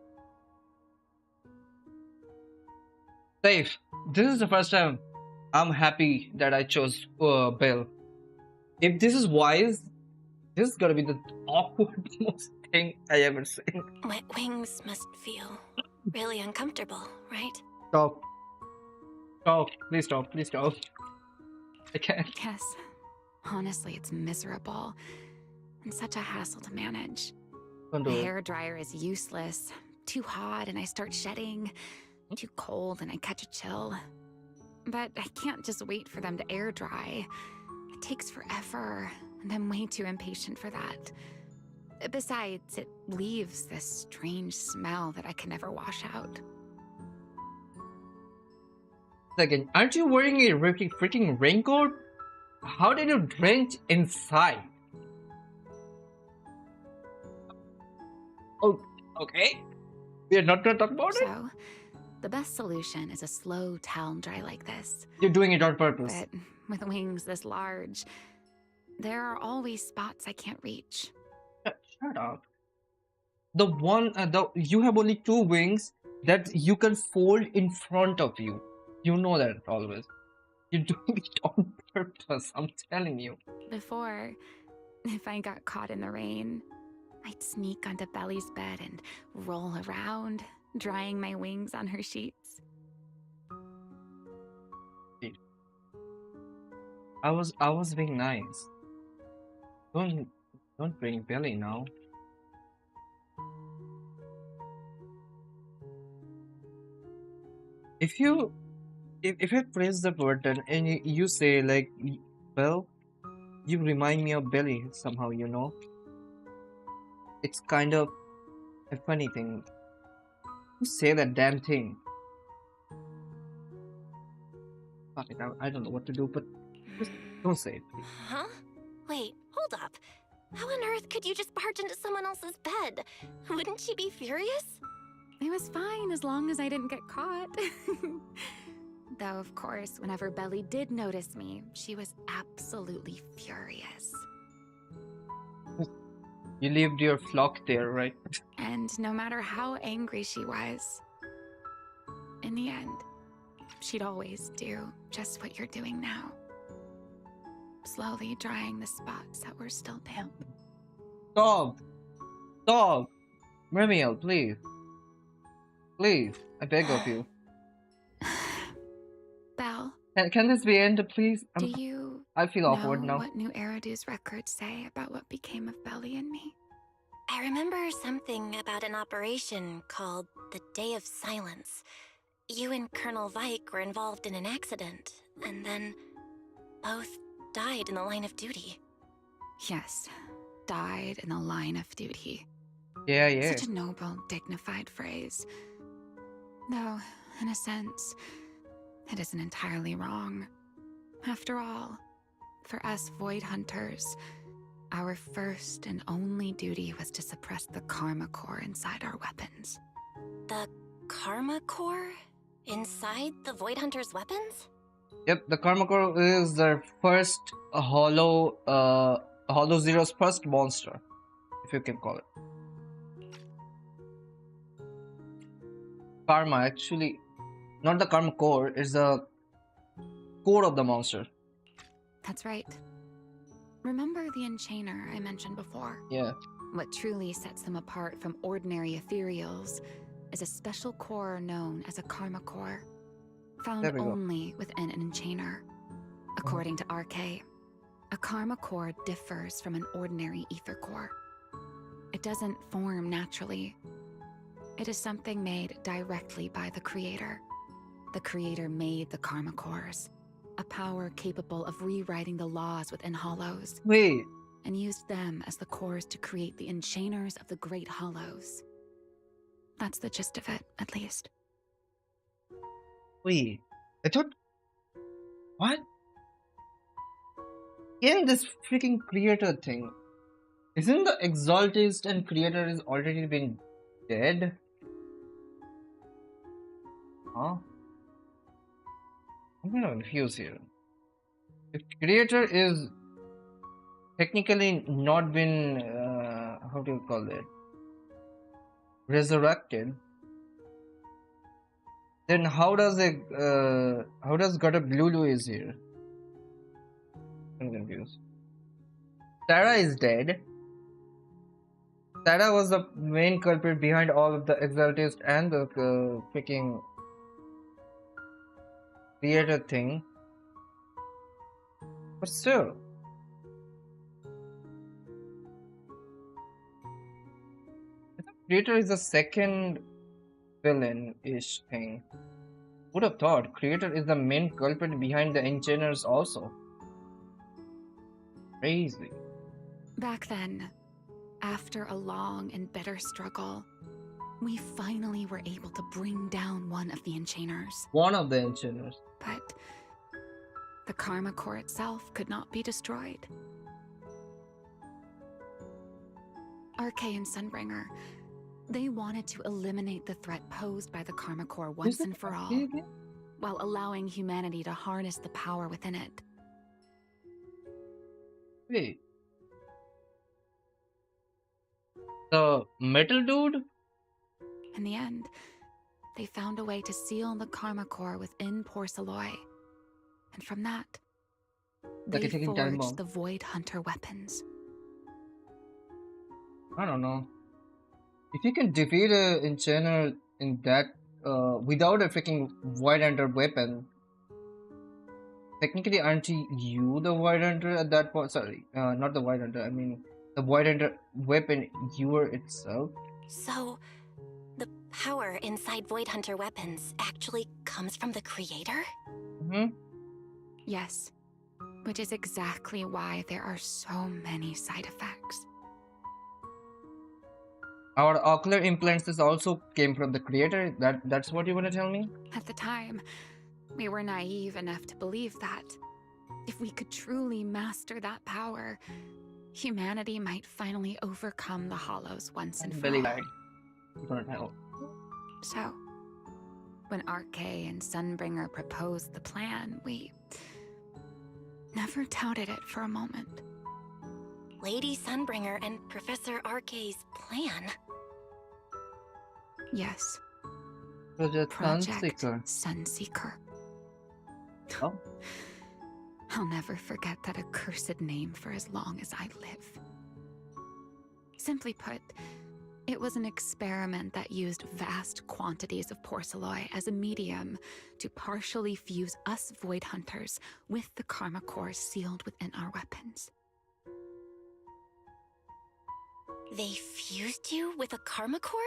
Safe. This is the first time I'm happy that I chose Belle. If this is wise, this is gonna be the awkwardest thing I ever seen. Wet wings must feel really uncomfortable, right? Stop. Stop. Please stop. Please stop. I can't. Yes. Honestly, it's miserable. And such a hassle to manage. Don't The do it. hair dryer is useless. Too hot and I start shedding. Too cold and I catch a chill. But I can't just wait for them to air dry. It takes forever, and I'm way too impatient for that. Besides, it leaves this strange smell that I can never wash out. Second, aren't you wearing a freaking raincoat? How did you drench inside? Oh, okay. We are not gonna talk about it? So, the best solution is a slow towel dry like this. You're doing it on purpose. But with wings this large, there are always spots I can't reach. Shut up. You have only two wings that you can fold in front of you. You know that always. You're doing it on purpose, I'm telling you. Before, if I got caught in the rain, I'd sneak onto Belle's bed and roll around, drying my wings on her sheets. I was being nice. Don't bring Billy now. If I press the button and you say like, well, you remind me of Billy somehow, you know. It's kind of a funny thing. You say that damn thing. Fuck it, I don't know what to do, but just don't say it, please. Huh? Wait, hold up. How on earth could you just barge into someone else's bed? Wouldn't she be furious? It was fine as long as I didn't get caught. Though, of course, whenever Belle did notice me, she was absolutely furious. You lived your flock there, right? And no matter how angry she was, in the end, she'd always do just what you're doing now. Slowly drying the spots that were still damp. Stop! Stop! Remiel, please. Please, I beg of you. Belle, Can this be ended, please? do you I feel awkward know now. what New Eridu's records say about what became of Belle and me? I remember something about an operation called the Day of Silence. you and Colonel Vike were involved in an accident, and then both died in the line of duty. Yes, died in the line of duty. Yeah. Such a noble, dignified phrase. Though, in a sense, it isn't entirely wrong. After all, for us Void Hunters, our first and only duty was to suppress the Karma Core inside our weapons. The Karma Core? Inside the Void Hunter's weapons? Yep, the Karma Core is their first Hollow Zero's first monster, if you can call it. Karma, actually, not the Karma Core, it's the core of the monster. That's right. Remember the Enchainer I mentioned before? Yeah. What truly sets them apart from ordinary ethereals is a special core known as a Karma Core, found There we go. only within an Enchainer. According to RK, a Karma Core differs from an ordinary ether core. It doesn't form naturally. It is something made directly by the Creator. The Creator made the Karma Cores, a power capable of rewriting the laws within Hollows, Wait, and used them as the cores to create the Enchainers of the Great Hollows. That's the gist of it, at least. wait. I thought. What? Yeah, this freaking creator thing. Isn't the Exaltist and creator is already been dead? Huh? I'm kind of confused here. If creator is technically not been how do you call it, resurrected, then how does Gutter Blue is here? I'm confused. Sarah is dead. Sarah was the main culprit behind all of the Exaltist and the freaking creator thing. But still, creator is the second villain-ish thing. Would have thought creator is the main culprit behind the Enchainers also. Crazy. Back then, after a long and bitter struggle, we finally were able to bring down one of the Enchainers. One of the Enchainers. But the Karma Core itself could not be destroyed. RK and Sunbringer, they wanted to eliminate the threat posed by the Karma Core once and for all, while allowing humanity to harness the power within it. Wait. The metal dude? In the end, they found a way to seal the Karma Core within Porceloy. And from that, Like they a ticking time bomb. forged the Void Hunter weapons. I don't know. If you can defeat a Enchainer in that without a freaking Void Hunter weapon, technically aren't you the Void Hunter at that point? Sorry, not the Void Hunter. I mean the Void Hunter weapon, you itself. So, the power inside Void Hunter weapons actually comes from the Creator? Mm-hmm. Yes, which is exactly why there are so many side effects. Our ocular implants also came from the Creator. That's what you want to tell me? At the time, we were naive enough to believe that if we could truly master that power, humanity might finally overcome the Hollows once and for all. You couldn't help. So, when RK and Sunbringer proposed the plan, we never doubted it for a moment. Lady Sunbringer and Professor RK's plan? Yes. Project Sunseeker. Sunseeker. Oh. I'll never forget that accursed name for as long as I live. Simply put, it was an experiment that used vast quantities of porceloy as a medium to partially fuse us Void Hunters with the Karma Core sealed within our weapons. They fused you with a Karma Core?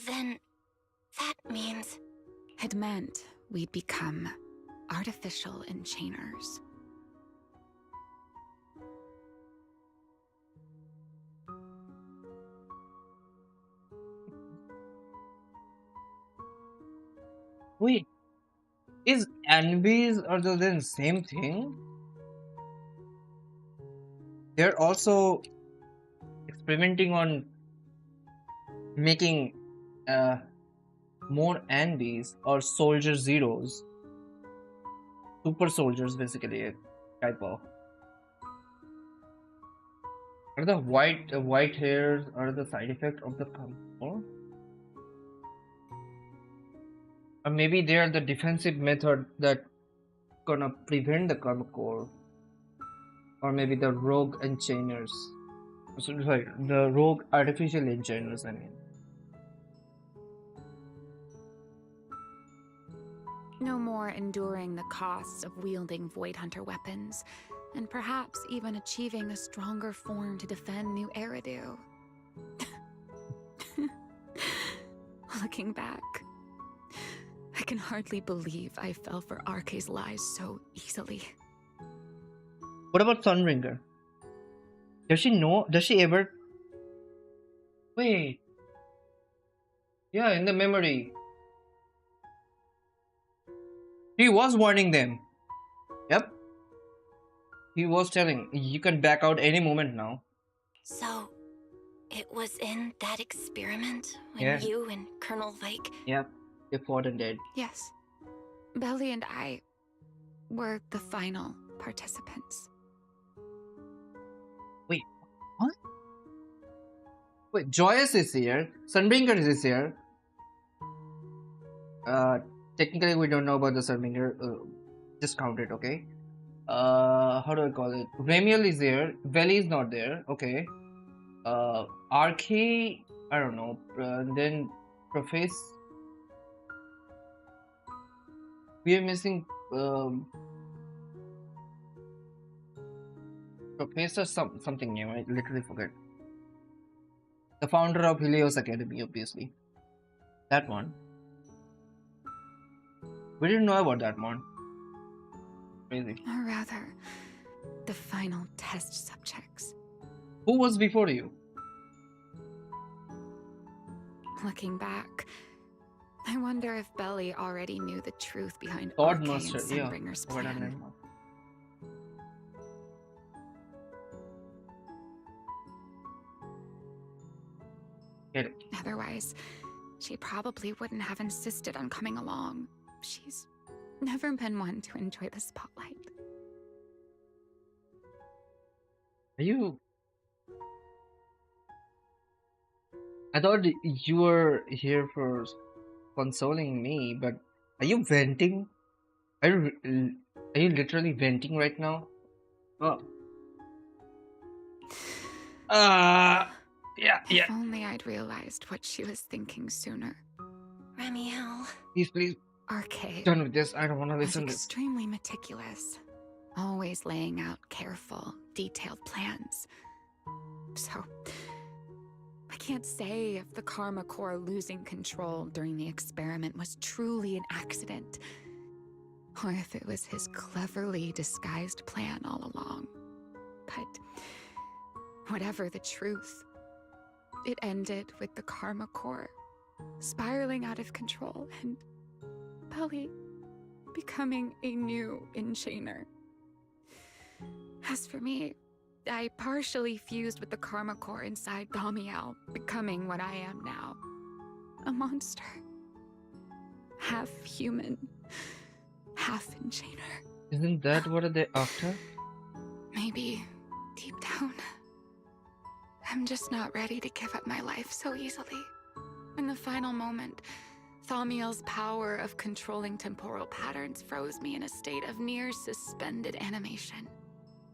Then that means It meant we'd become artificial enchainers. Wait, is enemies are the same thing? They're also experimenting on making more enemies or soldier zeros, super soldiers basically, a type of. Are the white hairs are the side effect of the or maybe they are the defensive method that gonna prevent the karma core, or maybe the rogue enchainers. Sorry, the rogue artificial enchainers. I mean, No more enduring the costs of wielding Void Hunter weapons, and perhaps even achieving a stronger form to defend New Eridu. Looking back, I can hardly believe I fell for RK's lies so easily. what about Sunringer? Does she know? Does she ever? Wait. Yeah, in the memory. He was warning them. Yep. He was telling, you can back out any moment now. So, it was in that experiment when Yeah. you and Colonel Vike... Yep. They fought and dead. Yes. Belle and I were the final participants. Wait, what? Wait, Joyous is here. Sunbringer is here. Technically we don't know about the Sunbringer. Just count it, okay? How do I call it? Ramiel is there. Veli is not there. Okay. RK, I don't know. Then Professor. We are missing Professor something name. I literally forget. The founder of Helios Academy, obviously. That one. We didn't know about that one. Crazy. Or rather, the final test subjects. Who was before you? Looking back, I wonder if Belle already knew the truth behind God RK and Master, yeah. Sunbringer's What I plan. meant. Get it. Otherwise, she probably wouldn't have insisted on coming along. She's never been one to enjoy the spotlight. Are you? I thought you were here for consoling me, but are you venting? Are you literally venting right now? Oh. Yeah. If only I'd realized what she was thinking sooner. Ramiel. Please. RK Done with this. I don't want to was listen to this. extremely meticulous, always laying out careful, detailed plans. So, I can't say if the Karma Core losing control during the experiment was truly an accident, or if it was his cleverly disguised plan all along. But whatever the truth, it ended with the Karma Core spiraling out of control and Belle becoming a new enchainer. As for me, I partially fused with the Karma Core inside Thaumiel, becoming what I am now. A monster. Half human, half enchainer. Isn't that what they're after? Maybe, deep down, I'm just not ready to give up my life so easily. In the final moment, Thaumiel's power of controlling temporal patterns froze me in a state of near suspended animation.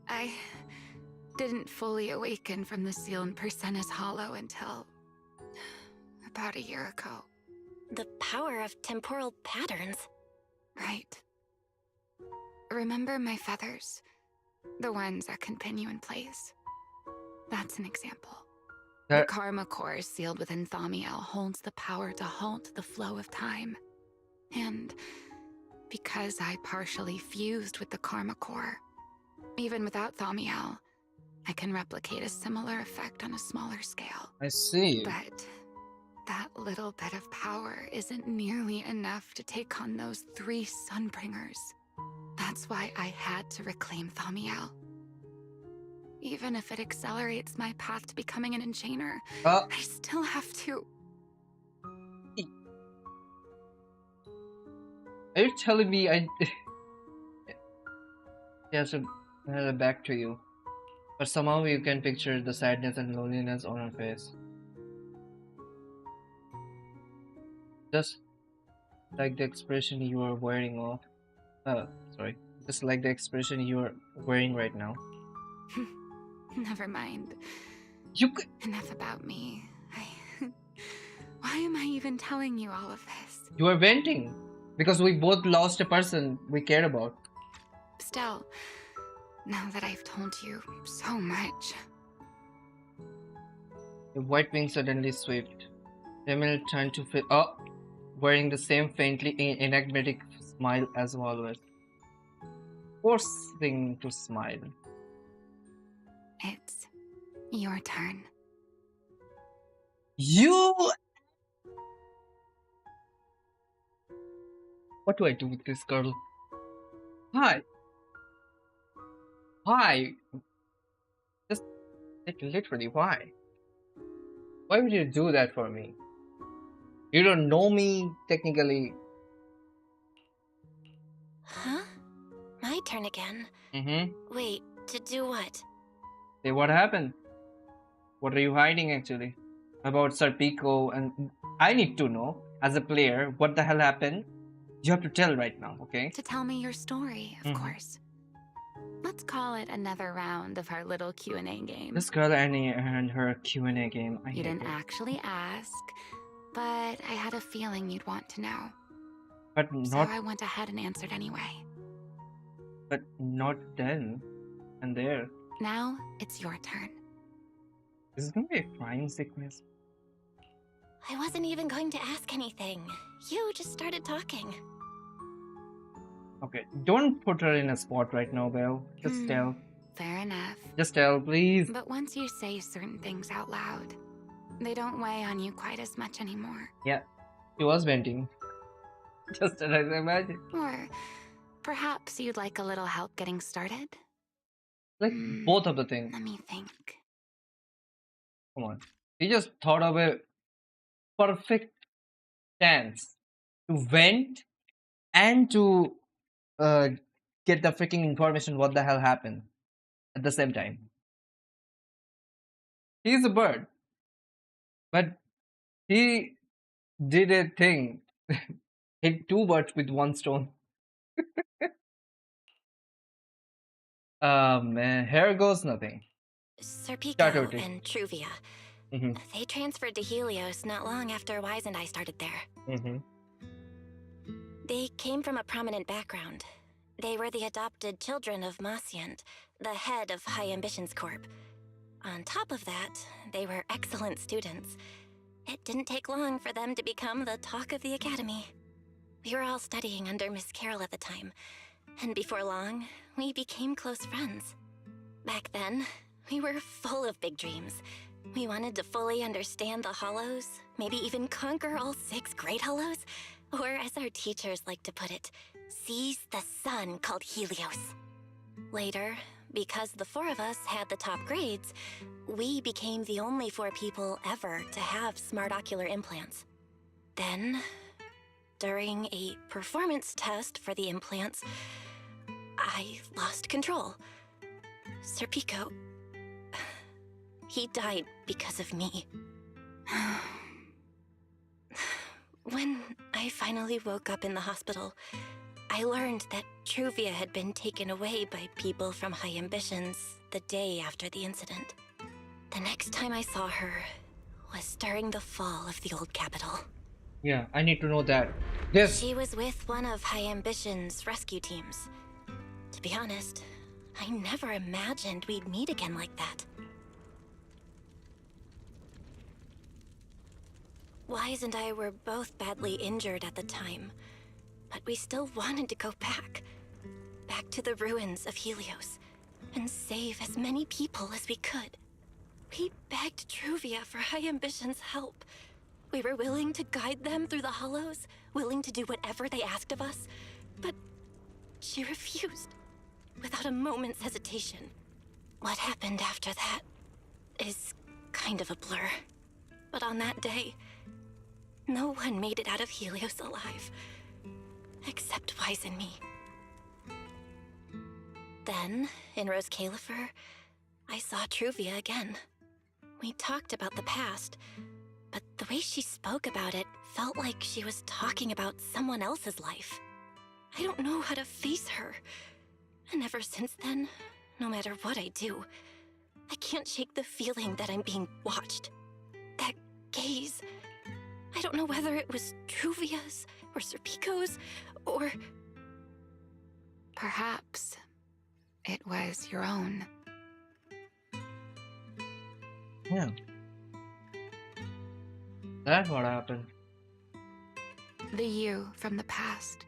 I didn't fully awaken from the seal in Persena's Hollow until about a year ago. The power of temporal patterns. Right. Remember my feathers? The ones that can pin you in place? That's an example. The Karma Core sealed within Thaumiel holds the power to halt the flow of time. And because I partially fused with the Karma Core, even without Thaumiel, I can replicate a similar effect on a smaller scale. I see. But that little bit of power isn't nearly enough to take on those 3 Sunbringers. That's why I had to reclaim Thaumiel. Even if it accelerates my path to becoming an enchainer, I still have to... Are you telling me I... Yes, back to you. But somehow you can picture the sadness and loneliness on her face. Just like the expression you are wearing off. Sorry. Just like the expression you are wearing right now. Never mind. You Enough about me. Why am I even telling you all of this? You are venting. Because we both lost a person we cared about. Still, now that I've told you so much... The white wing suddenly swept. Emil turned to fit wearing the same faintly enigmatic smile as always. Forcing to smile. It's your turn. You... What do I do with this girl? Hi. Why? Just like literally why? Why would you do that for me? You don't know me technically. Huh? My turn again? Mm-hmm. Wait, to do what? Say what happened? What are you hiding actually? About Sir Pico, and I need to know, as a player, what the hell happened? You have to tell right now, okay? To tell me your story, of course. Let's call it another round of our little Q&A game. This girl and her Q&A game. You didn't actually ask, but I had a feeling you'd want to know. But not. So I went ahead and answered anyway. But not then and there. Now it's your turn. This is gonna be a crying sequence. I wasn't even going to ask anything. You just started talking. Okay, don't put her in a spot right now, Belle. Just tell. Fair enough. Just tell, please. But once you say certain things out loud, they don't weigh on you quite as much anymore. Yeah, she was venting. Just as I imagine. Or perhaps you'd like a little help getting started? Like both of the things. Let me think. Come on. He just thought of a perfect chance to vent and to get the freaking information what the hell happened at the same time. He's a bird. But he did a thing. Hit 2 birds with 1 stone. Man, here goes nothing. Sir Pico and Truvia. Mm-hmm. They transferred to Helios not long after Wise and I started there. Mm-hmm. They came from a prominent background. They were the adopted children of Masyant, the head of High Ambitions Corp. On top of that, they were excellent students. It didn't take long for them to become the talk of the academy. We were all studying under Miss Carroll at the time, and before long, we became close friends. Back then, we were full of big dreams. We wanted to fully understand the Hollows, maybe even conquer all 6 Great Hollows, or as our teachers like to put it, seize the sun called Helios. Later, because the 4 of us had the top grades, we became the only 4 people ever to have smart ocular implants. Then, during a performance test for the implants, I lost control. Sir Pico, he died because of me. When I finally woke up in the hospital, I learned that Truvia had been taken away by people from High Ambitions the day after the incident. The next time I saw her was during the fall of the old capital. Yeah, I need to know that. She was with one of High Ambition's rescue teams. To be honest, I never imagined we'd meet again like that. Wise and I were both badly injured at the time. but we still wanted to go back. Back to the ruins of Helios, and save as many people as we could. We begged Truvia for High Ambition's help. We were willing to guide them through the hollows, willing to do whatever they asked of us, but she refused, without a moment's hesitation. What happened after that is kind of a blur. But on that day, no one made it out of Helios alive, except Wise and me. Then, in Rose Califer, I saw Truvia again. We talked about the past, but the way she spoke about it felt like she was talking about someone else's life. I don't know how to face her. And ever since then, no matter what I do, I can't shake the feeling that I'm being watched. That gaze. I don't know whether it was Truvia's, or Serpico's, or... Perhaps it was your own. Yeah. That's what happened. The you from the past.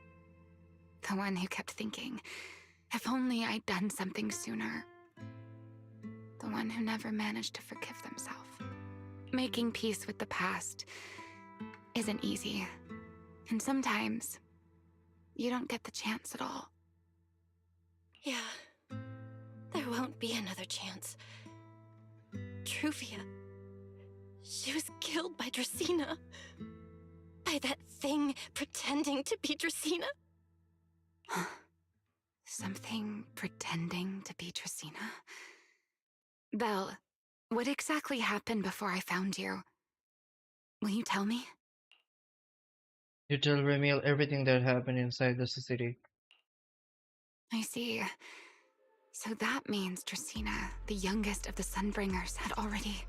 The one who kept thinking, if only I'd done something sooner. The one who never managed to forgive themselves. Making peace with the past isn't easy. And sometimes, you don't get the chance at all. Yeah. There won't be another chance. Truvia. She was killed by Dracena. By that thing pretending to be Dracena. Something pretending to be Dracena? Belle, what exactly happened before I found you? Will you tell me? You tell Remiel everything that happened inside the city. I see. So that means Dracena, the youngest of the Sunbringers, had already...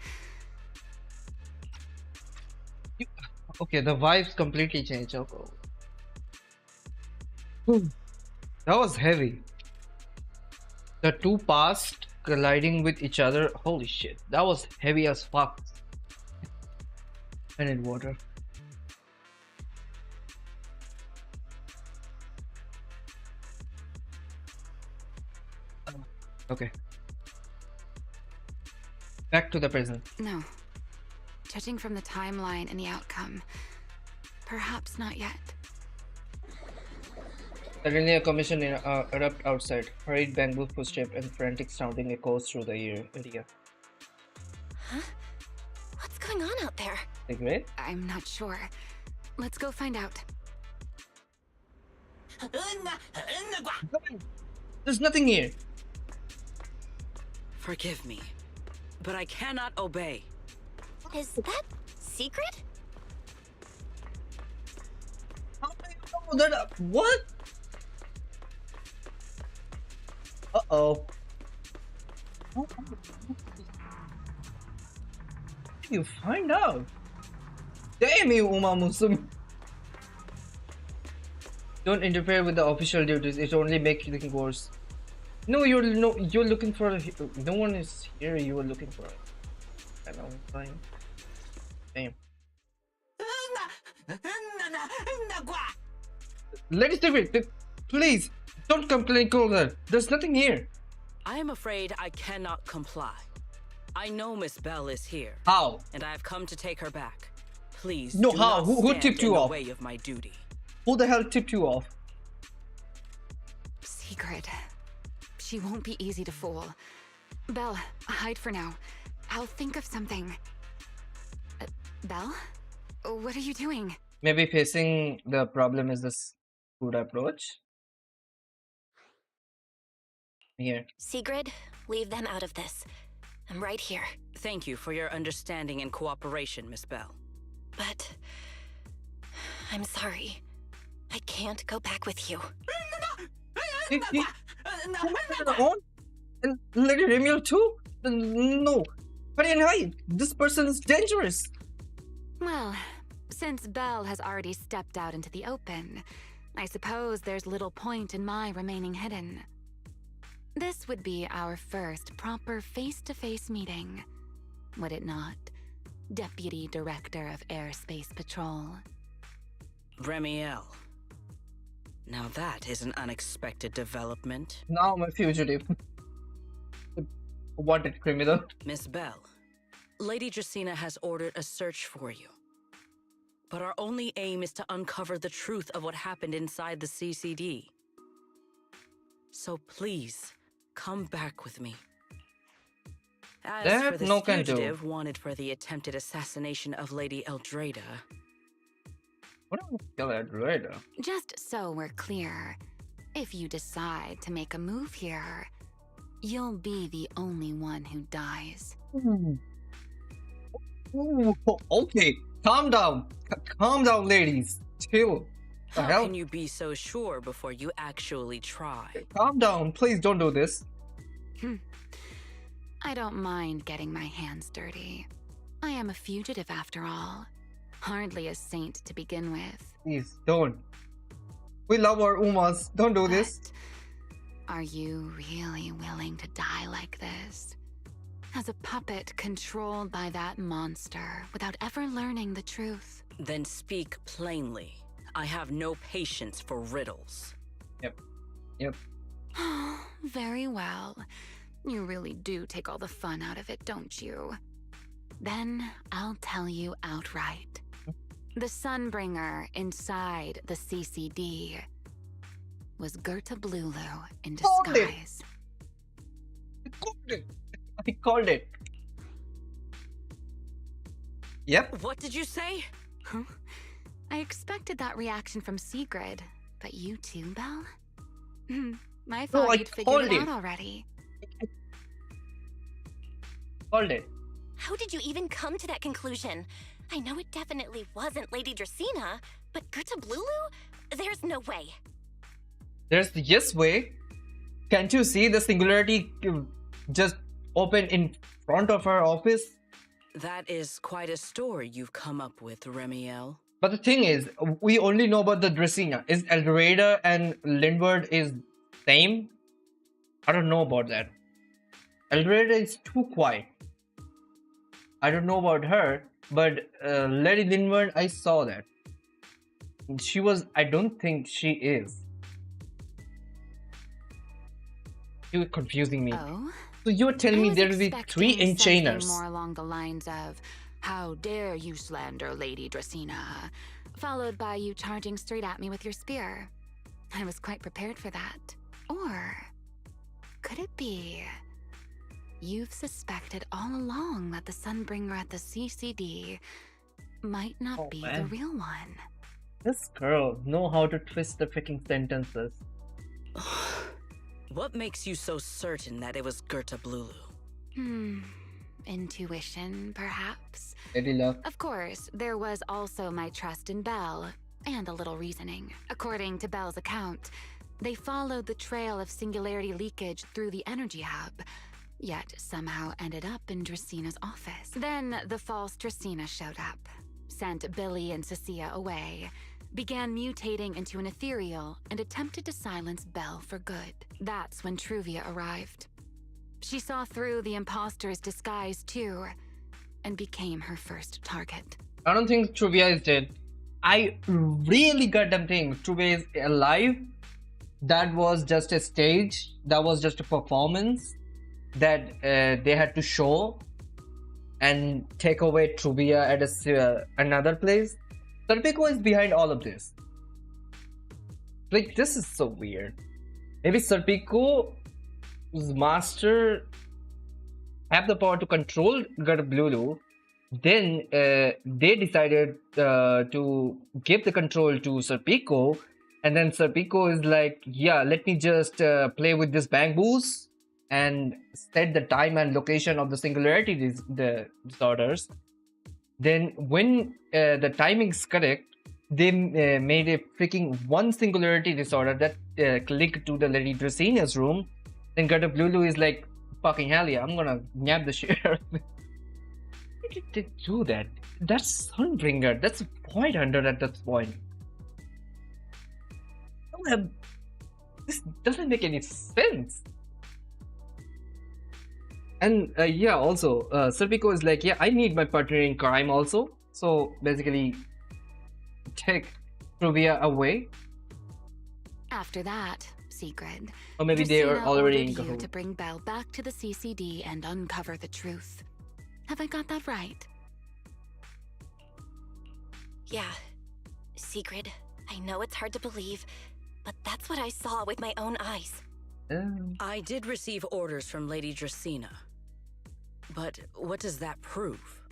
Okay, the vibes completely changed. Okay. Whew. That was heavy. The two past colliding with each other. Holy shit. That was heavy as fuck. I need water. Okay. Back to the present. No. Judging from the timeline and the outcome, perhaps not yet. Suddenly a commotion erupt outside. Hurried bamboo footsteps and frantic sounding echoes through the area. Huh? What's going on out there? Secret? I'm not sure. Let's go find out. There's nothing here. Forgive me, but I cannot obey. Is that secret? How do you know that? What? Uh-oh. How did you find out? Damn you, Uma Musum. Don't interfere with the official duties. It only makes things worse. No, you're looking for no one is here. You were looking for it. I know, fine. Damn. Lady Secret, please don't complain closer. There's nothing here. I am afraid I cannot comply. I know Miss Belle is here. How? And I have come to take her back. Please. No, do how? not Who stand tipped in you the off? way of my duty. Who the hell tipped you off? Secret. She won't be easy to fool. Belle, hide for now. I'll think of something. Belle? What are you doing? Maybe facing the problem is this good approach. Here. Sigrid, leave them out of this. I'm right here. Thank you for your understanding and cooperation, Miss Belle. But... I'm sorry. I can't go back with you. And Lady Remiel too? No. Hurry and hide. This person is dangerous. Well, since Belle has already stepped out into the open, I suppose there's little point in my remaining hidden. This would be our first proper face-to-face meeting, would it not, Deputy Director of Airspace Patrol? Remiel. Now that is an unexpected development. Now I'm a fugitive. Wanted criminal. Miss Belle, Lady Dracaena has ordered a search for you. But our only aim is to uncover the truth of what happened inside the CCD. So please, come back with me. As for this fugitive wanted for the attempted assassination of Lady Eldrada... What are Eldrada? Just so we're clear, if you decide to make a move here, you'll be the only one who dies. Ooh, okay, calm down. Calm down, ladies. Chill. How can you be so sure before you actually try? Calm down. Please don't do this. I don't mind getting my hands dirty. I am a fugitive after all. Hardly a saint to begin with. Please, don't. We love our Umas. Don't do this. Are you really willing to die like this? As a puppet controlled by that monster without ever learning the truth? Then speak plainly. I have no patience for riddles. Yep. Very well. You really do take all the fun out of it, don't you? Then I'll tell you outright. The Sunbringer inside the CCD was Gerta Blulu in disguise. I called it. Yep. What did you say? Huh? I expected that reaction from Sigrid, but you too, Belle? I thought you'd figured it out already. Called it. How did you even come to that conclusion? I know it definitely wasn't Lady Dracaena, but Gerta Blulu? There's no way. There's the yes way. Can't you see the singularity just open in front of her office? That is quite a story you've come up with, Remiel. But the thing is, we only know about the Dracaena. Is Eldrada and Lindward is same? I don't know about that. Eldrada is too quiet. I don't know about her, but Lady Lindward, I saw that. She was, I don't think she is. You were confusing me. Oh? So you were telling me there will be 3 enchainers. More along the lines of, how dare you slander Lady Dracaena, followed by you charging straight at me with your spear. I was quite prepared for that. Or could it be you've suspected all along that the Sunbringer at the CCD might not be the real one? This girl know how to twist the freaking sentences. What makes you so certain that it was Gerta Blulu? Intuition, perhaps? Lady Love. Of course, there was also my trust in Belle, and a little reasoning. According to Belle's account, they followed the trail of singularity leakage through the energy hub, yet somehow ended up in Dracena's office. Then the false Dracaena showed up, sent Billy and Cecilia away, began mutating into an ethereal, and attempted to silence Belle for good. That's when Truvia arrived. She saw through the imposter's disguise too, and became her first target. I don't think Truvia is dead. I really goddamn think Truvia is alive. That was just a stage. That was just a performance that they had to show and take away Truvia at another place. Serpico is behind all of this. Like, this is so weird. Maybe Serpico's master have the power to control Gerta Blulu. Then they decided to give the control to Serpico, and then Serpico is like, yeah, let me just play with this bamboos and set the time and location of the singularity disorders. Then when the timing is correct, they made a freaking one singularity disorder that clicked to the Lady Dracena's room. Then Gerta Blulu is like, fucking hell yeah, I'm gonna nab the shit out of it. Why did they do that? That's Sunbringer. That's Void Hunter at this point. This doesn't make any sense. And yeah, also, Serpico is like, yeah, I need my partner in crime also. So basically, take Truvia away. After that, Sigrid, Or maybe they are Dracena already in ordered you cahoots. to bring Belle back to the CCD and uncover the truth. Have I got that right? Yeah. Sigrid, I know it's hard to believe, but that's what I saw with my own eyes. I did receive orders from Lady Dracena. But what does that prove?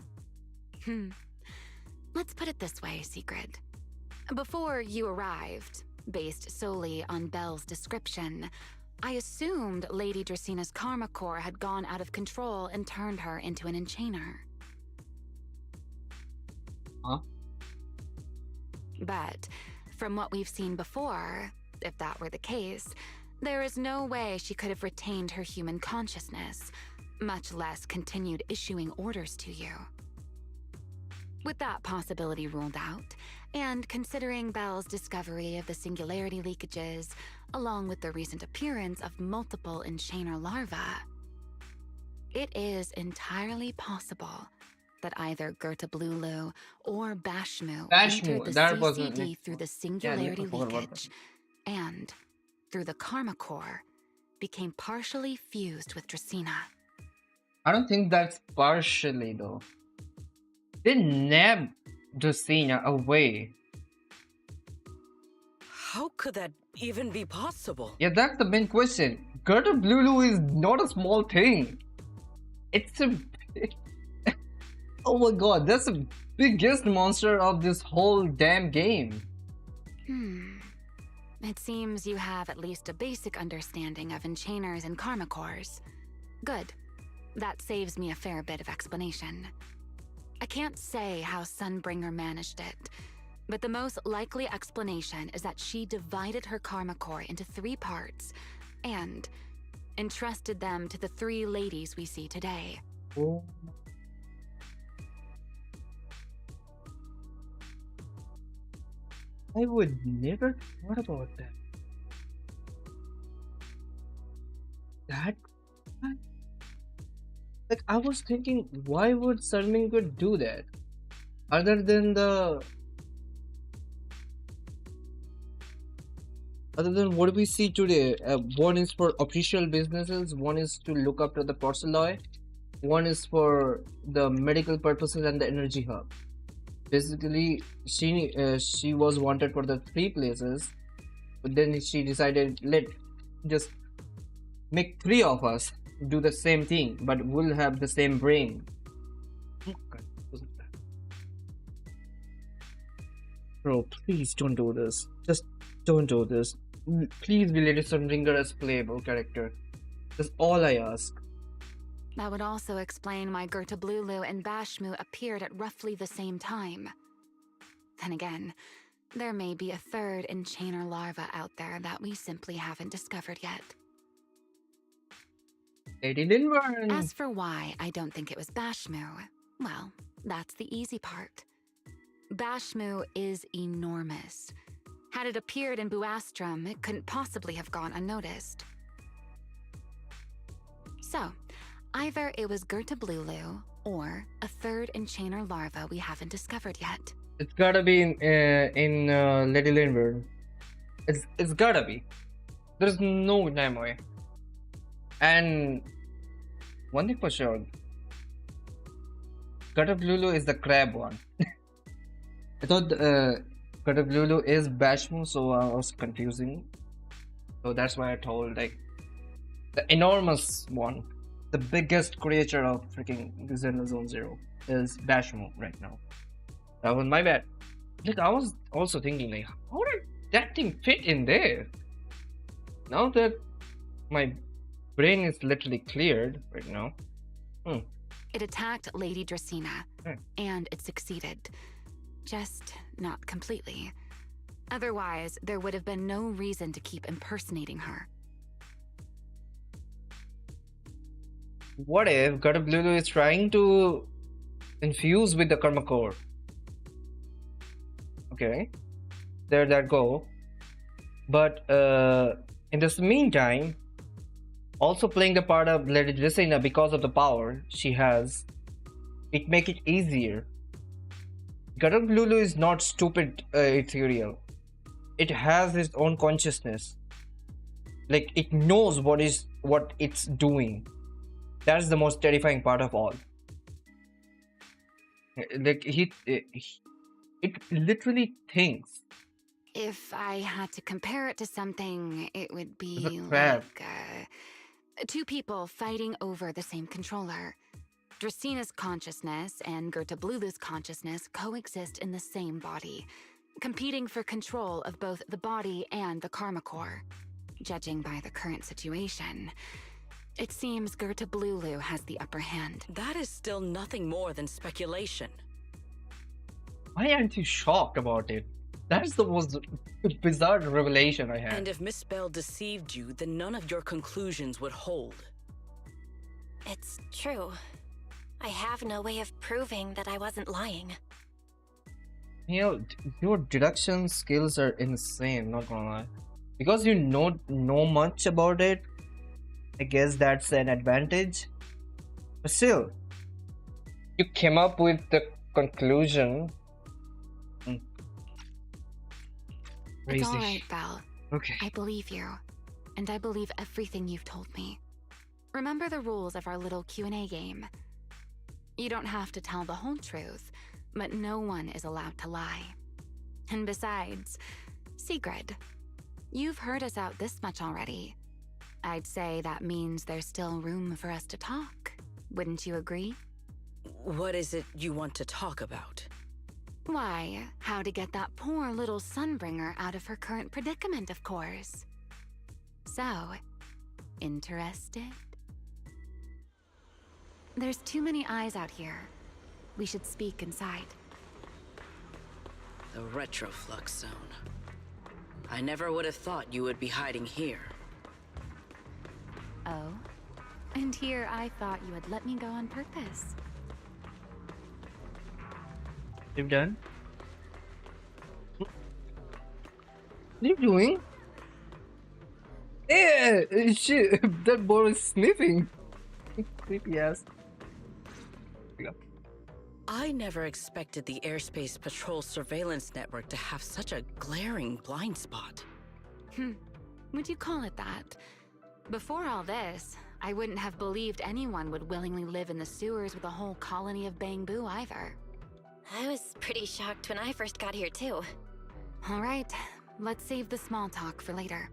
Let's put it this way, Sigrid. Before you arrived, based solely on Belle's description, I assumed Lady Dracena's karma core had gone out of control and turned her into an enchainer. Huh? But from what we've seen before, if that were the case, there is no way she could have retained her human consciousness, much less continued issuing orders to you. With that possibility ruled out, and considering Belle's discovery of the singularity leakages, along with the recent appearance of multiple enchainer larvae, it is entirely possible that either Gerta Blulu or Bashmu entered the that was CCD through the singularity I forgot about leakage, and, through the karma core, became partially fused with Dracena. I don't think that's partially though. They nabbed Dracena away. How could that even be possible? Yeah, that's the main question. Gerta Blulu is not a small thing. It's a... oh my god, that's the biggest monster of this whole damn game. It seems you have at least a basic understanding of enchainers and karma cores. Good. That saves me a fair bit of explanation. I can't say how Sunbringer managed it, but the most likely explanation is that she divided her karma core into 3 parts and entrusted them to the 3 ladies we see today. Oh. I would never thought about that. Like, I was thinking, why would Sunbringer do that? Other than what we see today, one is for official businesses, one is to look after the porcelain, one is for the medical purposes and the energy hub. Basically, she was wanted for the 3 places, but then she decided, let just make 3 of us do the same thing, but we'll have the same brain. Oh God, wasn't that? Bro, please don't do this. Just don't do this. Please be Lady Sunbringer as playable character. That's all I ask. That would also explain why Gerta Blulu and Bashmu appeared at roughly the same time. Then again, there may be a 3rd enchainer larva out there that we simply haven't discovered yet. Lady Linburn. As for why I don't think it was Bashmu, well, that's the easy part. Bashmu is enormous. Had it appeared in Buastrum, it couldn't possibly have gone unnoticed. So, either it was Gerta Blulu or a 3rd enchainer larva we haven't discovered yet. It's gotta be in Lady Linburn. It's gotta be. There's no damn way. And one thing for sure, Gerta Blulu is the crab one. I thought Gerta Blulu is Bashmu, so I was confusing. So that's why I told, like, the enormous one, the biggest creature of freaking Zenless Zone Zero is Bashmu right now. That was my bad. Like, I was also thinking, like, how did that thing fit in there? Now that my brain is literally cleared right now. It attacked Lady Dracena, and it succeeded. Just not completely. Otherwise, there would have been no reason to keep impersonating her. What if Gerta Blulu is trying to infuse with the karma core? Okay, there that go. But in this meantime, also playing the part of Lady Dracena because of the power she has, it make it easier. Gerta Blulu is not stupid ethereal. it has its own consciousness. Like it knows what it's doing. That's the most terrifying part of all. Like it literally thinks. If I had to compare it to something, it would It's a be crab. like two people fighting over the same controller. Dracina's consciousness and Gerta Blulu's consciousness coexist in the same body, competing for control of both the body and the Karma Core. Judging by the current situation, it seems Gerta Blulu has the upper hand. That is still nothing more than speculation. Why aren't you shocked about it? That's the most bizarre revelation I had. And if Miss Belle deceived you, then none of your conclusions would hold. It's true. I have no way of proving that I wasn't lying. You know, your deduction skills are insane, not gonna lie. Because you know much about it, I guess that's an advantage. But still, you came up with the conclusion. It's all Crazy. right, Belle. Okay. I believe you, and I believe everything you've told me. Remember the rules of our little Q&A game. You don't have to tell the whole truth, but no one is allowed to lie. And besides, Sigrid, you've heard us out this much already. I'd say that means there's still room for us to talk. Wouldn't you agree? What is it you want to talk about? Why, how to get that poor little Sunbringer out of her current predicament, of course. So, interested? There's too many eyes out here. We should speak inside. The Retroflux Zone. I never would have thought you would be hiding here. Oh? And here I thought you would let me go on purpose. You've done? What are you doing? Yeah, shit, that boy is sniffing. Creepy ass. Here we go. I never expected the Airspace Patrol surveillance network to have such a glaring blind spot. Would you call it that? Before all this, I wouldn't have believed anyone would willingly live in the sewers with a whole colony of Bangbu either. I was pretty shocked when I first got here, too. All right, let's save the small talk for later.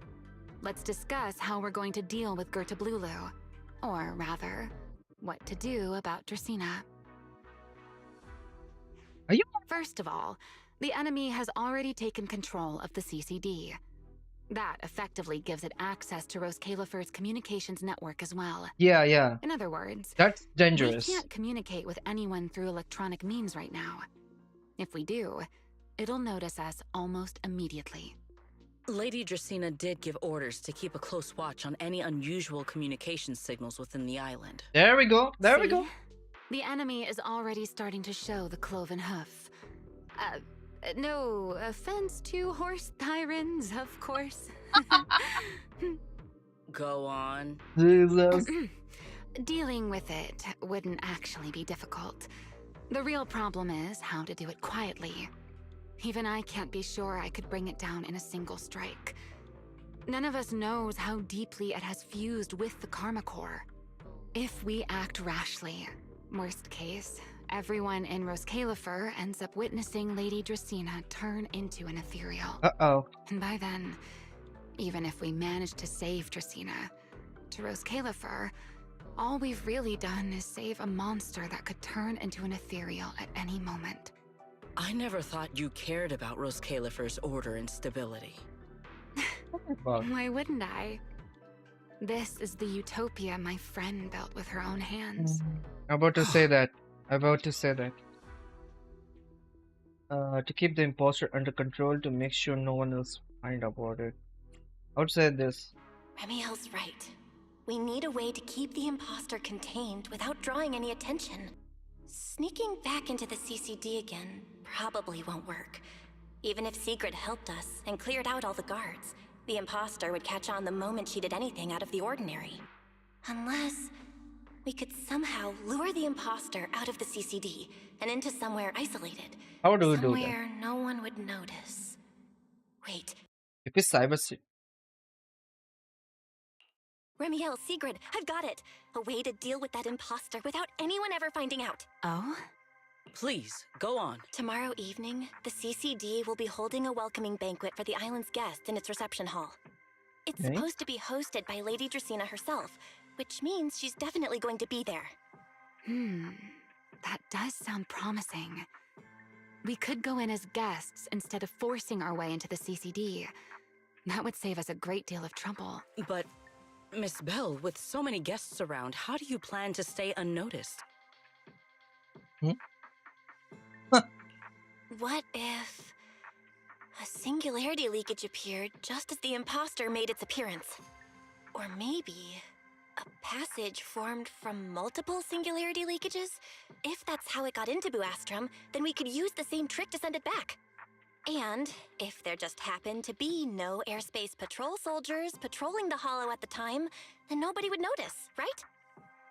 Let's discuss how we're going to deal with Gerta Blulu. Or rather, what to do about Dracina. Are you? First of all, the enemy has already taken control of the CCD. That effectively gives it access to Rose Califer's communications network as well. Yeah. In other words, That's dangerous. we can't communicate with anyone through electronic means right now. If we do, it'll notice us almost immediately. Lady Dracina did give orders to keep a close watch on any unusual communication signals within the island. There we go. There we See? go. The enemy is already starting to show the cloven hoof. No offense to horse tyrants, of course. Go on. Jesus. Dealing with it wouldn't actually be difficult. The real problem is how to do it quietly. Even I can't be sure I could bring it down in a single strike. None of us knows how deeply it has fused with the Karma Core. If we act rashly, worst case, everyone in Rose Califer ends up witnessing Lady Dracina turn into an ethereal. Uh-oh. And by then, even if we manage to save Dracina, to Rose Califer, all we've really done is save a monster that could turn into an ethereal at any moment. I never thought you cared about Rose Califer's order and stability. Why wouldn't I? This is the utopia my friend built with her own hands. I'm about to say that. To keep the imposter under control, to make sure no one else find out about it. Outside this. Remiel's right. We need a way to keep the imposter contained without drawing any attention. Sneaking back into the CCD again probably won't work. Even if Sigrid helped us and cleared out all the guards, the imposter would catch on the moment she did anything out of the ordinary. Unless we could somehow lure the imposter out of the CCD and into somewhere isolated. How do we do that? Somewhere no one would notice. Wait, If it's cyber Remiel, Sigrid, I've got it. A way to deal with that imposter without anyone ever finding out. Oh? Please, go on. Tomorrow evening, the CCD will be holding a welcoming banquet for the island's guests in its reception hall. It's Okay. supposed to be hosted by Lady Dracaena herself, which means she's definitely going to be there. That does sound promising. We could go in as guests instead of forcing our way into the CCD. That would save us a great deal of trouble. But, Miss Belle, with so many guests around, how do you plan to stay unnoticed? What if a singularity leakage appeared just as the imposter made its appearance? Or maybe a passage formed from multiple singularity leakages? If that's how it got into Buastrum, then we could use the same trick to send it back. And if there just happened to be no airspace patrol soldiers patrolling the hollow at the time, then nobody would notice, right?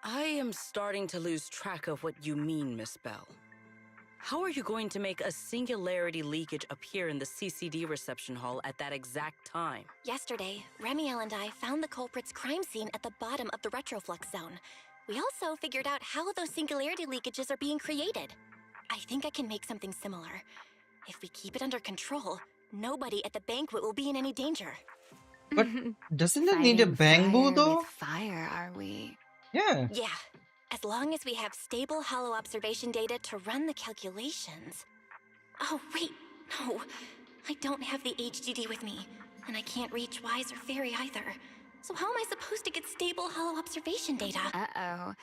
I am starting to lose track of what you mean, Miss Belle. How are you going to make a singularity leakage appear in the CCD reception hall at that exact time? Yesterday, Remiel and I found the culprit's crime scene at the bottom of the retroflux zone. We also figured out how those singularity leakages are being created. I think I can make something similar. If we keep it under control, nobody at the banquet will be in any danger. But doesn't it need a bamboo fire though? with fire, are we? Yeah. Yeah, as long as we have stable hollow observation data to run the calculations. Oh, wait, no. I don't have the HDD with me, and I can't reach Wise or Fairy either. So how am I supposed to get stable hollow observation data? Uh-oh.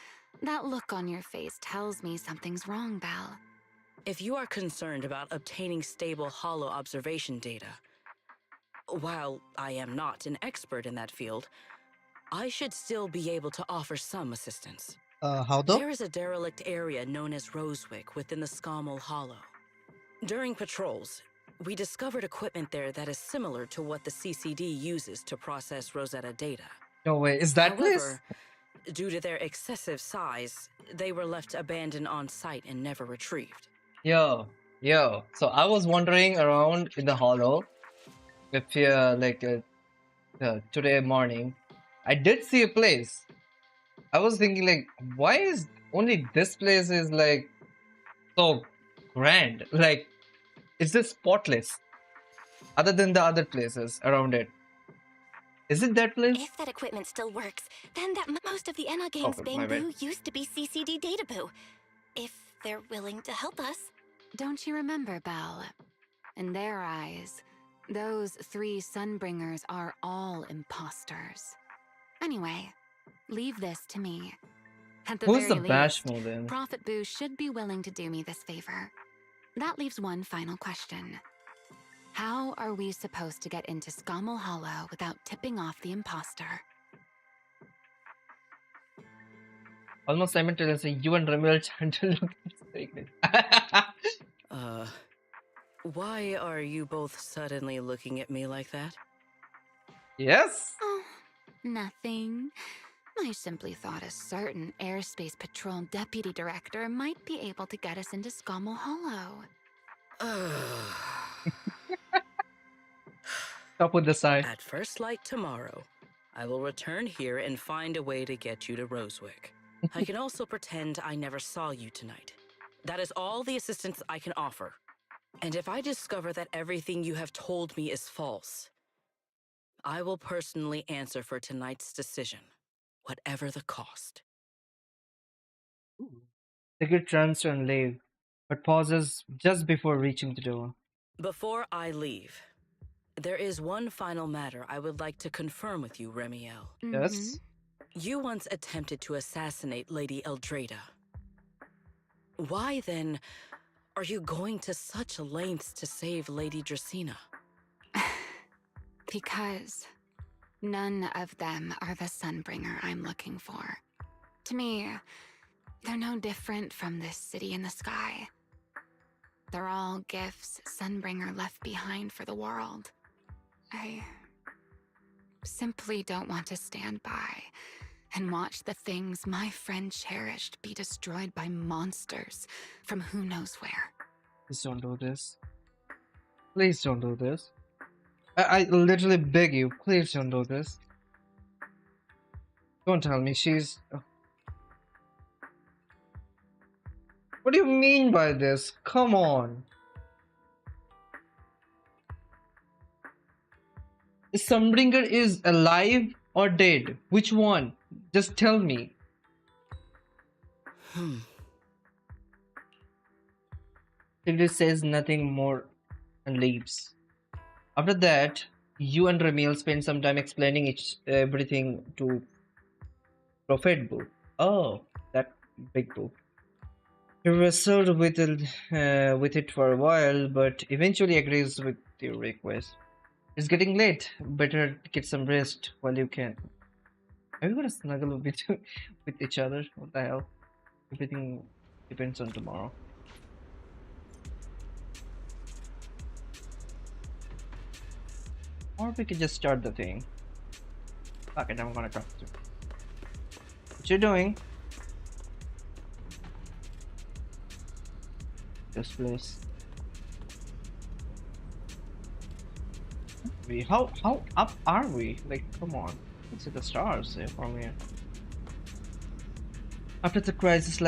That look on your face tells me something's wrong, Belle. If you are concerned about obtaining stable hollow observation data, while I am not an expert in that field, I should still be able to offer some assistance. How though? There is a derelict area known as Rosewick within the Scommel Hollow. During patrols, we discovered equipment there that is similar to what the CCD uses to process Rosetta data. No way. Is that However, place? due to their excessive size, they were left abandoned on site and never retrieved. Yo. So I was wandering around in the hollow with today morning. I did see a place. I was thinking like, why is only this place is like so grand? Like, it's just spotless. Other than the other places around it. Is it that place? If that equipment still works, then that most of the Enna gang's Oh, my bamboo bad. used to be CCD databoo. If they're willing to help us. Don't you remember, Belle? In their eyes, those 3 Sunbringers are all imposters. Anyway, leave this to me. At the Who's very the least, Bashmo then? Prophet Boo should be willing to do me this favor. That leaves one final question. How are we supposed to get into Scommel Hollow without tipping off the imposter? Almost simultaneously, you and Ramil Chandler look mistaken. Why are you both suddenly looking at me like that? Yes? Oh, nothing. I simply thought a certain airspace patrol deputy director might be able to get us into Scommel Hollow. Stop with the sigh. At first light tomorrow, I will return here and find a way to get you to Rosewick. I can also pretend I never saw you tonight. That is all the assistance I can offer. And if I discover that everything you have told me is false, I will personally answer for tonight's decision, whatever the cost. Sigurd turns to and leave, but pauses just before reaching the door. Before I leave, there is one final matter I would like to confirm with you, Remiel. Yes? You once attempted to assassinate Lady Eldrada. Why then are you going to such lengths to save Lady Dracaena? Because none of them are the Sunbringer I'm looking for. To me, they're no different from this city in the sky. They're all gifts Sunbringer left behind for the world. I simply don't want to stand by and watch the things my friend cherished be destroyed by monsters from who knows where. Please don't do this. Please don't do this. I literally beg you, please don't do this. Don't tell me she's. What do you mean by this? Come on. Sunbringer is alive or dead? Which one? Just tell me. Picrews says nothing more and leaves. After that, you and Ramiel spend some time explaining everything to Prophet Boo. Oh, that big boo. He wrestled with it for a while, but eventually agrees with your request. It's getting late. Better get some rest while you can. Are we gonna snuggle a bit with each other? What the hell? Everything depends on tomorrow. Or we could just start the thing. Fuck it, I'm gonna talk to you. What you doing? This place. How up are we? Like, come on. Let's see the stars from here. After a crisis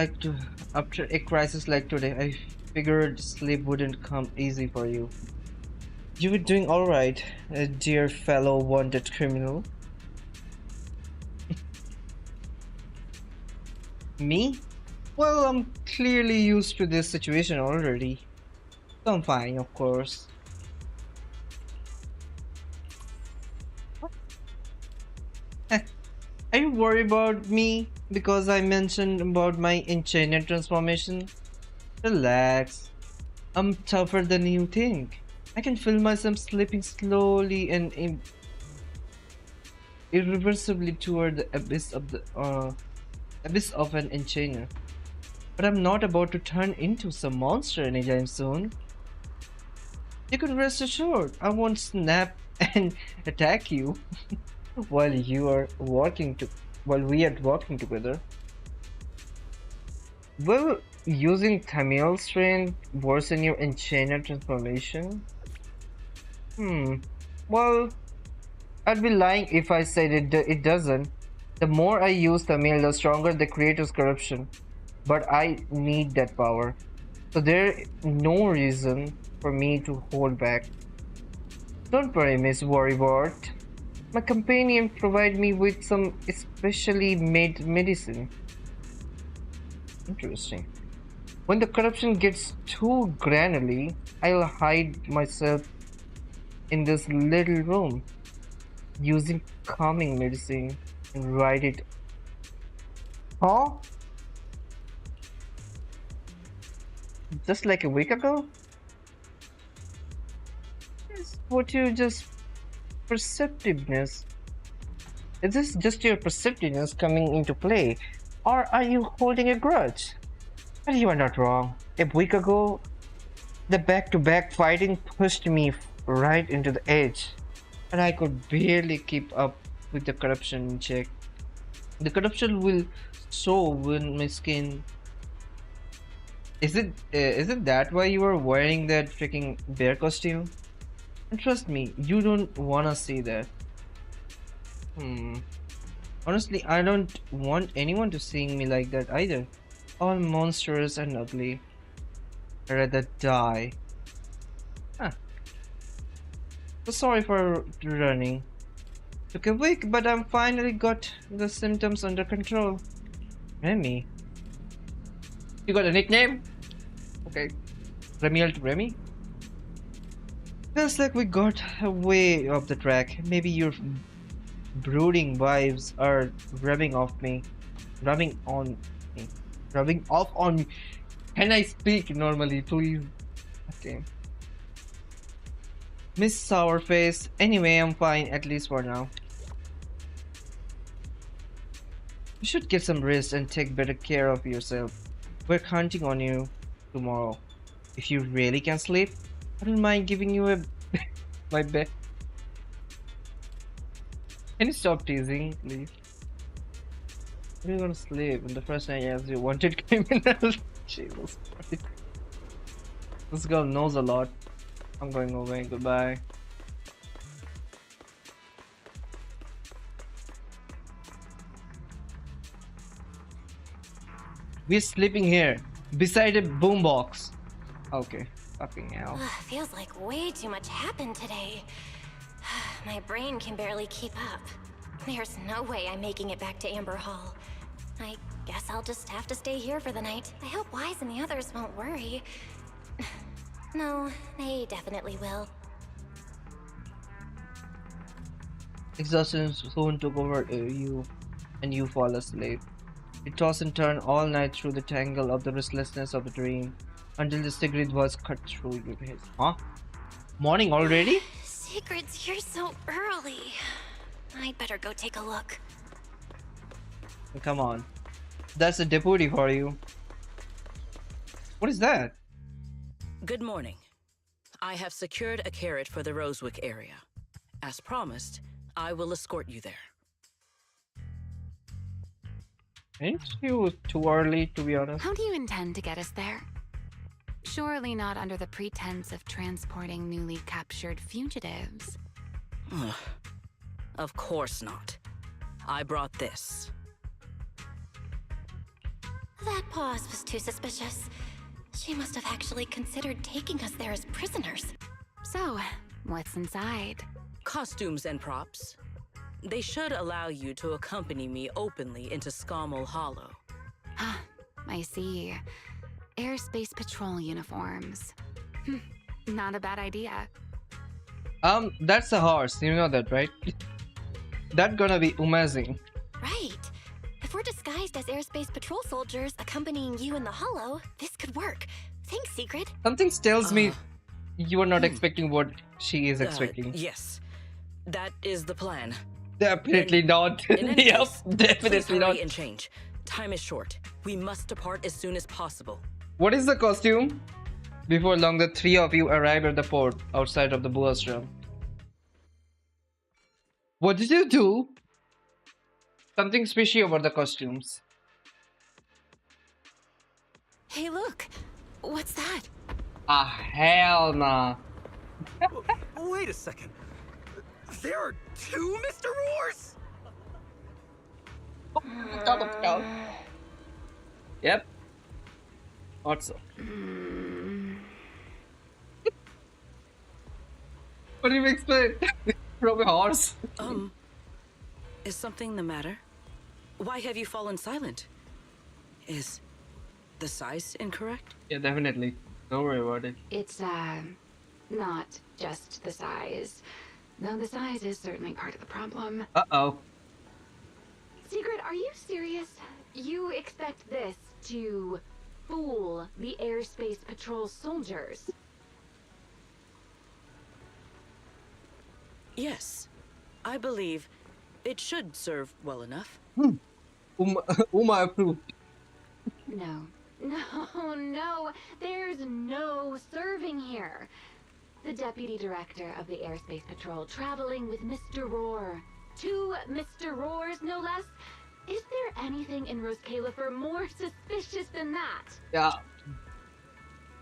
like today, I figured sleep wouldn't come easy for you. You were doing alright, dear fellow wanted criminal. Me? Well, I'm clearly used to this situation already. So I'm fine, of course. Are you worried about me because I mentioned about my enchanted transformation? Relax. I'm tougher than you think. I can feel myself slipping slowly and irreversibly toward the abyss of an enchanter. But I'm not about to turn into some monster anytime soon. You can rest assured I won't snap and attack you while we are walking together. Will using Camille's strength worsen your enchanted transformation? Well, I'd be lying if I said it doesn't. The more I use Tamil, the stronger the creator's corruption. But I need that power. So there's no reason for me to hold back. Don't worry, Miss Worrywart. My companion provided me with some especially made medicine. Interesting. When the corruption gets too granular, I'll hide myself in this little room using calming medicine and write it. Huh? Just like a week ago? Is what you just perceptiveness? Is this just your perceptiveness coming into play? Or are you holding a grudge? But you are not wrong. A week ago, the back-to-back fighting pushed me right into the edge, and I could barely keep up with the corruption in check. The corruption will show when my skin. Is it that why you are wearing that freaking bear costume? And trust me, you don't wanna see that. Honestly, I don't want anyone to seeing me like that either. All monstrous and ugly. I'd rather die. So sorry for running. Took a week, but I'm finally got the symptoms under control. Remy. You got a nickname? Okay. Remiel to Remy? Feels like we got way off the track. Maybe your brooding vibes are rubbing off me. Rubbing off on me. Can I speak normally, please? Okay. Miss Sourface. Anyway, I'm fine, at least for now. You should get some rest and take better care of yourself. We're counting on you tomorrow. If you really can sleep, I don't mind giving you my bed. Can you stop teasing, please? When are you gonna sleep? And the first night I asked you wanted criminal. Jesus Christ. This girl knows a lot. I'm going away. Goodbye. We're sleeping here, beside a boombox. Okay, fucking hell. Feels like way too much happened today. My brain can barely keep up. There's no way I'm making it back to Amber Hall. I guess I'll just have to stay here for the night. I hope Wise and the others won't worry. No, they definitely will. Exhaustion soon took over you, and you fall asleep. You toss and turn all night through the tangle of the restlessness of the dream, until the cigarette was cut through your head. Huh? Morning already? Secrets, you're so early. I'd better go take a look. Come on. That's a deputy for you. What is that? Good morning. I have secured a carrot for the Rosewick area. As promised, I will escort you there. Ain't you too early, to be honest? How do you intend to get us there? Surely not under the pretense of transporting newly captured fugitives. Of course not. I brought this. That pause was too suspicious. She must have actually considered taking us there as prisoners. So, what's inside? Costumes and props. They should allow you to accompany me openly into Scommel Hollow. I see. Airspace patrol uniforms. Not a bad idea. That's a horse. You know that, right? That's gonna be amazing. Right. If we're disguised as airspace patrol soldiers accompanying you in the Hollow, this could work. Thanks, Secret. Something tells me you are not expecting what she is expecting. Yes, that is the plan. Definitely not. Yep, Please definitely not. hurry and change. Time is short. We must depart as soon as possible. What is the costume? Before long, the three of you arrive at the port outside of the Boastrom. What did you do? Something fishy about the costumes. Hey, look! What's that? Hell nah. Wait a second. There are two Mr. Roars? Yep. Thought so. What do you expect from a horse? Is something the matter? Why have you fallen silent? Is the size incorrect? Yeah, definitely. Don't worry about it. It's, not just the size. Though the size is certainly part of the problem. Uh-oh. Secret, are you serious? You expect this to fool the airspace patrol soldiers? Yes. I believe it should serve well enough. Uma approved. No. No. There's no serving here. The deputy director of the airspace patrol traveling with Mr. Roar. Two Mr. Roars, no less. Is there anything in Rose Califer more suspicious than that? Yeah.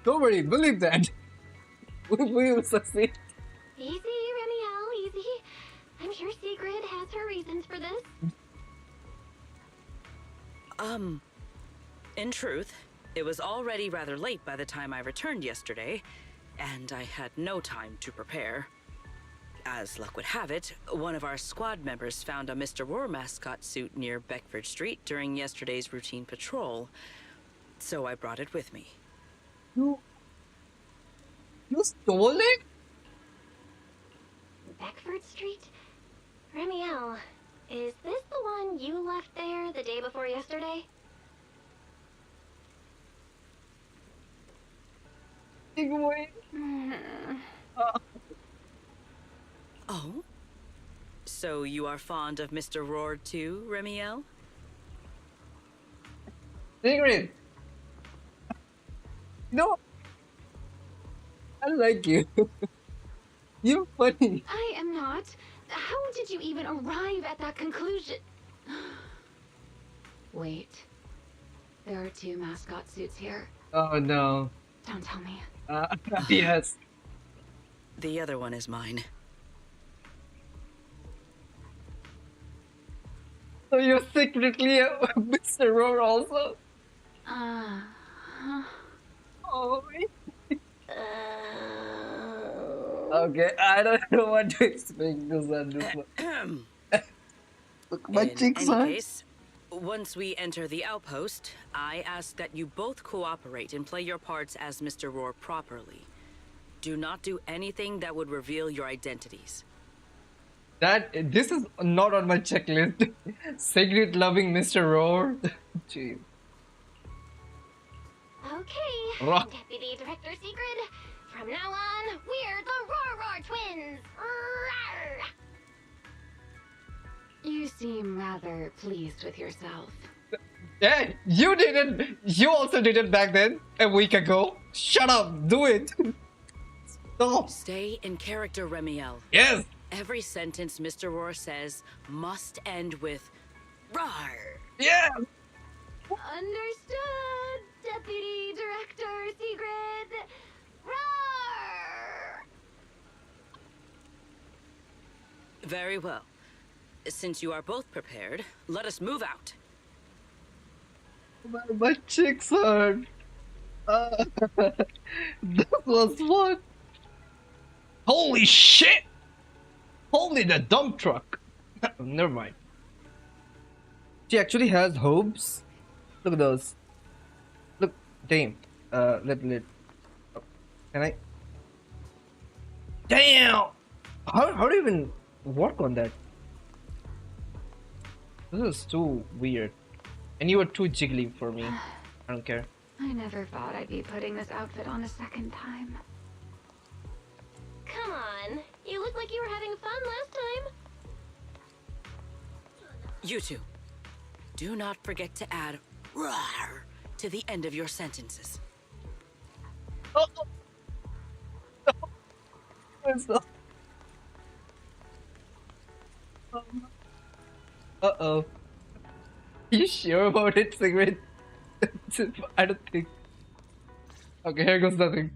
Don't worry, believe that. We will succeed. Easy, Remiel, easy. I'm sure Sigrid has her reasons for this. In truth, it was already rather late by the time I returned yesterday, and I had no time to prepare. As luck would have it, one of our squad members found a Mr. Roar mascot suit near Beckford Street during yesterday's routine patrol, so I brought it with me. You stole it? Beckford Street? Remiel, is this the one you left there the day before yesterday? Oh? So you are fond of Mr. Roar too, Remiel? Sigrid! No! I like you. You're funny. I am not. How did you even arrive at that conclusion? Wait. There are two mascot suits here. Oh no. Don't tell me. Yes. The other one is mine. So you're secretly a Mr. Roar also? Oh. Okay, I don't know what to expect this on this one. Look, my In cheeks any are. case, once we enter the outpost, I ask that you both cooperate and play your parts as Mr. Roar properly. Do not do anything that would reveal your identities. This is not on my checklist. Secret loving Mr. Roar. Jeez. Okay, Roar. Deputy Director Secret. From now on, we're the Roar Twins. Rawr! You seem rather pleased with yourself. Yeah, you did it. You also did it back then, a week ago. Shut up. Do it. Stop. Stay in character, Remiel. Yes. Every sentence Mr. Roar says must end with "rar." Yeah. Understood, Deputy Director Secret. Roar! Very well. Since you are both prepared, let us move out. My cheeks hurt. This was fun. Holy shit! Holy the dump truck. Never mind. She actually has hopes. Look at those. Look, damn. Let. Oh, can I? Damn. How do you even work on that? This is too weird. And you were too jiggly for me. I don't care. I never thought I'd be putting this outfit on a second time. Come on, you look like you were having fun last time. You two, do not forget to add "rar" to the end of your sentences. Oh. No. Uh-oh. You sure about it, Sigrid? I don't think. Okay, here goes nothing.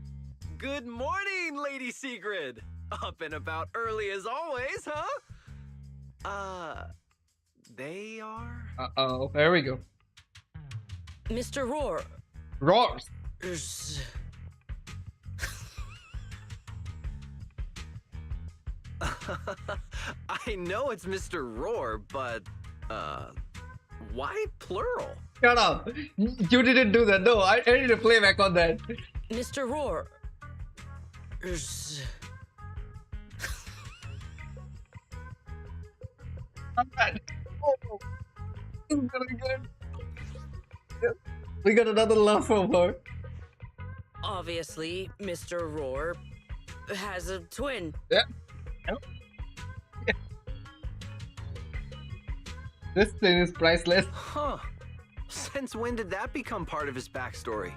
Good morning, Lady Sigrid. Up and about early as always, huh? They are? Uh-oh, there we go. Mr. Roar. Roars. I know it's Mr. Roar, but, why plural? Shut up. You didn't do that. No, I need to play back on that. Mr. Roar. Alright. Oh. This is gonna be good. Yes. We got another laugh from her. Obviously, Mr. Roar has a twin. Yeah. Yeah. This thing is priceless. Huh. Since when did that become part of his backstory?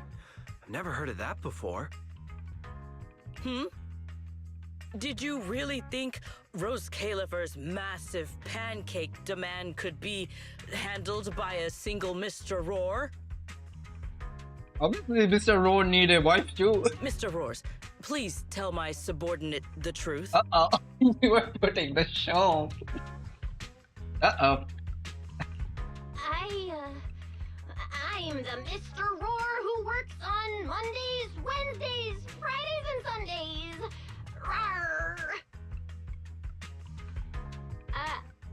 I've never heard of that before. Did you really think Rose Califer's massive pancake demand could be handled by a single Mr. Roar? Obviously, Mr. Roar need a wife too. Mr. Roars, please tell my subordinate the truth. Uh-oh. You were putting the show. Uh-oh. I am the Mr. Roar who works on Mondays, Wednesdays, Fridays, and Sundays. Rawr.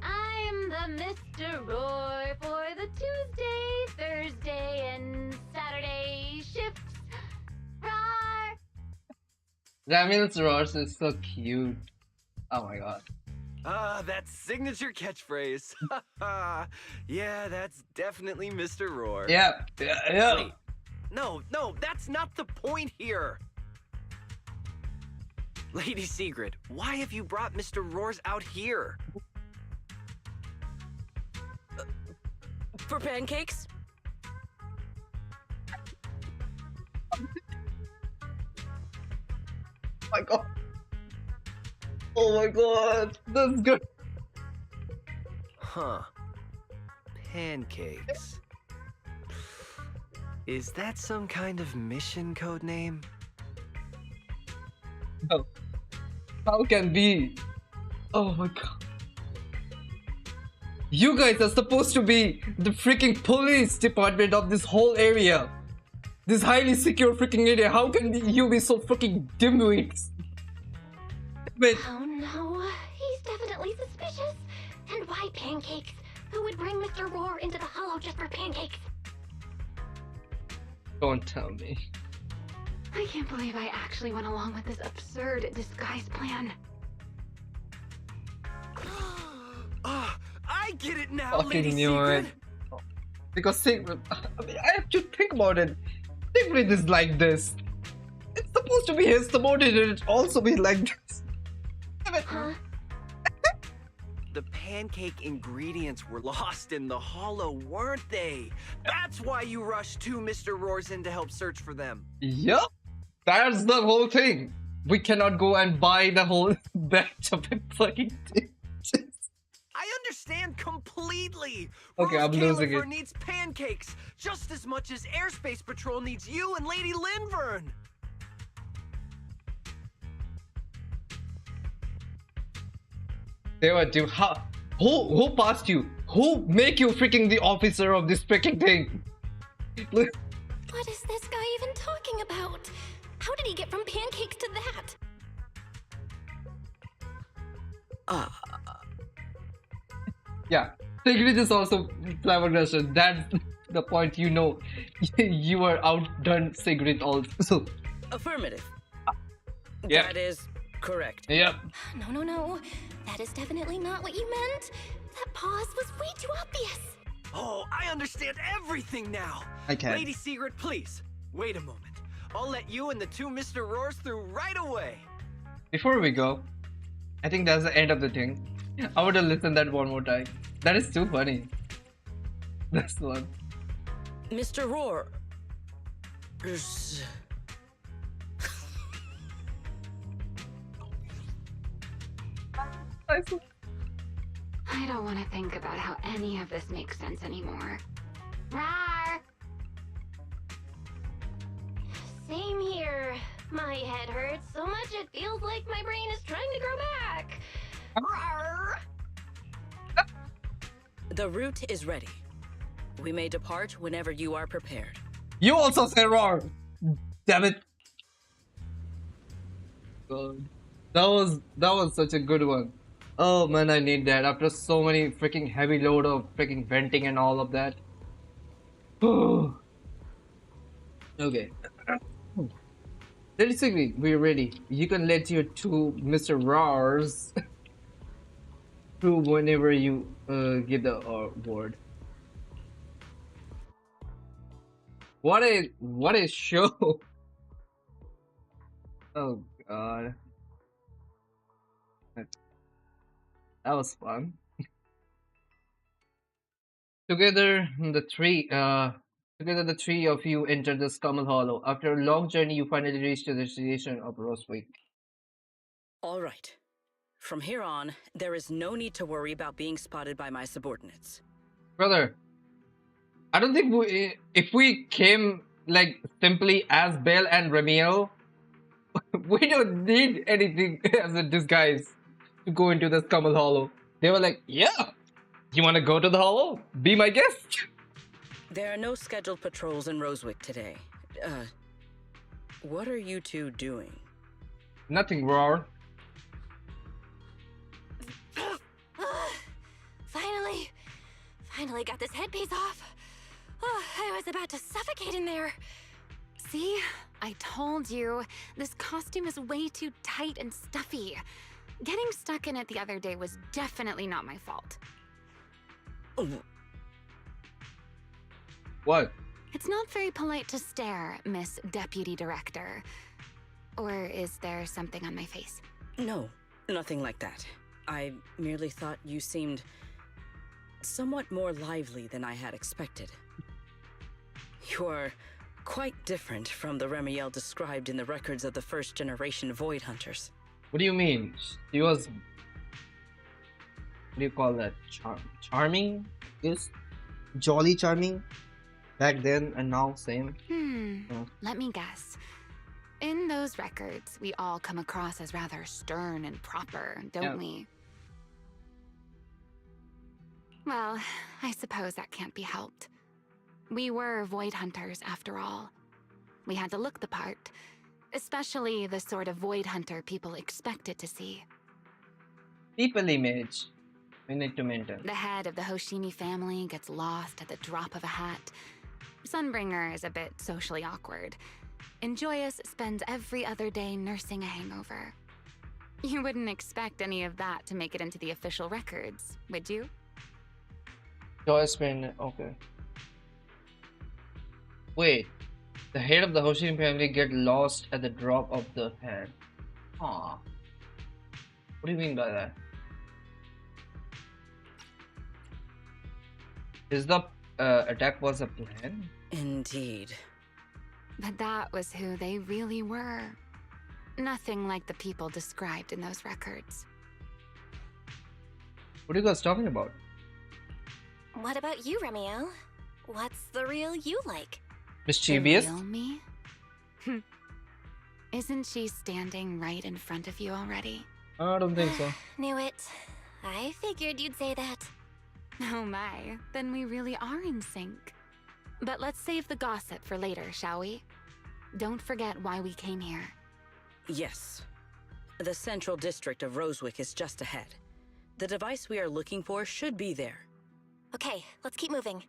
I'm the Mr. Roar for the Tuesday, Thursday, and Saturday shifts. Roar! Ramil's roars is so cute. Oh my god. That signature catchphrase. Yeah, that's definitely Mr. Roar. Yeah. Wait, no, that's not the point here. Lady Sigrid, why have you brought Mr. Roars out here? For pancakes? Oh my god. Oh my god. That's good. Huh. Pancakes. Is that some kind of mission code name? No. How can be? Oh my god. You guys are supposed to be the freaking police department of this whole area. This highly secure freaking area. How can you be so freaking dimwits? Wait. Oh no, he's definitely suspicious. And why pancakes? Who would bring Mr. Roar into the hollow just for pancakes? Don't tell me. I can't believe I actually went along with this absurd disguise plan. I get it now, Fucking Lady knew Secret. it. Because Secret, I mean, I have to think about it. Secret is like this. It's supposed to be his subordinate. It also be like this. Huh? The pancake ingredients were lost in the hollow, weren't they? That's why you rushed two Mr. Roars in to help search for them. Yup. That's the whole thing. We cannot go and buy the whole batch of fucking things. I understand completely. Okay, Rose I'm losing Califer it. needs pancakes just as much as Airspace Patrol needs you and Lady Linvern. They were do how? Who passed you? Who make you freaking the officer of this freaking thing? What is this guy even talking about? How did he get from pancakes to that? Yeah, Secret is also flabbergasted. That's the point. You know, you were outdone, Secret also. Affirmative. Yeah. That is correct. Yep. No. That is definitely not what you meant. That pause was way too obvious. Oh, I understand everything now. I can. Lady Secret, please, wait a moment. I'll let you and the two Mr. Roars through right away. Before we go, I think that's the end of the thing. I want to listen that one more time. That is too funny. That's the one. Mr. Roar. I don't want to think about how any of this makes sense anymore. Rawr! Same here. My head hurts so much it feels like my brain is trying to grow back. Rawr. The route is ready. We may depart whenever you are prepared. You also said roar. Damn it. God. That was such a good one. Oh man, I need that after so many freaking heavy load of freaking venting and all of that. Okay. Basically, we're ready. You can let your two Mr. Roars through whenever you give the word. What a show! Oh god. That was fun. Together the three of you enter the Scumble Hollow. After a long journey, you finally reach the destination of Roswick. All right. From here on, there is no need to worry about being spotted by my subordinates. Brother, I don't think if we came like simply as Belle and Ramiel, we don't need anything as a disguise to go into the Scumble Hollow. They were like, yeah, you want to go to the Hollow? Be my guest. There are no scheduled patrols in Rosewick today. What are you two doing? Nothing, Roar. Finally got this headpiece off. Oh, I was about to suffocate in there. See? I told you. This costume is way too tight and stuffy. Getting stuck in it the other day was definitely not my fault. What? It's not very polite to stare, Miss Deputy Director. Or is there something on my face? No, nothing like that. I merely thought you seemed somewhat more lively than I had expected. You're quite different from the Ramiel described in the records of the first-generation Void Hunters. What do you mean? She was... What do you call that? Charming? Is jolly charming? Back then and now same? Let me guess. In those records, we all come across as rather stern and proper, don't we? Well, I suppose that can't be helped. We were void hunters, after all. We had to look the part, especially the sort of void hunter people expected to see. People image we need to maintain. The head of the Hoshimi family gets lost at the drop of a hat. Sunbringer is a bit socially awkward. And Joyous spends every other day nursing a hangover. You wouldn't expect any of that to make it into the official records, would you? Joyce been okay. Wait, the head of the Hoshimi family get lost at the drop of the head. Huh. What do you mean by that? Is the attack was a plan? Indeed. But that was who they really were. Nothing like the people described in those records. What are you guys talking about? What about you, Remiel? What's the real you like? Mischievous? The real me? Isn't she standing right in front of you already? I don't think so. Knew it. I figured you'd say that. Oh my, then we really are in sync. But let's save the gossip for later, shall we? Don't forget why we came here. Yes. The central district of Rosewick is just ahead. The device we are looking for should be there. Okay, let's keep moving.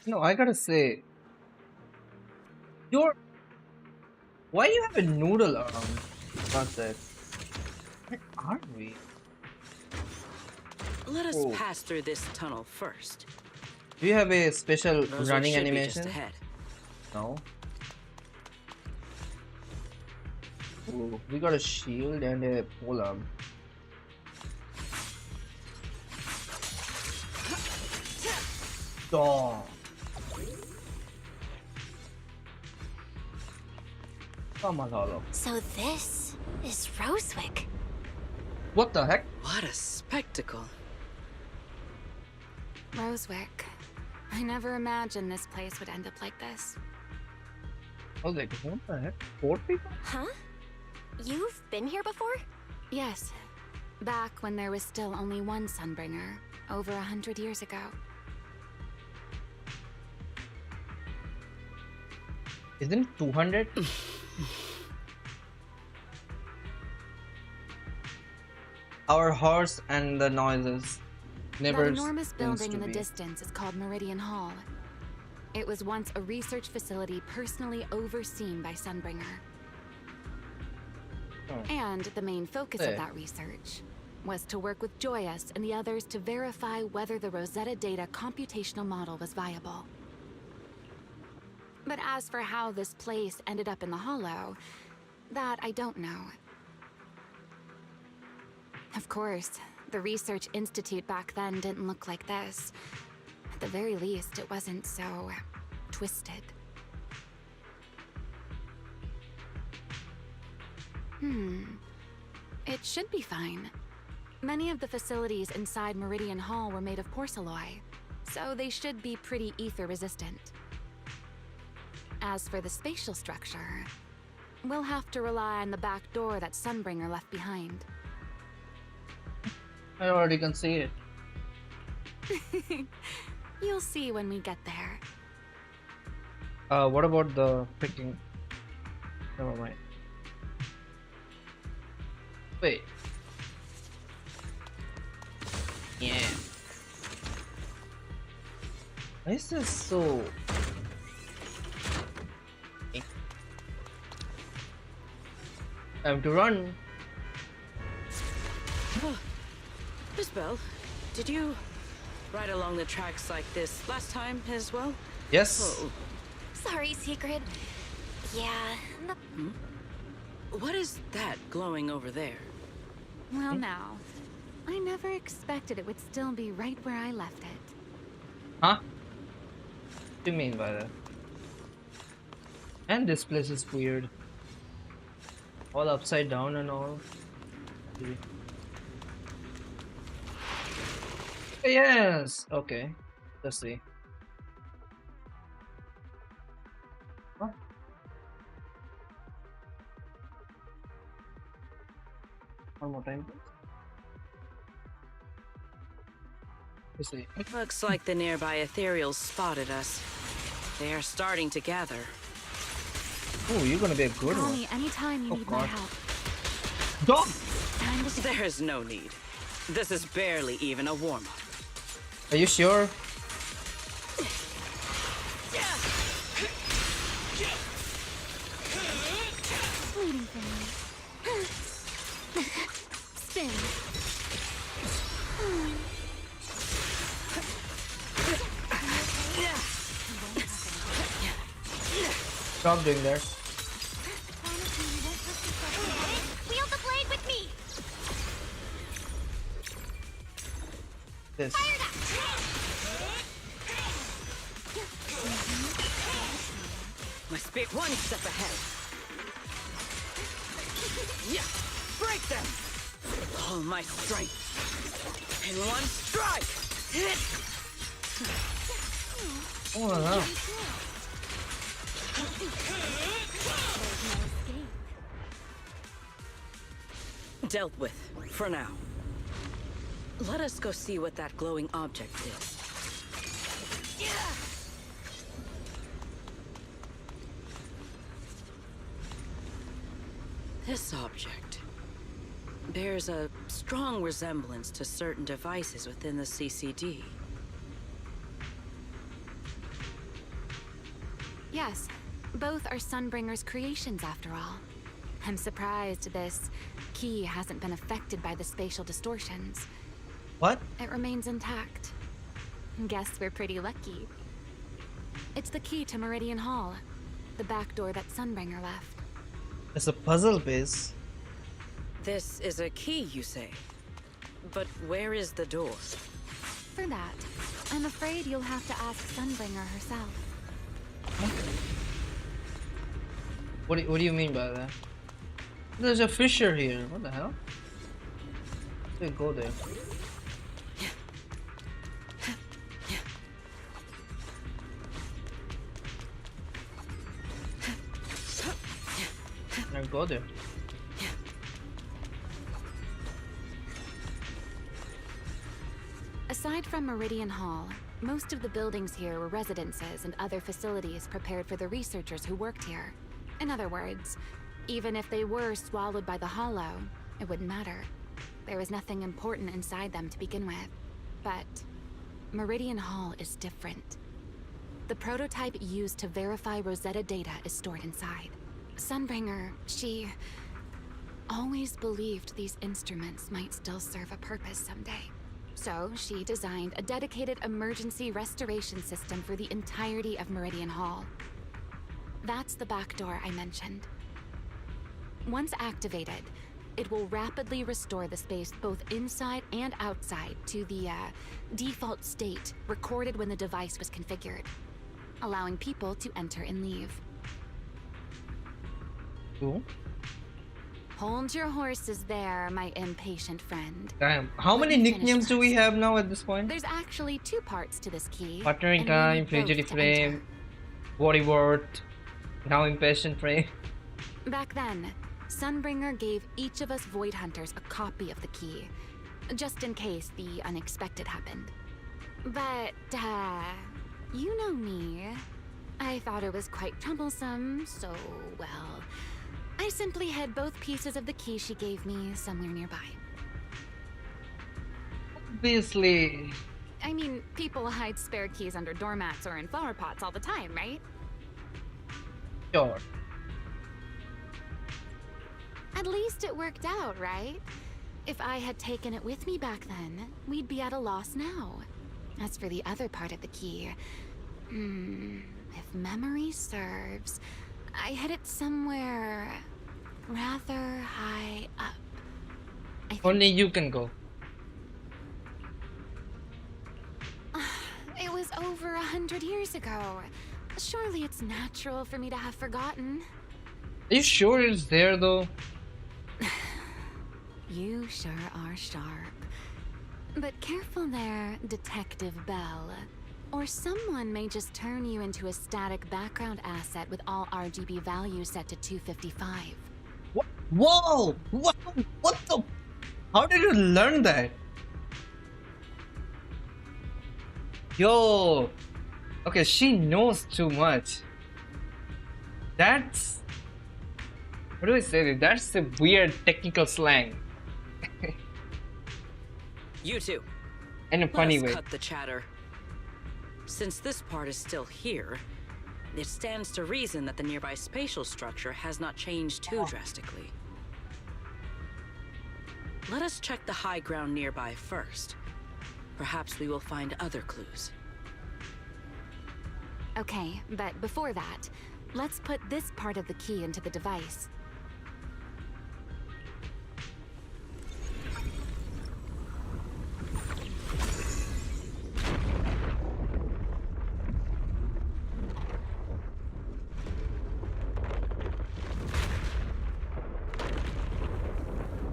No, I gotta say, why you have a noodle around? What's that? Where are we? Let us Oh. pass through this tunnel first. Do you have a special Rosewick running should be animation? just ahead. No. Ooh, we got a shield and a polearm. Dong. Come on, Hollow. So this is Rosewick. What the heck? What a spectacle. Rosewick. I never imagined this place would end up like this. I was like, what the heck? 4 people? Huh? You've been here before? Yes. Back when there was still only one Sunbringer, over 100 years ago. Isn't it 200? Our horse and the noises never. That enormous seems building to in the be. distance is called Meridian Hall. It was once a research facility personally overseen by Sunbringer. Oh. And the main focus Hey. of that research was to work with Joyous and the others to verify whether the Rosetta Data computational model was viable. But as for how this place ended up in the Hollow, that I don't know. Of course, the Research Institute back then didn't look like this. At the very least, it wasn't so twisted. It should be fine. Many of the facilities inside Meridian Hall were made of porcelain, so they should be pretty ether resistant. As for the spatial structure, we'll have to rely on the back door that Sunbringer left behind. I already can see it. You'll see when we get there. What about the picking? Never mind. Wait. Yeah. Why is this so? Time to run. Miss Belle, did you ride along the tracks like this last time as well? Yes. Oh, Sorry, Secret. Yeah, what is that glowing over there? Well, now, I never expected it would still be right where I left it. Huh? What do you mean by that? And this place is weird. All upside down and all. Yes! Okay. Let's see. What? One more time, please. You see. Looks like the nearby ethereals spotted us. They are starting to gather. Oh, you're gonna be a good Call one. me anytime you need my God. help. Dog! Time to There's no need. This is barely even a warm-up. Are you sure? waiting for me. Spin. Stop doing that. Wield the blade with me! This. Must be one step ahead. Yeah, break them! All my strength in one strike. Hit! Oh no. Dealt with, for now. Let us go see what that glowing object is. This object bears a strong resemblance to certain devices within the CCD. Yes, both are Sunbringer's creations after all. I'm surprised this key hasn't been affected by the spatial distortions. What? It remains intact. Guess we're pretty lucky. It's the key to Meridian Hall, the back door that Sunbringer left. It's a puzzle piece. This is a key, you say? But where is the door? For that, I'm afraid you'll have to ask Sunbringer herself. What do you mean by that? There's a fissure here. What the hell? Let's go there. Now go there. Aside from Meridian Hall, most of the buildings here were residences and other facilities prepared for the researchers who worked here. In other words, even if they were swallowed by the Hollow, it wouldn't matter. There was nothing important inside them to begin with. But Meridian Hall is different. The prototype used to verify Rosetta data is stored inside. Sunbringer, she always believed these instruments might still serve a purpose someday. So she designed a dedicated emergency restoration system for the entirety of Meridian Hall. That's the back door I mentioned. Once activated, it will rapidly restore the space both inside and outside to the default state recorded when the device was configured, allowing people to enter and leave. Cool. Hold your horses there, my impatient friend. Damn. How many nicknames do we have now at this point? There's actually two parts to this key. Partner in Time, Fugitive Frame, Bodyworth, now Impatient Frame. Back then, Sunbringer gave each of us Void Hunters a copy of the key, just in case the unexpected happened. But, you know me. I thought it was quite troublesome, so, well, I simply hid both pieces of the key she gave me somewhere nearby. Obviously. I mean, people hide spare keys under doormats or in flower pots all the time, right? Sure. At least it worked out, right? If I had taken it with me back then, we'd be at a loss now. As for the other part of the key, if memory serves, I hid it somewhere rather high up. Only you can go. It was over 100 years ago. Surely it's natural for me to have forgotten. Are you sure it's there though? You sure are sharp. But careful there, Detective Belle. Or someone may just turn you into a static background asset with all RGB values set to 255. What? Whoa! What? What the? How did you learn that? Yo! Okay, she knows too much. That's... What do I say? That's a weird technical slang. You two. In a funny Let us way. cut the chatter. Since this part is still here, it stands to reason that the nearby spatial structure has not changed too drastically. Let us check the high ground nearby first. Perhaps we will find other clues. Okay, but before that, let's put this part of the key into the device.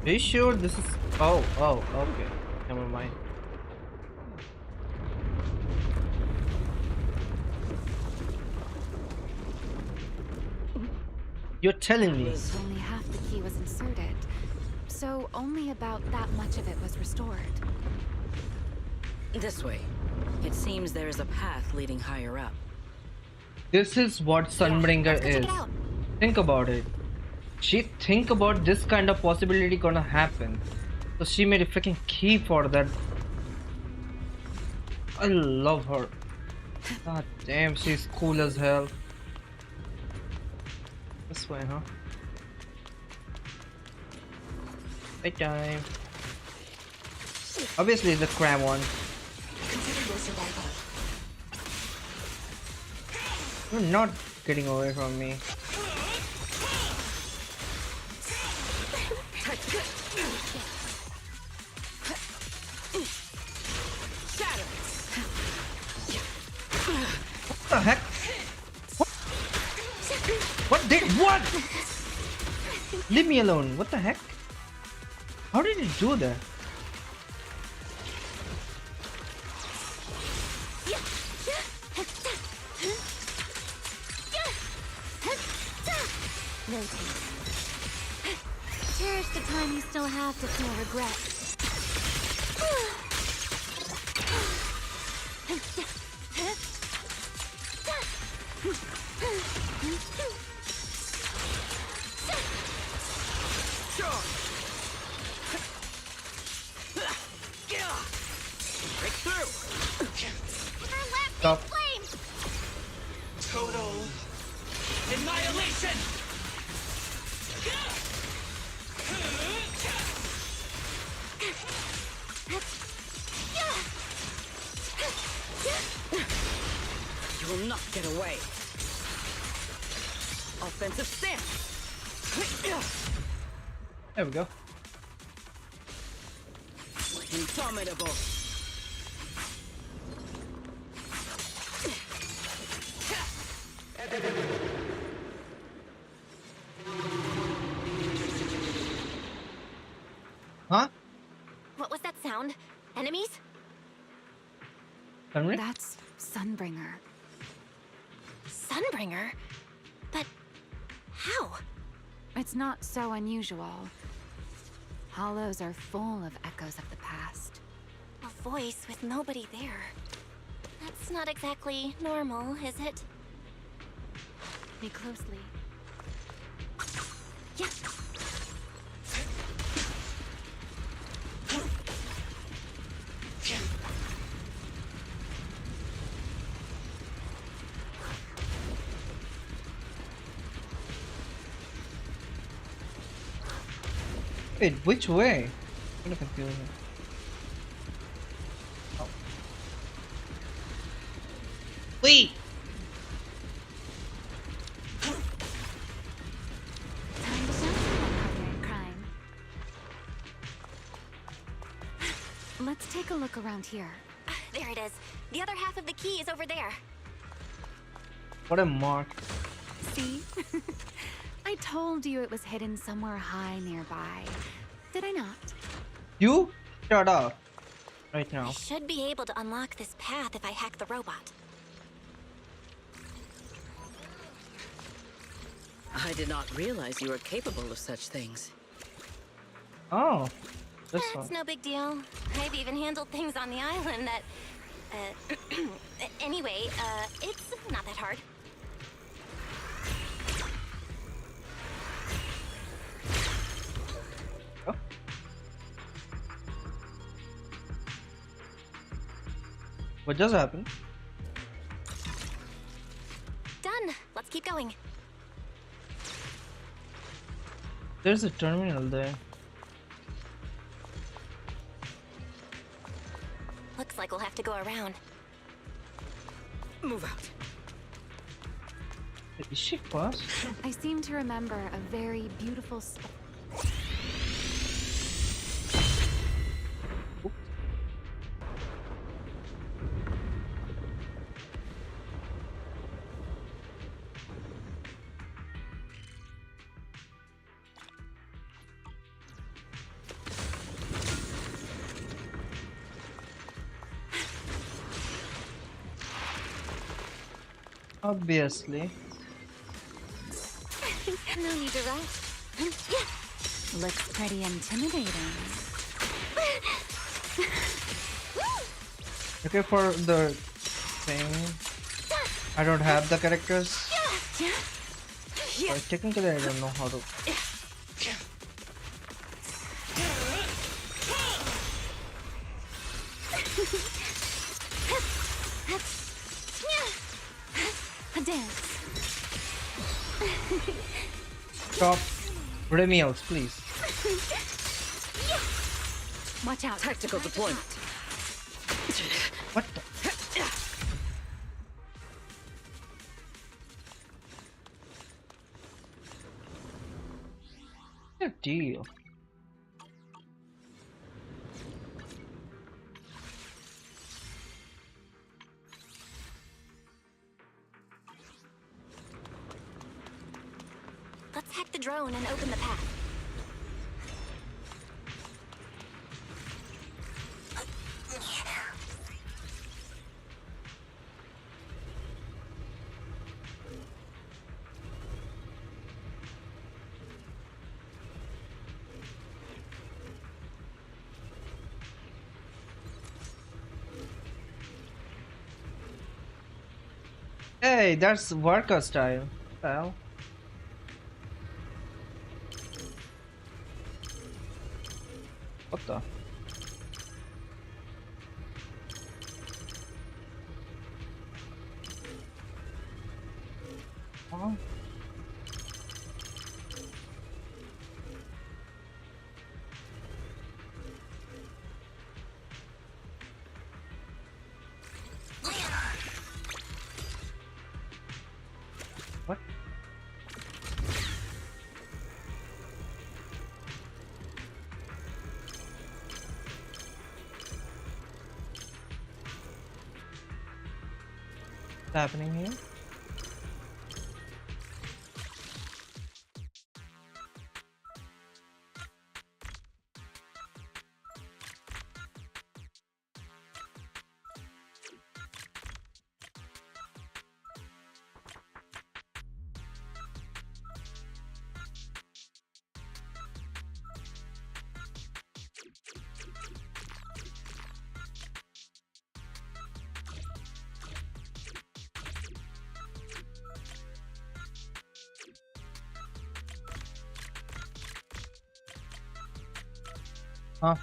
Are you sure this is... Oh, okay. Never mind. You're telling me. Only half the key was inserted, so only about that much of it was restored. This way. It seems there is a path leading higher up. This is what Sunbringer is. Think about it. She think about this kind of possibility gonna happen. So she made a freaking key for that. I love her. God damn, she's cool as hell. This way, huh? Right time. Obviously, it's the crab one. You're not getting away from me. What the heck? What? Leave me alone. What the heck? How did he do that? Cherish the time you still have to feel regret. Break through. Stop. Total annihilation! You will not get away. Offensive stance. There we go. Indomitable. Huh? What was that sound? Enemies? Sunbringer? That's Sunbringer. Sunbringer? But how? It's not so unusual. Hollows are full of echoes of the past. A voice with nobody there. That's not exactly normal, is it? Be closely. Yeah. Wait, which way? I'm confused. Oh. Wait! Time to show someone partner in crime. Let's take a look around here. There it is. The other half of the key is over there. What a mark. See? I told you it was hidden somewhere high nearby. Did I not? You? Shut up. Right now. I should be able to unlock this path if I hack the robot. I did not realize you were capable of such things. Oh. This one. It's no big deal. I've even handled things on the island that Anyway, it's not that hard. Oh. What just happened? Done. Let's keep going. There's a terminal there. Looks like we'll have to go around. Move out. Is she fast? I seem to remember a very beautiful spot. Obviously. No need to rush. Looks pretty intimidating. Okay, for the thing, I don't have the characters. So technically, I don't know how to. A dance. Stop. Remiels, please. Watch out. Tactical deployment. What the? Good deal. Let's hack the drone and open the path. Hey, that's worker style. Well. What the? Huh? What? What's happening here? Huh?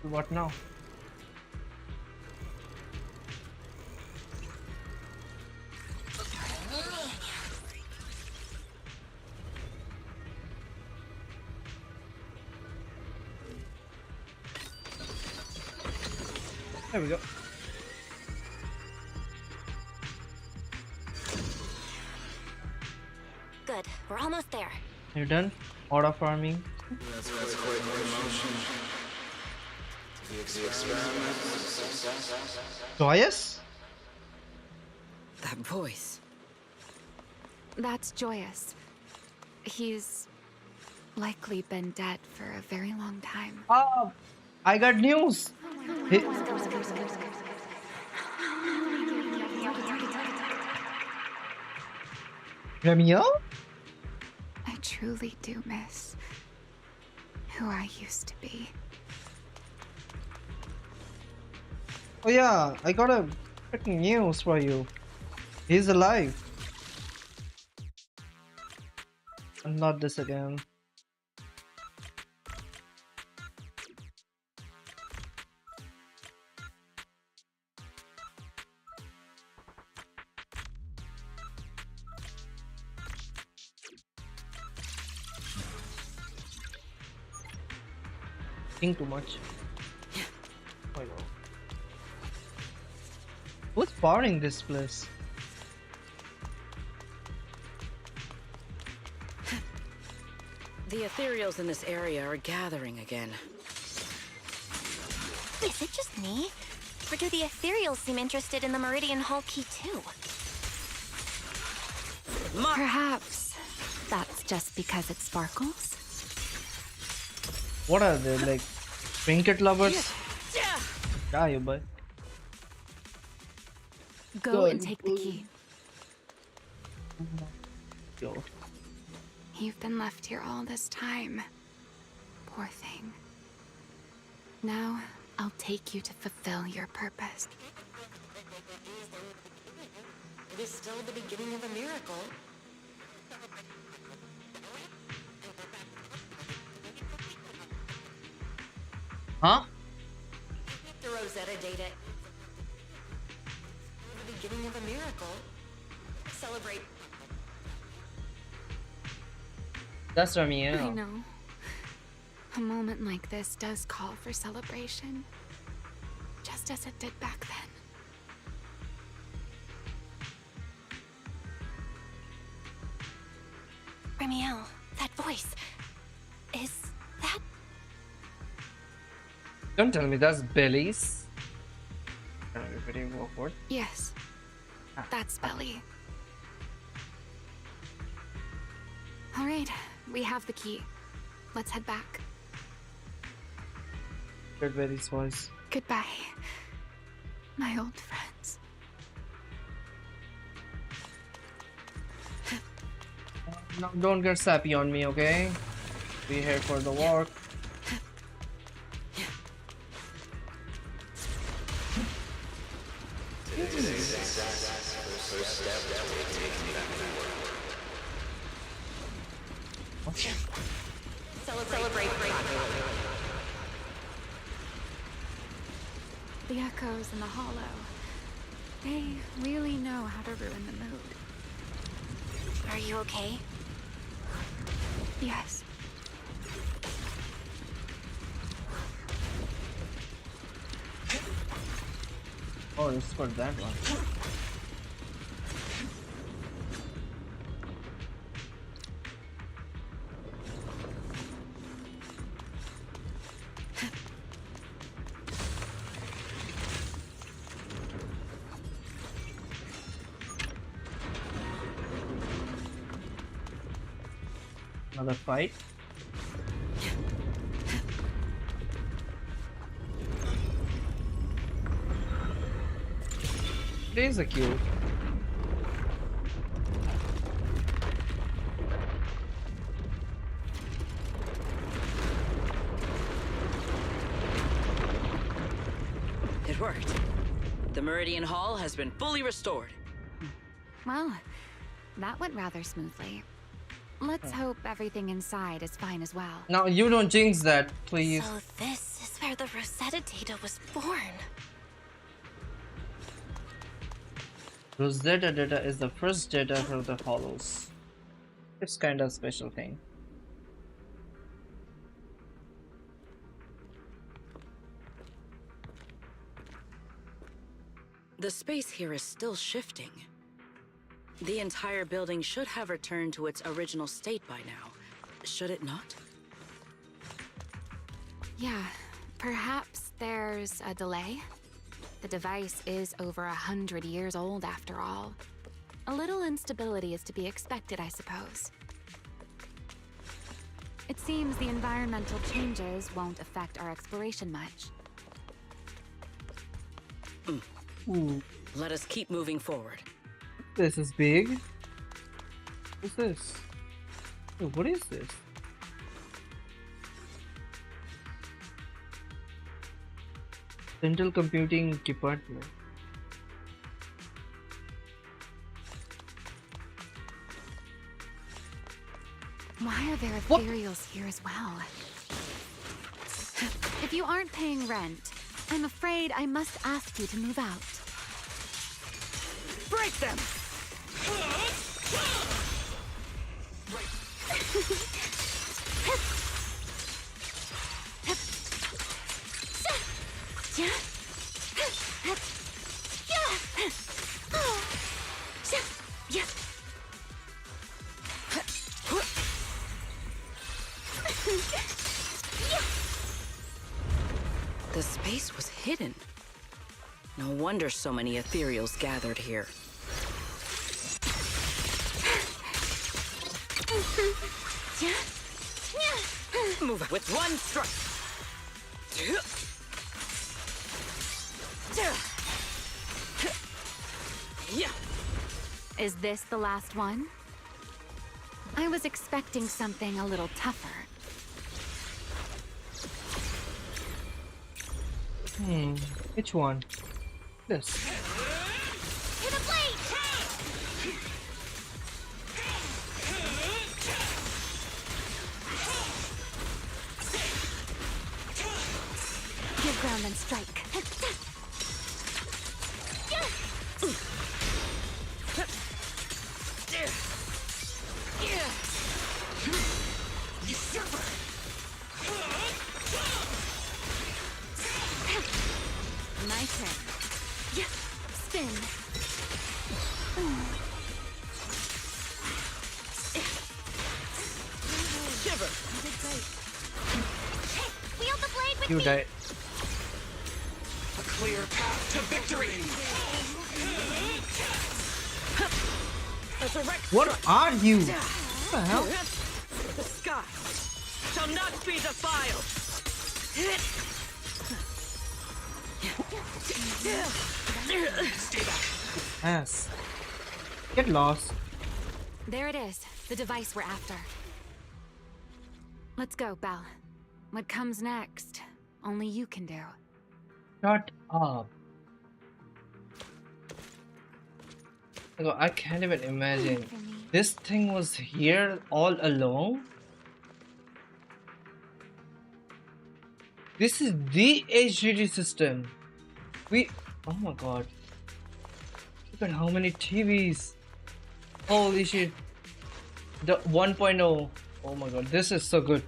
What now? There we go. Good. We're almost there. You're done? Order farming. That's quite an emotion. The experiment. Joyous? That voice. That's Joyous. He's Likely been dead for a very long time. Oh, I got news. He- Ramiel? I truly do miss who I used to be. Oh yeah, I got a freaking news for you. He's alive. And not this again. Think too much. Oh no. What's powering this place? The ethereals in this area are gathering again. Is it just me? Or do the ethereals seem interested in the Meridian Hall key too? Perhaps that's just because it sparkles? What are they, like trinket lovers? Yeah, you boy. Go and take the key. Yo. You've been left here all this time. Poor thing. Now, I'll take you to fulfill your purpose. It is still the beginning of a miracle. Huh? The Rosetta data. The beginning of a miracle. Celebrate. That's I Ramiel. know. A moment like this does call for celebration. Just as it did back then. Ramiel, that voice. Is that... Don't tell me that's Belly's. Everybody go forward. Yes. That's Belly. All right, we have the key. Let's head back. Heard Belly's voice. Goodbye, my old friends. No, don't get sappy on me, okay? We're here for the work. Celebrate. The echoes in the hollow. They really know how to ruin the mood. Are you okay? Yes. Oh, it's for that one. Another fight. It is a cute. It worked. The Meridian Hall has been fully restored. Well, that went rather smoothly. Let's hope everything inside is fine as well. Now you don't jinx that, please. So this is where the Rosetta data was born. Rosetta data is the first data for the hollows. It's kind of special thing. The space here is still shifting. The entire building should have returned to its original state by now, should it not? Yeah, perhaps there's a delay. The device is over 100 years old after all. A little instability is to be expected, I suppose. It seems the environmental changes won't affect our exploration much. Ooh, Let us keep moving forward. this is big. What's this? Hey, what is this? Central Computing Department. Why are there What? ethereals here as well? If you aren't paying rent, I'm afraid I must ask you to move out. Break them! The space was hidden. No wonder so many ethereals gathered here. Move it with one strike. Yeah. Is this the last one? I was expecting something a little tougher. Which one? This. To the blade! Give ground and strike. My turn. Spin. Shiver. You did great. Wield the blade with You me! died. A clear path to victory! Resurrect. What are you? What the hell? The sky shall not be defiled. Stay back. Ass. Get lost. There it is, the device we're after. Let's go, Belle. What comes next, only you can do. Shut up. I can't even imagine. This thing was here all along? This is the HDD system. Oh my god. Look at how many TVs. Holy shit. The 1.0. Oh my god, this is so good.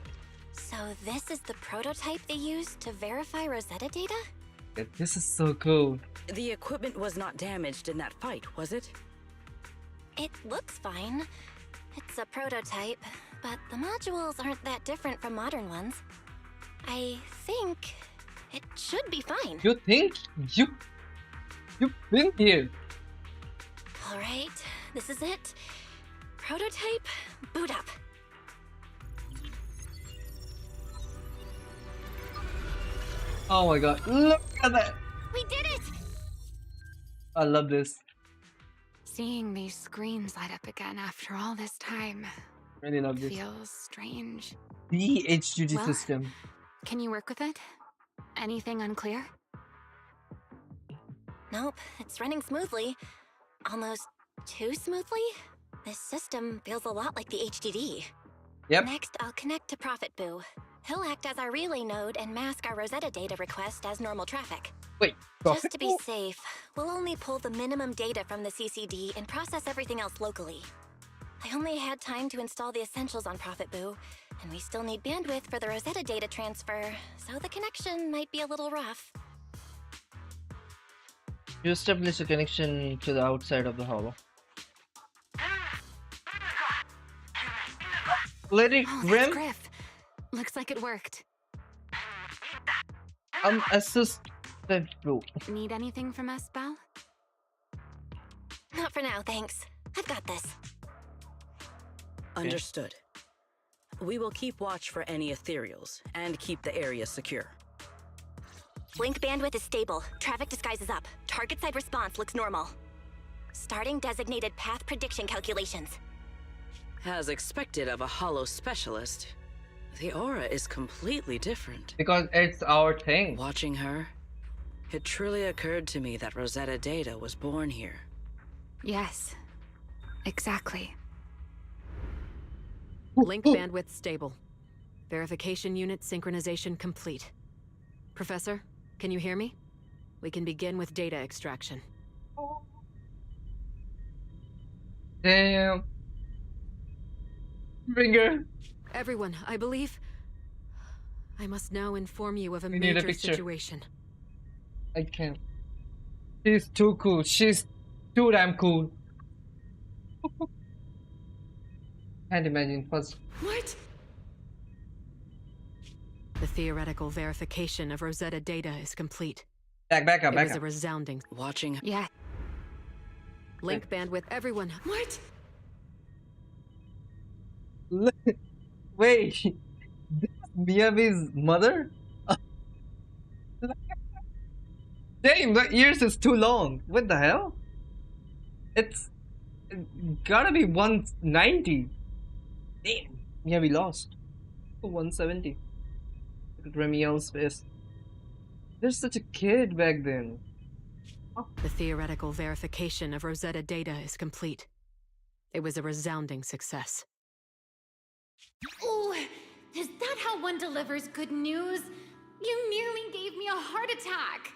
So this is the prototype they used to verify Rosetta data? Yeah, this is so cool. The equipment was not damaged in that fight, was it? It looks fine. It's a prototype, but the modules aren't that different from modern ones. I think it should be fine. You think? You've been here. All right, this is it. Prototype, boot up. Oh my god, look at that. We did it! I love this. Seeing these screens light up again after all this time Really love this. feels strange. The HDD Well, system. Can you work with it? Anything unclear? Nope, it's running smoothly. Almost too smoothly? This system feels a lot like the HDD. Yep. Next, I'll connect to Prophet Boo. He'll act as our relay node and mask our Rosetta data request as normal traffic. Wait, Just to be safe, we'll only pull the minimum data from the CCD and process everything else locally. I only had time to install the essentials on Prophet Boo, and we still need bandwidth for the Rosetta data transfer, so the connection might be a little rough. You establish a connection to the outside of the hollow. Lady Oh, Grim, that's Griff. Looks like it worked. assistant bro. Need anything from us, Belle? Not for now, thanks. I've got this. Understood. We will keep watch for any ethereals and keep the area secure. Link bandwidth is stable. Traffic disguise is up. Target side response looks normal. Starting designated path prediction calculations. As expected of a hollow specialist, the aura is completely different. Because it's our thing. Watching her, it truly occurred to me that Rosetta Data was born here. Yes, exactly. Link bandwidth stable. Verification unit synchronization complete. Professor, can you hear me? We can begin with data extraction. Damn. Finger. Everyone, I believe... I must now inform you of a We need a major picture. situation. I can't. She's too cool. She's too damn cool. Can't imagine first. What? The theoretical verification of Rosetta Data is complete. Back up. It was a resounding... Watching... Yeah. Link bandwidth, everyone. What? Wait, this is Miyabi's mother? Damn, the ears is too long. What the hell? It gotta be 190. Damn, Miyabi lost. 170. Look at Remiel's face. There's such a kid back then. The theoretical verification of Rosetta Data is complete. It was a resounding success. Oh, is that how one delivers good news? You nearly gave me a heart attack.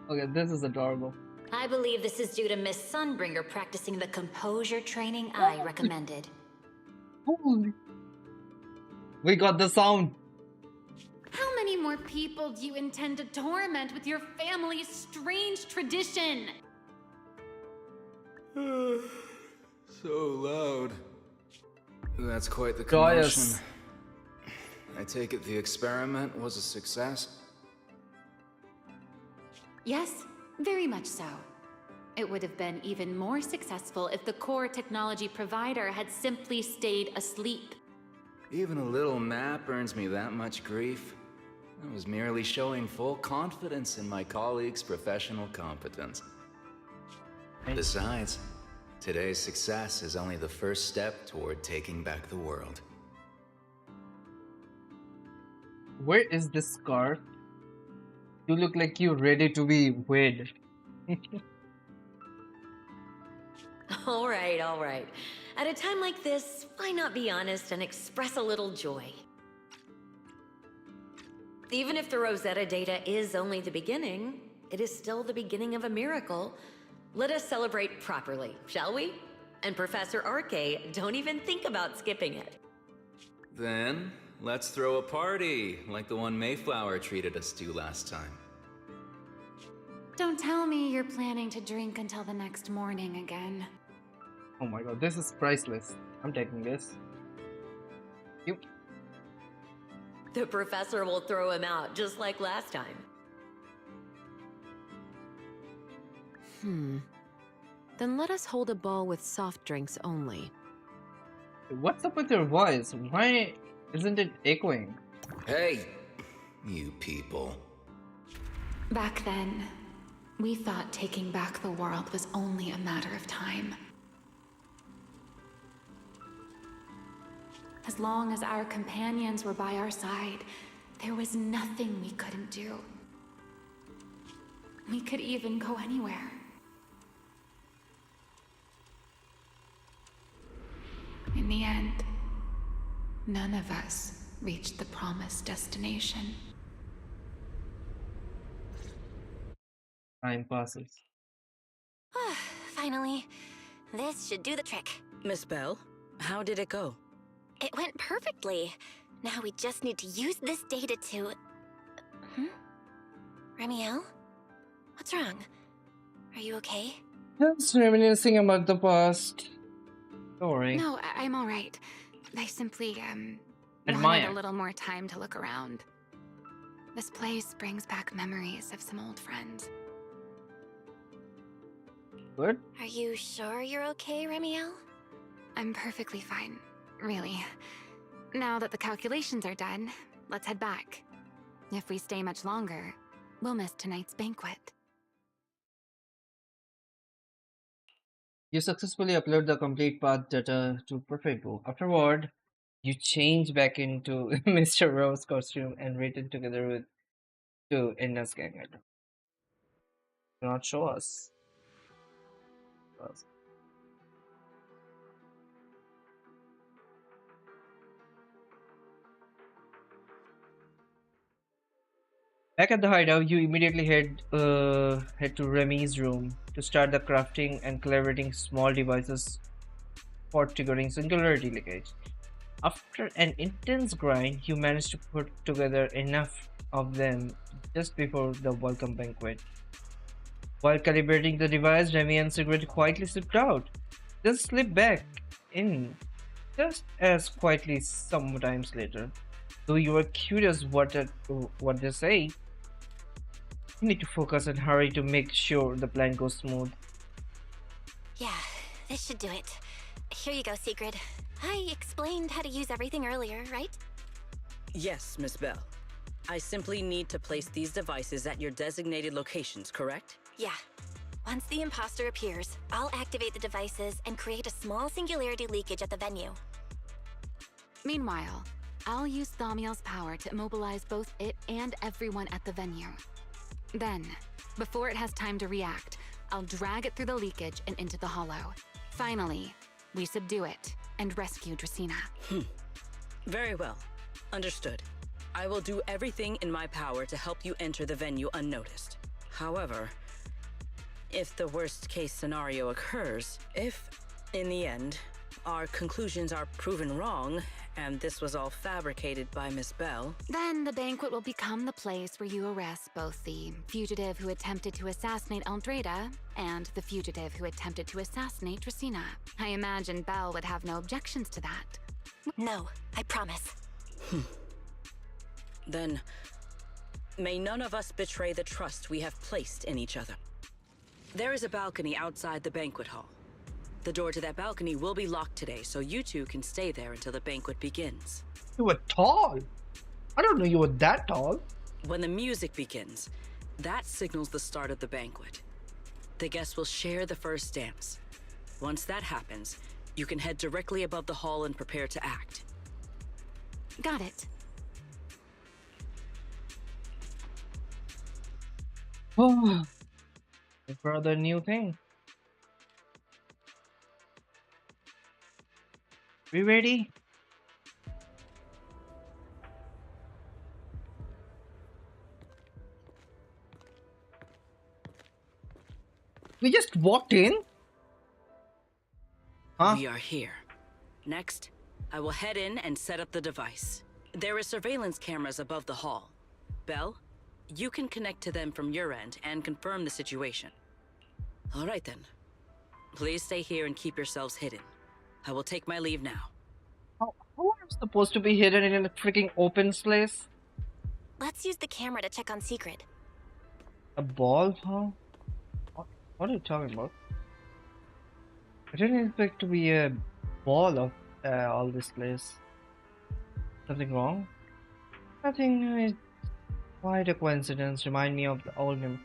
Okay, this is adorable. I believe this is due to Miss Sunbringer practicing the composure training I recommended. Holy. We got the sound. How many more people do you intend to torment with your family's strange tradition? So loud. That's quite the Joyous. commotion. I take it the experiment was a success? Yes, very much so. It would have been even more successful if the core technology provider had simply stayed asleep. Even a little nap earns me that much grief. I was merely showing full confidence in my colleagues' professional competence. Besides, today's success is only the first step toward taking back the world. Where is this scarf? You look like you're ready to be wed. All right. At a time like this, why not be honest and express a little joy? Even if the Rosetta Data is only the beginning, it is still the beginning of a miracle. Let us celebrate properly, shall we? And Professor Arke, don't even think about skipping it. Then, let's throw a party, like the one Mayflower treated us to last time. Don't tell me you're planning to drink until the next morning again. Oh my god, this is priceless. I'm taking this. You. The professor will throw him out, just like last time. Then let us hold a ball with soft drinks only. What's up with your voice? Why isn't it echoing? Hey, you people. Back then, we thought taking back the world was only a matter of time. As long as our companions were by our side, there was nothing we couldn't do. We could even go anywhere. In the end, none of us reached the promised destination. Time passes. Finally, this should do the trick. Miss Belle, how did it go? It went perfectly. Now we just need to use this data to... Remiel? What's wrong? Are you okay? Just reminiscing about the past. Don't worry. No, I'm all right. I simply, wanted Admire. a little more time to look around. This place brings back memories of some old friends. Good? Are you sure you're okay, Remiel? I'm perfectly fine, really. Now that the calculations are done, let's head back. If we stay much longer, we'll miss tonight's banquet. You successfully upload the complete path data to Perfectbo. Afterward, you change back into Mr. Rowe's costume and return together with two Inna's gang items. Do not show us. Back at the hideout, you immediately head to Remy's room to start the crafting and collaborating small devices for triggering singularity leakage. After an intense grind, you manage to put together enough of them just before the welcome banquet. While calibrating the device, Remy and Sigrid quietly slipped out, then slipped back in just as quietly sometimes later. Though you were curious what they say, you need to focus and hurry to make sure the plan goes smooth. Yeah, this should do it. Here you go, Sigrid. I explained how to use everything earlier, right? Yes, Miss Belle. I simply need to place these devices at your designated locations, correct? Yeah. Once the imposter appears, I'll activate the devices and create a small singularity leakage at the venue. Meanwhile, I'll use Thaumiel's power to immobilize both it and everyone at the venue. Then, before it has time to react, I'll drag it through the leakage and into the hollow. Finally, we subdue it and rescue Dracaena. Very well. Understood. I will do everything in my power to help you enter the venue unnoticed. However, if the worst case scenario occurs, if, in the end, our conclusions are proven wrong, and this was all fabricated by Miss Belle, then the banquet will become the place where you arrest both the fugitive who attempted to assassinate Aldrada and the fugitive who attempted to assassinate Dracaena. I imagine Belle would have no objections to that. No, I promise. Then, may none of us betray the trust we have placed in each other. There is a balcony outside the banquet hall. The door to that balcony will be locked today, so you two can stay there until the banquet begins. You were tall. I don't know you were that tall. When the music begins, that signals the start of the banquet. The guests will share the first dance. Once that happens, you can head directly above the hall and prepare to act. Got it. Oh, brother, new thing. We ready? We just walked in? Huh? We are here. Next, I will head in and set up the device. There is surveillance cameras above the hall. Belle, you can connect to them from your end and confirm the situation. All right then. Please stay here and keep yourselves hidden. I will take my leave now. How are we supposed to be hidden in a freaking open place? Let's use the camera to check on Sigrid. A ball, huh? What are you talking about? I didn't expect to be a ball of all this place. Something wrong? Nothing. It's quite a coincidence. Remind me of the old memory.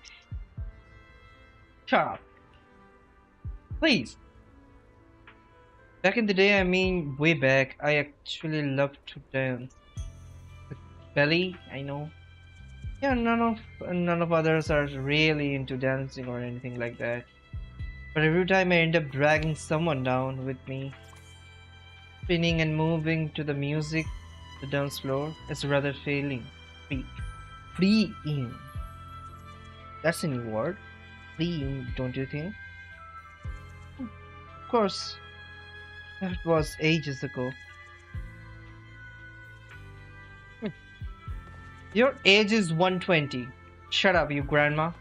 Shut up. Please. Back in the day, I mean way back, I actually loved to dance. With Belle, I know. Yeah, none of others are really into dancing or anything like that. But every time I end up dragging someone down with me, spinning and moving to the music, the dance floor, it's rather freeing. That's a new word. Freeing, don't you think? Of course, that was ages ago. Your age is 120. Shut up, you grandma.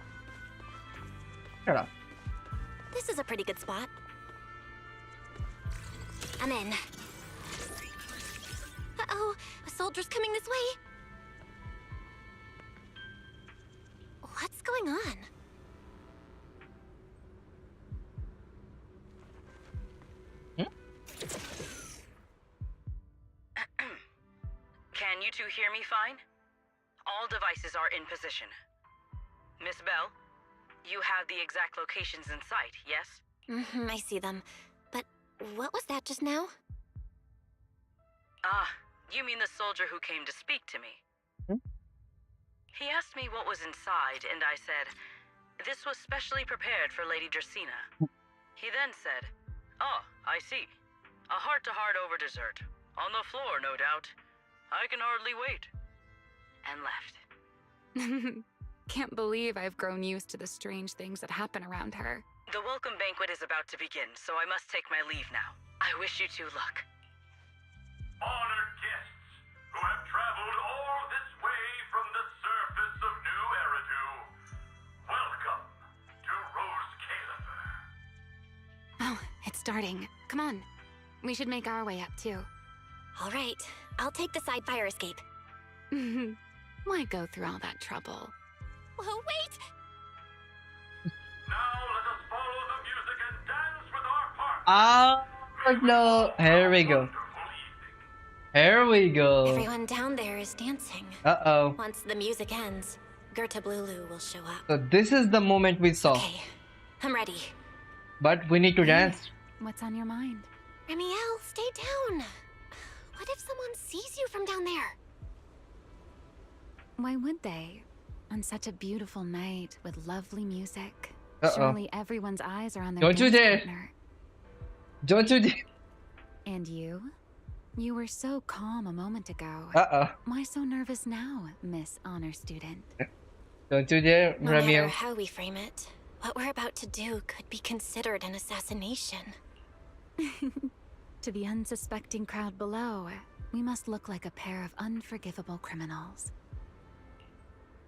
Shut up. This is a pretty good spot. I'm in. Uh-oh, a soldier's coming this way. What's going on? two hear me fine? All devices are in position. Miss Belle, you have the exact locations in sight, yes? I see them. But what was that just now? Ah, you mean the soldier who came to speak to me? He asked me what was inside, and I said, this was specially prepared for Lady Dracaena. He then said, oh, I see. A heart-to-heart over dessert. On the floor, no doubt. I can hardly wait. And left. Can't believe I've grown used to the strange things that happen around her. The welcome banquet is about to begin, so I must take my leave now. I wish you two luck. Honored guests who have traveled all this way from the surface of New Eridu, welcome to Rose Califer. Oh, it's starting. Come on. We should make our way up, too. All right, I'll take the side fire escape. Why go through all that trouble? Whoa, wait! Now let us follow the music and dance with our partners. Oh no! Here we go. Here we go. Everyone down there is dancing. Uh-oh. Once the music ends, Gerta Blulu will show up. So this is the moment we saw. Okay, I'm ready. But we need to dance. What's on your mind? Remiel, stay down. What if someone sees you from down there? Why would they? On such a beautiful night with lovely music. Uh-oh. Surely everyone's eyes are on their Don't you dance dare. partner. Don't you dare. And you? You were so calm a moment ago. Uh-oh. Why so nervous now, Miss Honor Student? Don't you dare, No matter Remiel. how we frame it, what we're about to do could be considered an assassination. To the unsuspecting crowd below, we must look like a pair of unforgivable criminals.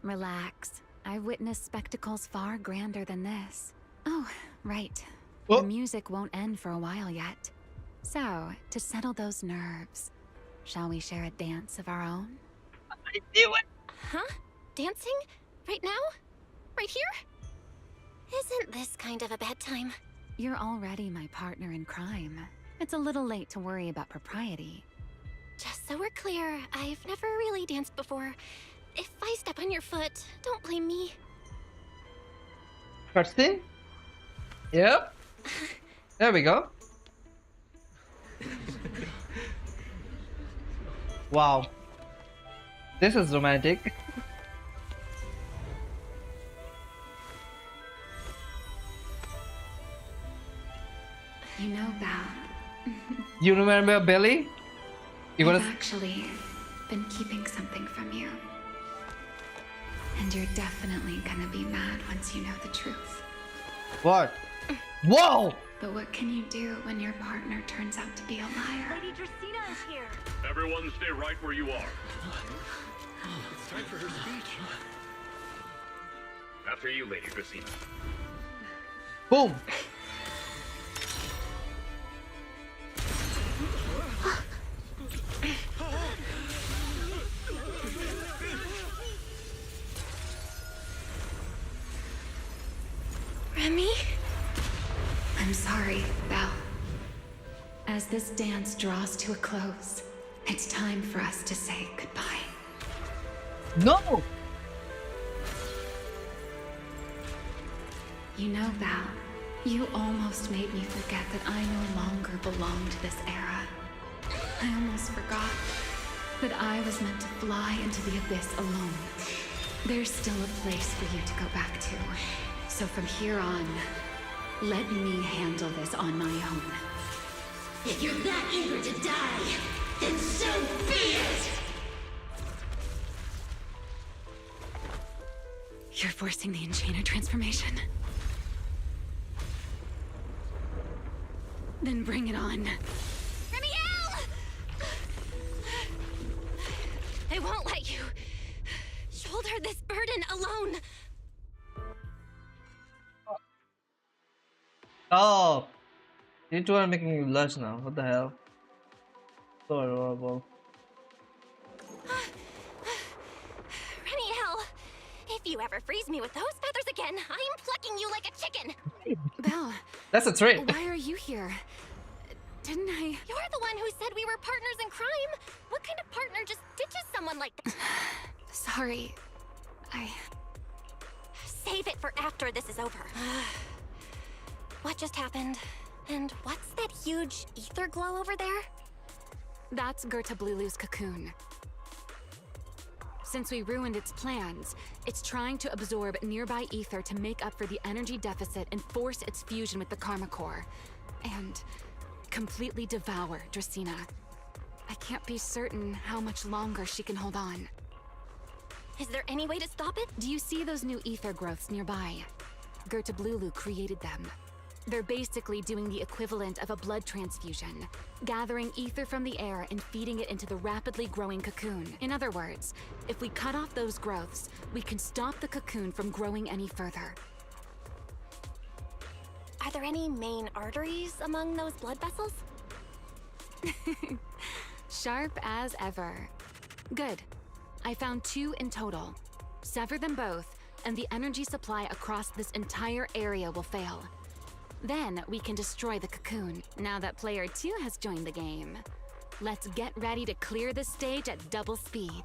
Relax. I've witnessed spectacles far grander than this. Oh, right. Oh. The music won't end for a while yet. So, to settle those nerves, shall we share a dance of our own? I knew it. Huh? Dancing? Right now? Right here? Isn't this kind of a bad time? You're already my partner in crime. It's a little late to worry about propriety. Just so we're clear, I've never really danced before. If I step on your foot, don't blame me. Cutscene? Yep. There we go. Wow. This is romantic. You know, Belle. You remember Billy? You I've gonna... actually been keeping something from you. And you're definitely gonna be mad once you know the truth. What? Whoa! But what can you do when your partner turns out to be a liar? Lady Dracaena is here. Everyone stay right where you are. It's time for her speech. After you, Lady Dracaena. Boom! Remy? I'm sorry, Belle. As this dance draws to a close, it's time for us to say goodbye. No! You know, Belle, you almost made me forget that I no longer belong to this era. I almost forgot that I was meant to fly into the abyss alone. There's still a place for you to go back to. So from here on, let me handle this on my own. If you're that eager to die, then so be it! You're forcing the Enchainer transformation. Then bring it on. Remiel! I won't let you shoulder this burden alone. Oh! You two are making me blush now. What the hell? So adorable. Remiel, if you ever freeze me with those feathers again, I'm plucking you like a chicken. Belle. That's a trick. Why are you here? Didn't I? You're the one who said we were partners in crime. What kind of partner just ditches someone like that? Sorry. Save it for after this is over. What just happened? And what's that huge ether glow over there? That's Gerta-Blulu's cocoon. Since we ruined its plans, it's trying to absorb nearby ether to make up for the energy deficit and force its fusion with the Karma Core. And completely devour Dracaena. I can't be certain how much longer she can hold on. Is there any way to stop it? Do you see those new ether growths nearby? Gerta-Blulu created them. They're basically doing the equivalent of a blood transfusion, gathering ether from the air and feeding it into the rapidly growing cocoon. In other words, if we cut off those growths, we can stop the cocoon from growing any further. Are there any main arteries among those blood vessels? Sharp as ever. Good. I found 2 in total. Sever them both, and the energy supply across this entire area will fail. Then we can destroy the cocoon. Now that player 2 has joined the game, let's get ready to clear the stage at double speed.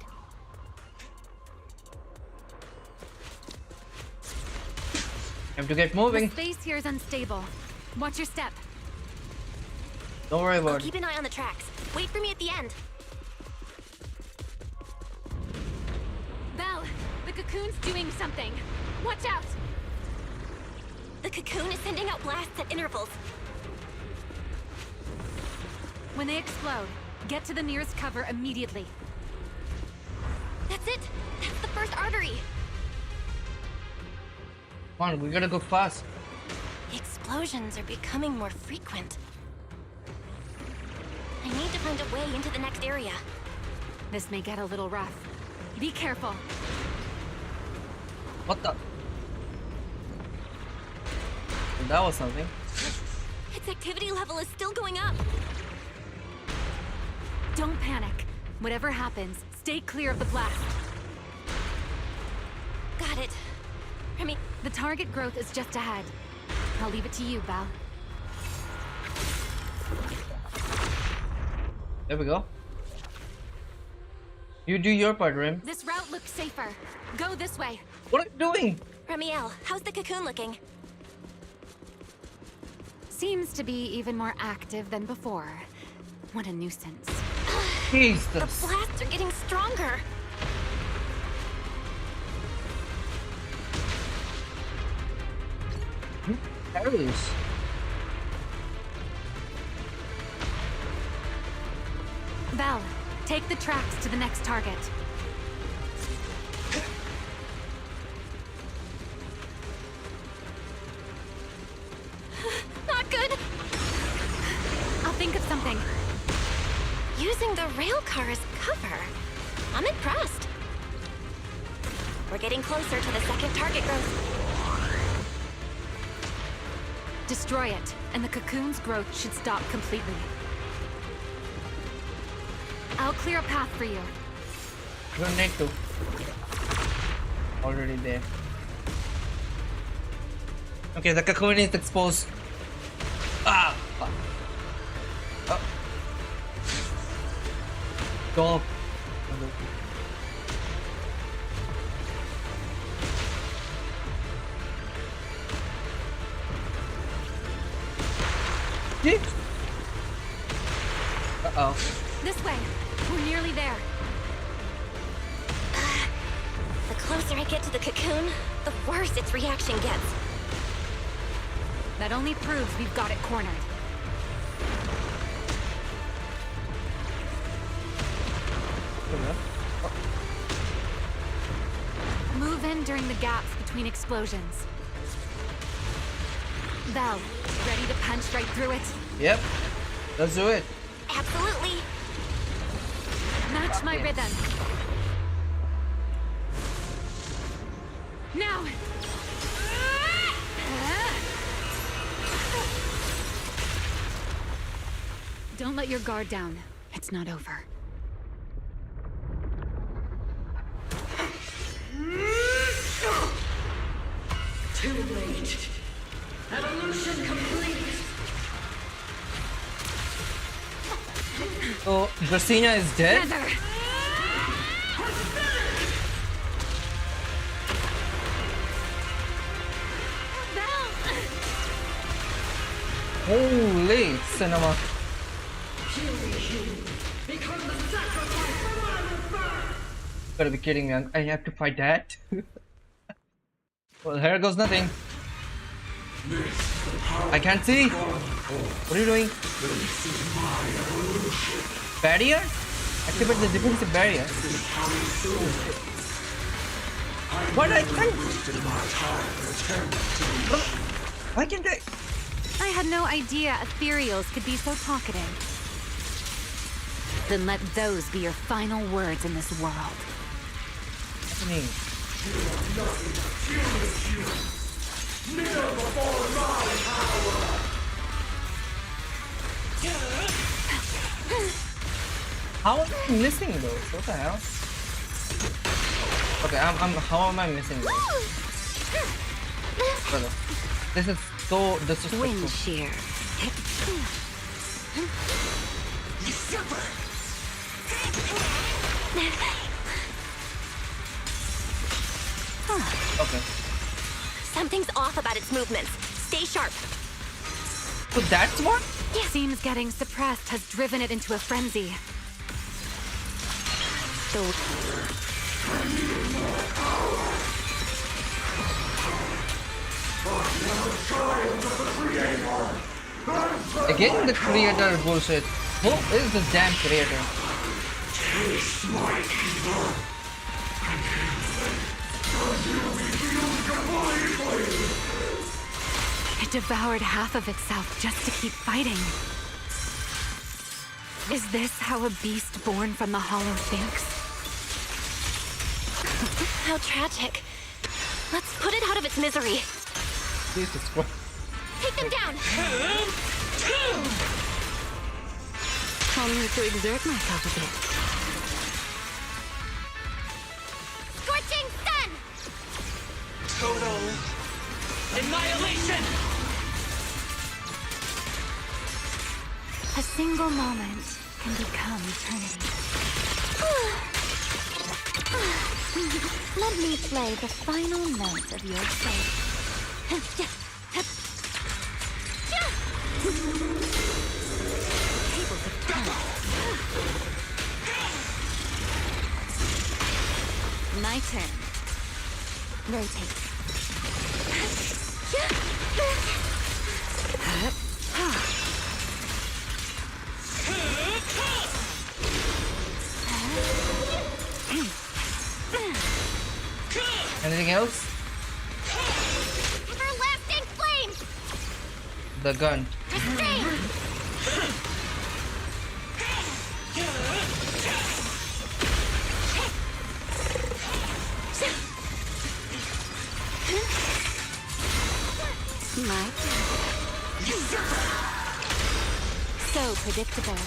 Have to get moving. The space here is unstable. Watch your step. Don't worry I'll about it. keep an eye on the tracks. Wait for me at the end. Belle, the cocoon's doing something. Watch out! The cocoon is sending out blasts at intervals. When they explode, get to the nearest cover immediately. That's it! That's the first artery! Come on, we gotta go fast. The explosions are becoming more frequent. I need to find a way into the next area. This may get a little rough. Be careful. What the? That was something. Its activity level is still going up. Don't panic. Whatever happens, stay clear of the blast. Got it. Remy, the target growth is just ahead. I'll leave it to you, Belle. There we go. You do your part, Rim. This route looks safer. Go this way. What are you doing? Remiel, how's the cocoon looking? Seems to be even more active than before. What a nuisance. Jesus. The blasts are getting stronger. Arrows. Belle, take the tracks to the next target. Not good. I'll think of something. Using the rail car as cover. I'm impressed. We're getting closer to the second target growth. Destroy it, and the cocoon's growth should stop completely. I'll clear a path for you. You don't need to. Already there. Okay, the cocoon is exposed. Ah! Fuck. Oh. Go up. Uh-oh. This way. We're nearly there. The closer I get to the cocoon, the worse its reaction gets. That only proves we've got it cornered. Move in during the gaps between explosions. Belle, ready to punch right through it? Yep. Let's do it. Absolutely. Match my rhythm. Now! Don't let your guard down. It's not over. Too late. Evolution complete. So Dracaena is dead? Feather. Holy cinema. Gotta be kidding me, I have to fight that? Well, here goes nothing. I can't see. What are you doing? Barrier? Activate the defensive barrier. What? I can't. Why can't I? I had no idea ethereals could be so talkative. Then let those be your final words in this world. What's happening? How am I missing those? What the hell? Okay, how am I missing those? Brother, this is so disrespectful. Wind shear. Okay. Something's off about its movements. Stay sharp. So that's what? Seems getting suppressed has driven it into a frenzy. Again, the creator bullshit. Who is this damn creator? It devoured half of itself just to keep fighting. Is this how a beast born from the Hollow thinks? How tragic. Let's put it out of its misery. Jesus Christ. Take them down! I'll need to exert myself a bit. Scorching sun! Total annihilation! A single moment can become eternity. Let me play the final note of your fate. Tables of tennis. My turn. Rotate. Anything else? Everlasting flames! The gun. Restrain! My so predictable.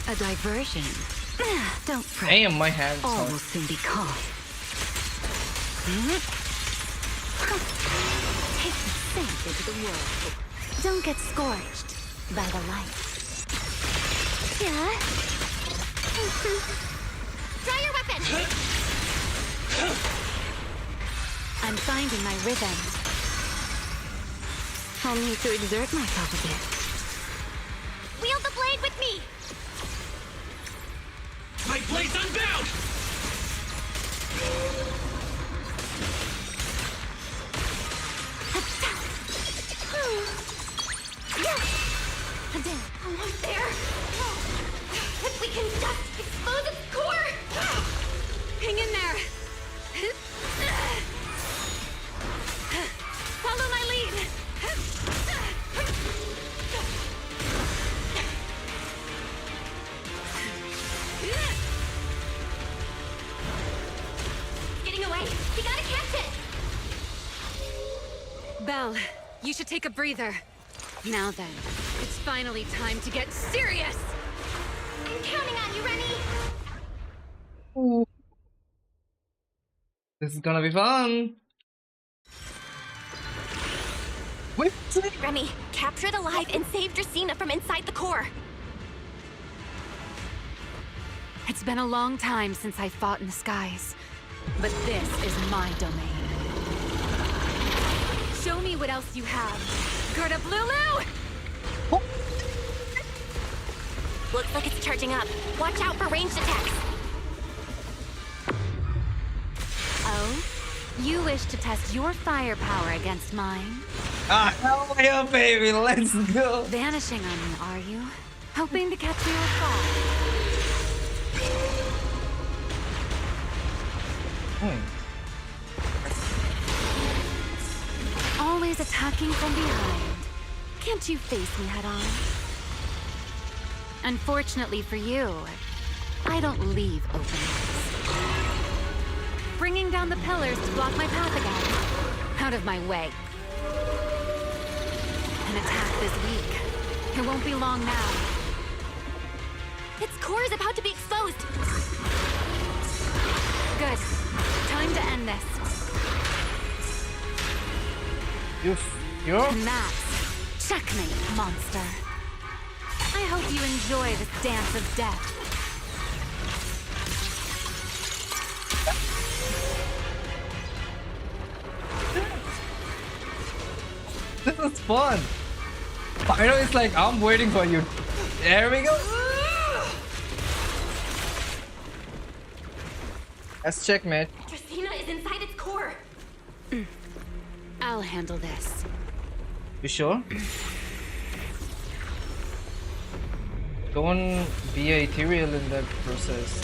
A diversion. Don't fret. Damn, my hands. All will soon be caught. Take the saint into the world. Don't get scorched by the light. Yeah. Draw your weapon! I'm finding my rhythm. I'll need to exert myself a bit. Wield the blade with me! My blade's unbound! Almost there! If we can just expose its core! Hang in there! Follow my lead! Getting away! We gotta catch it! Belle, you should take a breather. Now then, it's finally time to get serious! I'm counting on you, Remy! Ooh. This is gonna be fun. Wait, Remy, capture it alive and save Dracena from inside the core. It's been a long time since I fought in the skies, but this is my domain. Show me what else you have. Gerda Blulu! Looks like it's charging up. Watch out for ranged attacks. Oh? You wish to test your firepower against mine? Ah, hell yeah, baby, let's go. Vanishing on me, are you? Hoping to catch me off guard? Always attacking from behind. Can't you face me head on? Unfortunately for you, I don't leave openings. Bringing down the pillars to block my path again. Out of my way. An attack this week. It won't be long now. Its core is about to be exposed. Good. Time to end this. You're? And that's checkmate, monster. I hope you enjoy this dance of death. This is fun. Pyro is like, I'm waiting for you. There we go. That's checkmate. Dracena is inside its core. I'll handle this. You sure? Don't be ethereal in that process.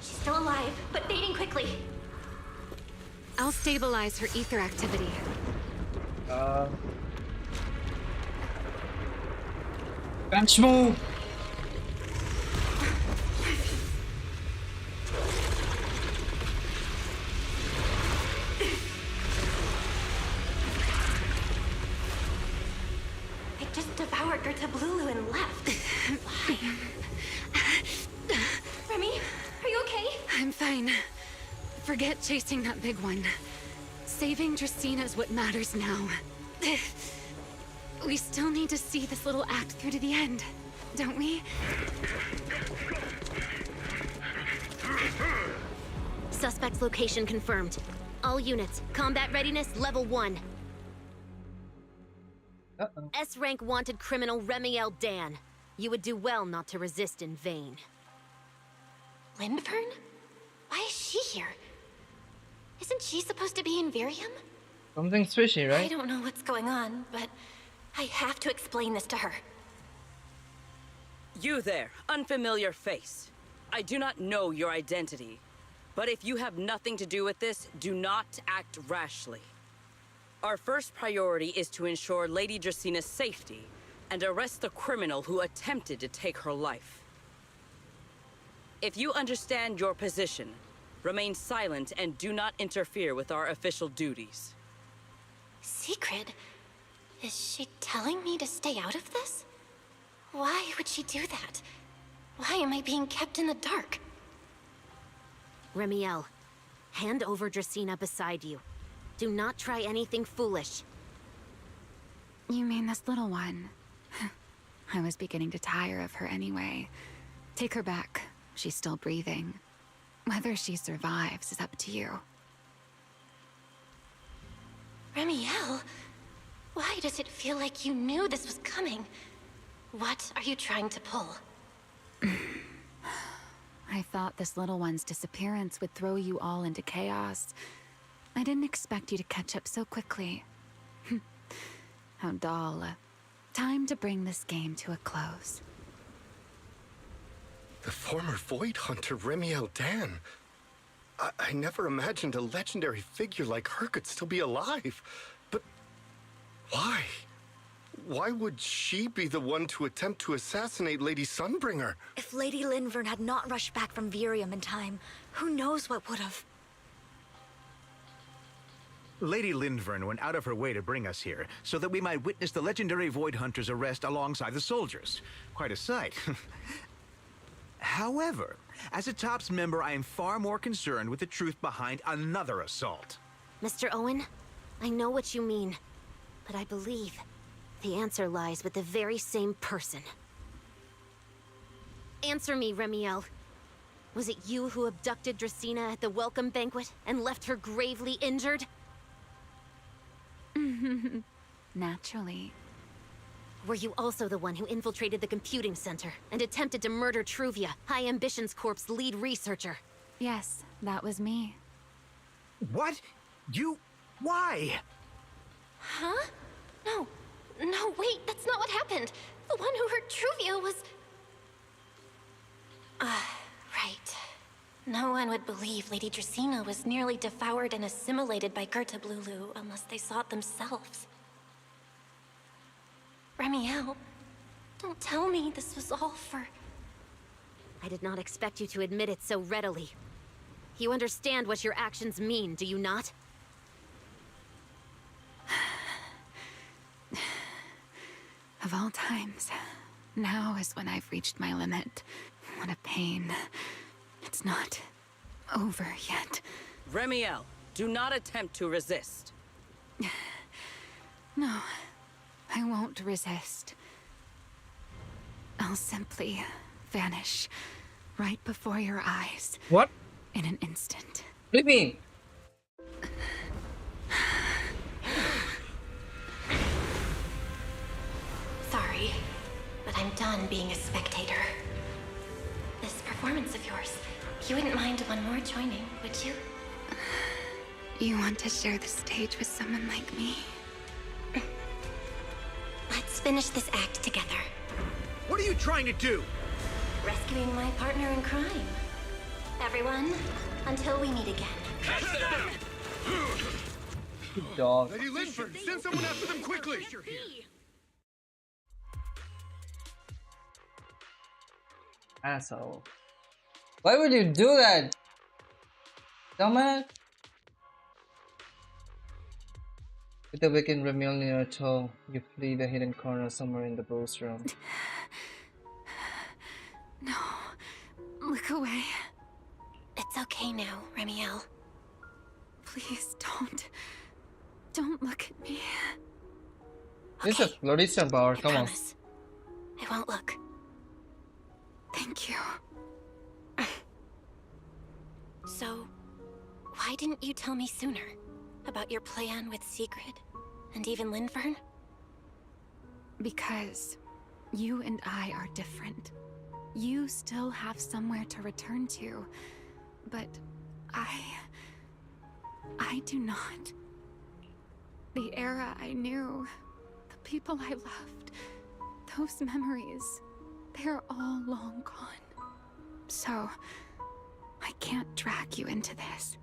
She's still alive, but fading quickly. I'll stabilize her ether activity. Bench move! It just devoured Gerta Blulu and left. Why? Remy, are you okay? I'm fine. Forget chasing that big one. Saving Dracena is what matters now. We still need to see this little act through to the end, don't we? Suspect's location confirmed. All units, combat readiness level 1. S-rank wanted criminal Remiel Dan. You would do well not to resist in vain. Lindvern? Why is she here? Isn't she supposed to be in Virium? Something fishy, right? I don't know what's going on, but I have to explain this to her. You there, unfamiliar face. I do not know your identity, but if you have nothing to do with this, do not act rashly. Our first priority is to ensure Lady Dracena's safety and arrest the criminal who attempted to take her life. If you understand your position, remain silent and do not interfere with our official duties. Secret? Is she telling me to stay out of this? Why would she do that? Why am I being kept in the dark? Remiel, hand over Dracena beside you. Do not try anything foolish. You mean this little one? I was beginning to tire of her anyway. Take her back. She's still breathing. Whether she survives is up to you. Remiel? Why does it feel like you knew this was coming? What are you trying to pull? I thought this little one's disappearance would throw you all into chaos. I didn't expect you to catch up so quickly. How dull. Time to bring this game to a close. The former Void Hunter Remiel Dan. I never imagined a legendary figure like her could still be alive. But why? Why would she be the one to attempt to assassinate Lady Sunbringer? If Lady Lindvern had not rushed back from Virium in time, who knows what would have. Lady Lindvern went out of her way to bring us here, so that we might witness the legendary Void Hunter's arrest alongside the soldiers. Quite a sight. However, as a TOPS member, I am far more concerned with the truth behind another assault. Mr. Owen, I know what you mean, but I believe the answer lies with the very same person. Answer me, Remiel. Was it you who abducted Dracena at the welcome banquet and left her gravely injured? Naturally. Were you also the one who infiltrated the computing center and attempted to murder Truvia, High Ambitions Corp's lead researcher? Yes, that was me. What? You... why? Huh? No. No, wait, that's not what happened. The one who hurt Truvia was... right. No one would believe Lady Dracena was nearly devoured and assimilated by Gerta Blulu unless they saw it themselves. Remiel, don't tell me this was all for... I did not expect you to admit it so readily. You understand what your actions mean, do you not? Of all times, now is when I've reached my limit. What a pain. It's not over yet. Remiel, do not attempt to resist. No, I won't resist. I'll simply vanish right before your eyes. What? In an instant. What do you mean? Sorry, but I'm done being a spectator. This performance of yours, you wouldn't mind one more joining, would you? You want to share the stage with someone like me? Let's finish this act together. What are you trying to do? Rescuing my partner in crime. Everyone, until we meet again. Dog. Lady Linford, send someone after them quickly! Asshole. Why would you do that? Dumbass? With a vacant Remiel near a toe, you flee the hidden corner somewhere in the Bruce room. No. Look away. It's okay now, Remiel. Please don't. Don't look at me. This is a Florista power, come on. Promise. I won't look. Thank you. So, why didn't you tell me sooner about your plan with Sigrid and even Linfern? Because you and I are different. You still have somewhere to return to, but I do not. The era I knew, the people I loved, those memories, they're all long gone. So, I can't drag you into this.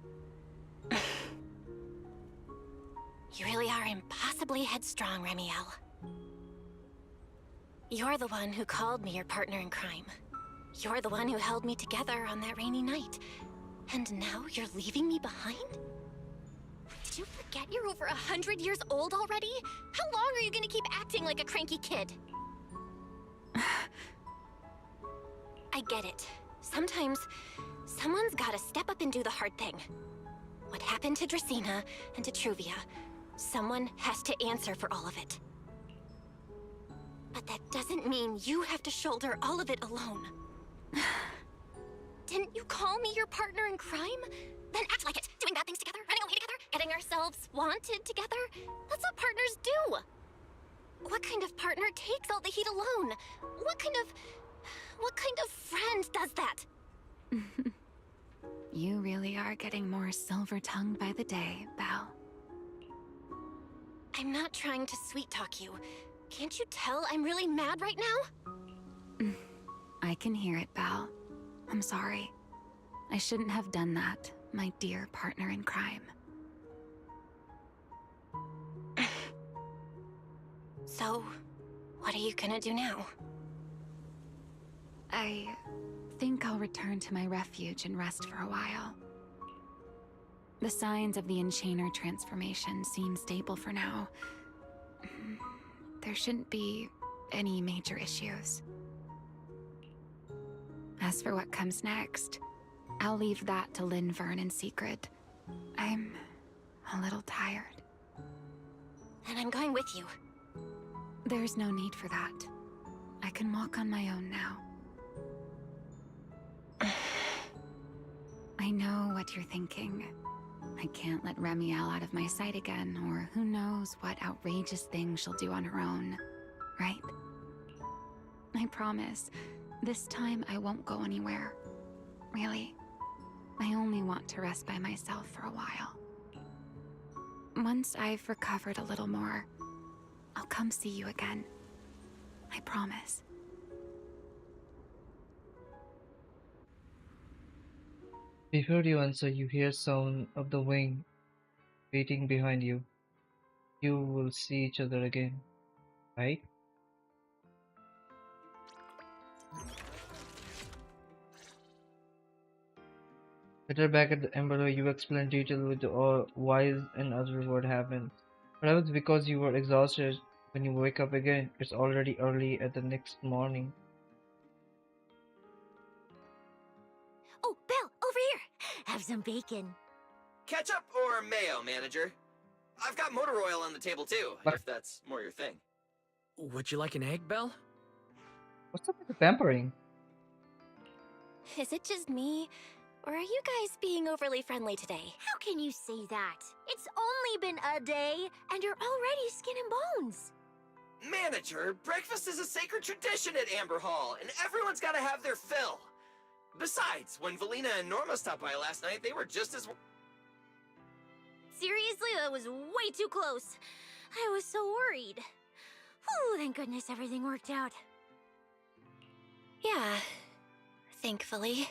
You really are impossibly headstrong, Remiel. You're the one who called me your partner in crime. You're the one who held me together on that rainy night. And now you're leaving me behind? Did you forget you're over 100 years old already? How long are you gonna keep acting like a cranky kid? I get it. Sometimes, someone's gotta step up and do the hard thing. What happened to Dracena and to Truvia, someone has to answer for all of it. But that doesn't mean you have to shoulder all of it alone. Didn't you call me your partner in crime? Then act like it. Doing bad things together, running away together, getting ourselves wanted together. That's what partners do. What kind of partner takes all the heat alone? What kind of friend does that? You really are getting more silver-tongued by the day, Belle. I'm not trying to sweet-talk you. Can't you tell I'm really mad right now? I can hear it, Belle. I'm sorry. I shouldn't have done that, my dear partner in crime. So, what are you gonna do now? I think I'll return to my refuge and rest for a while. The signs of the Enchainer transformation seem stable for now. There shouldn't be any major issues. As for what comes next, I'll leave that to Lynn Vern in secret. I'm a little tired. And I'm going with you. There's no need for that. I can walk on my own now. I know what you're thinking. I can't let Remiel out of my sight again, or who knows what outrageous thing she'll do on her own, right? I promise, this time I won't go anywhere. Really. I only want to rest by myself for a while. Once I've recovered a little more, I'll come see you again. I promise. Before you answer, you hear sound of the wing waiting behind you. You will see each other again, right? Later back at the Emperor, you explain detail with all whys and other what happened. Perhaps because you were exhausted. When you wake up again, it's already early at the next morning. Oh, Belle, over here! Have some bacon. Ketchup or mayo, manager? I've got motor oil on the table too, if that's more your thing. Would you like an egg, Belle? What's up with the pampering? Is it just me? Or are you guys being overly friendly today? How can you say that? It's only been a day, and you're already skin and bones. Manager, breakfast is a sacred tradition at Amber Hall, and everyone's gotta have their fill. Besides, when Valina and Norma stopped by last night, they were just as... Seriously, that was way too close. I was so worried. Whew, thank goodness everything worked out. Yeah, thankfully.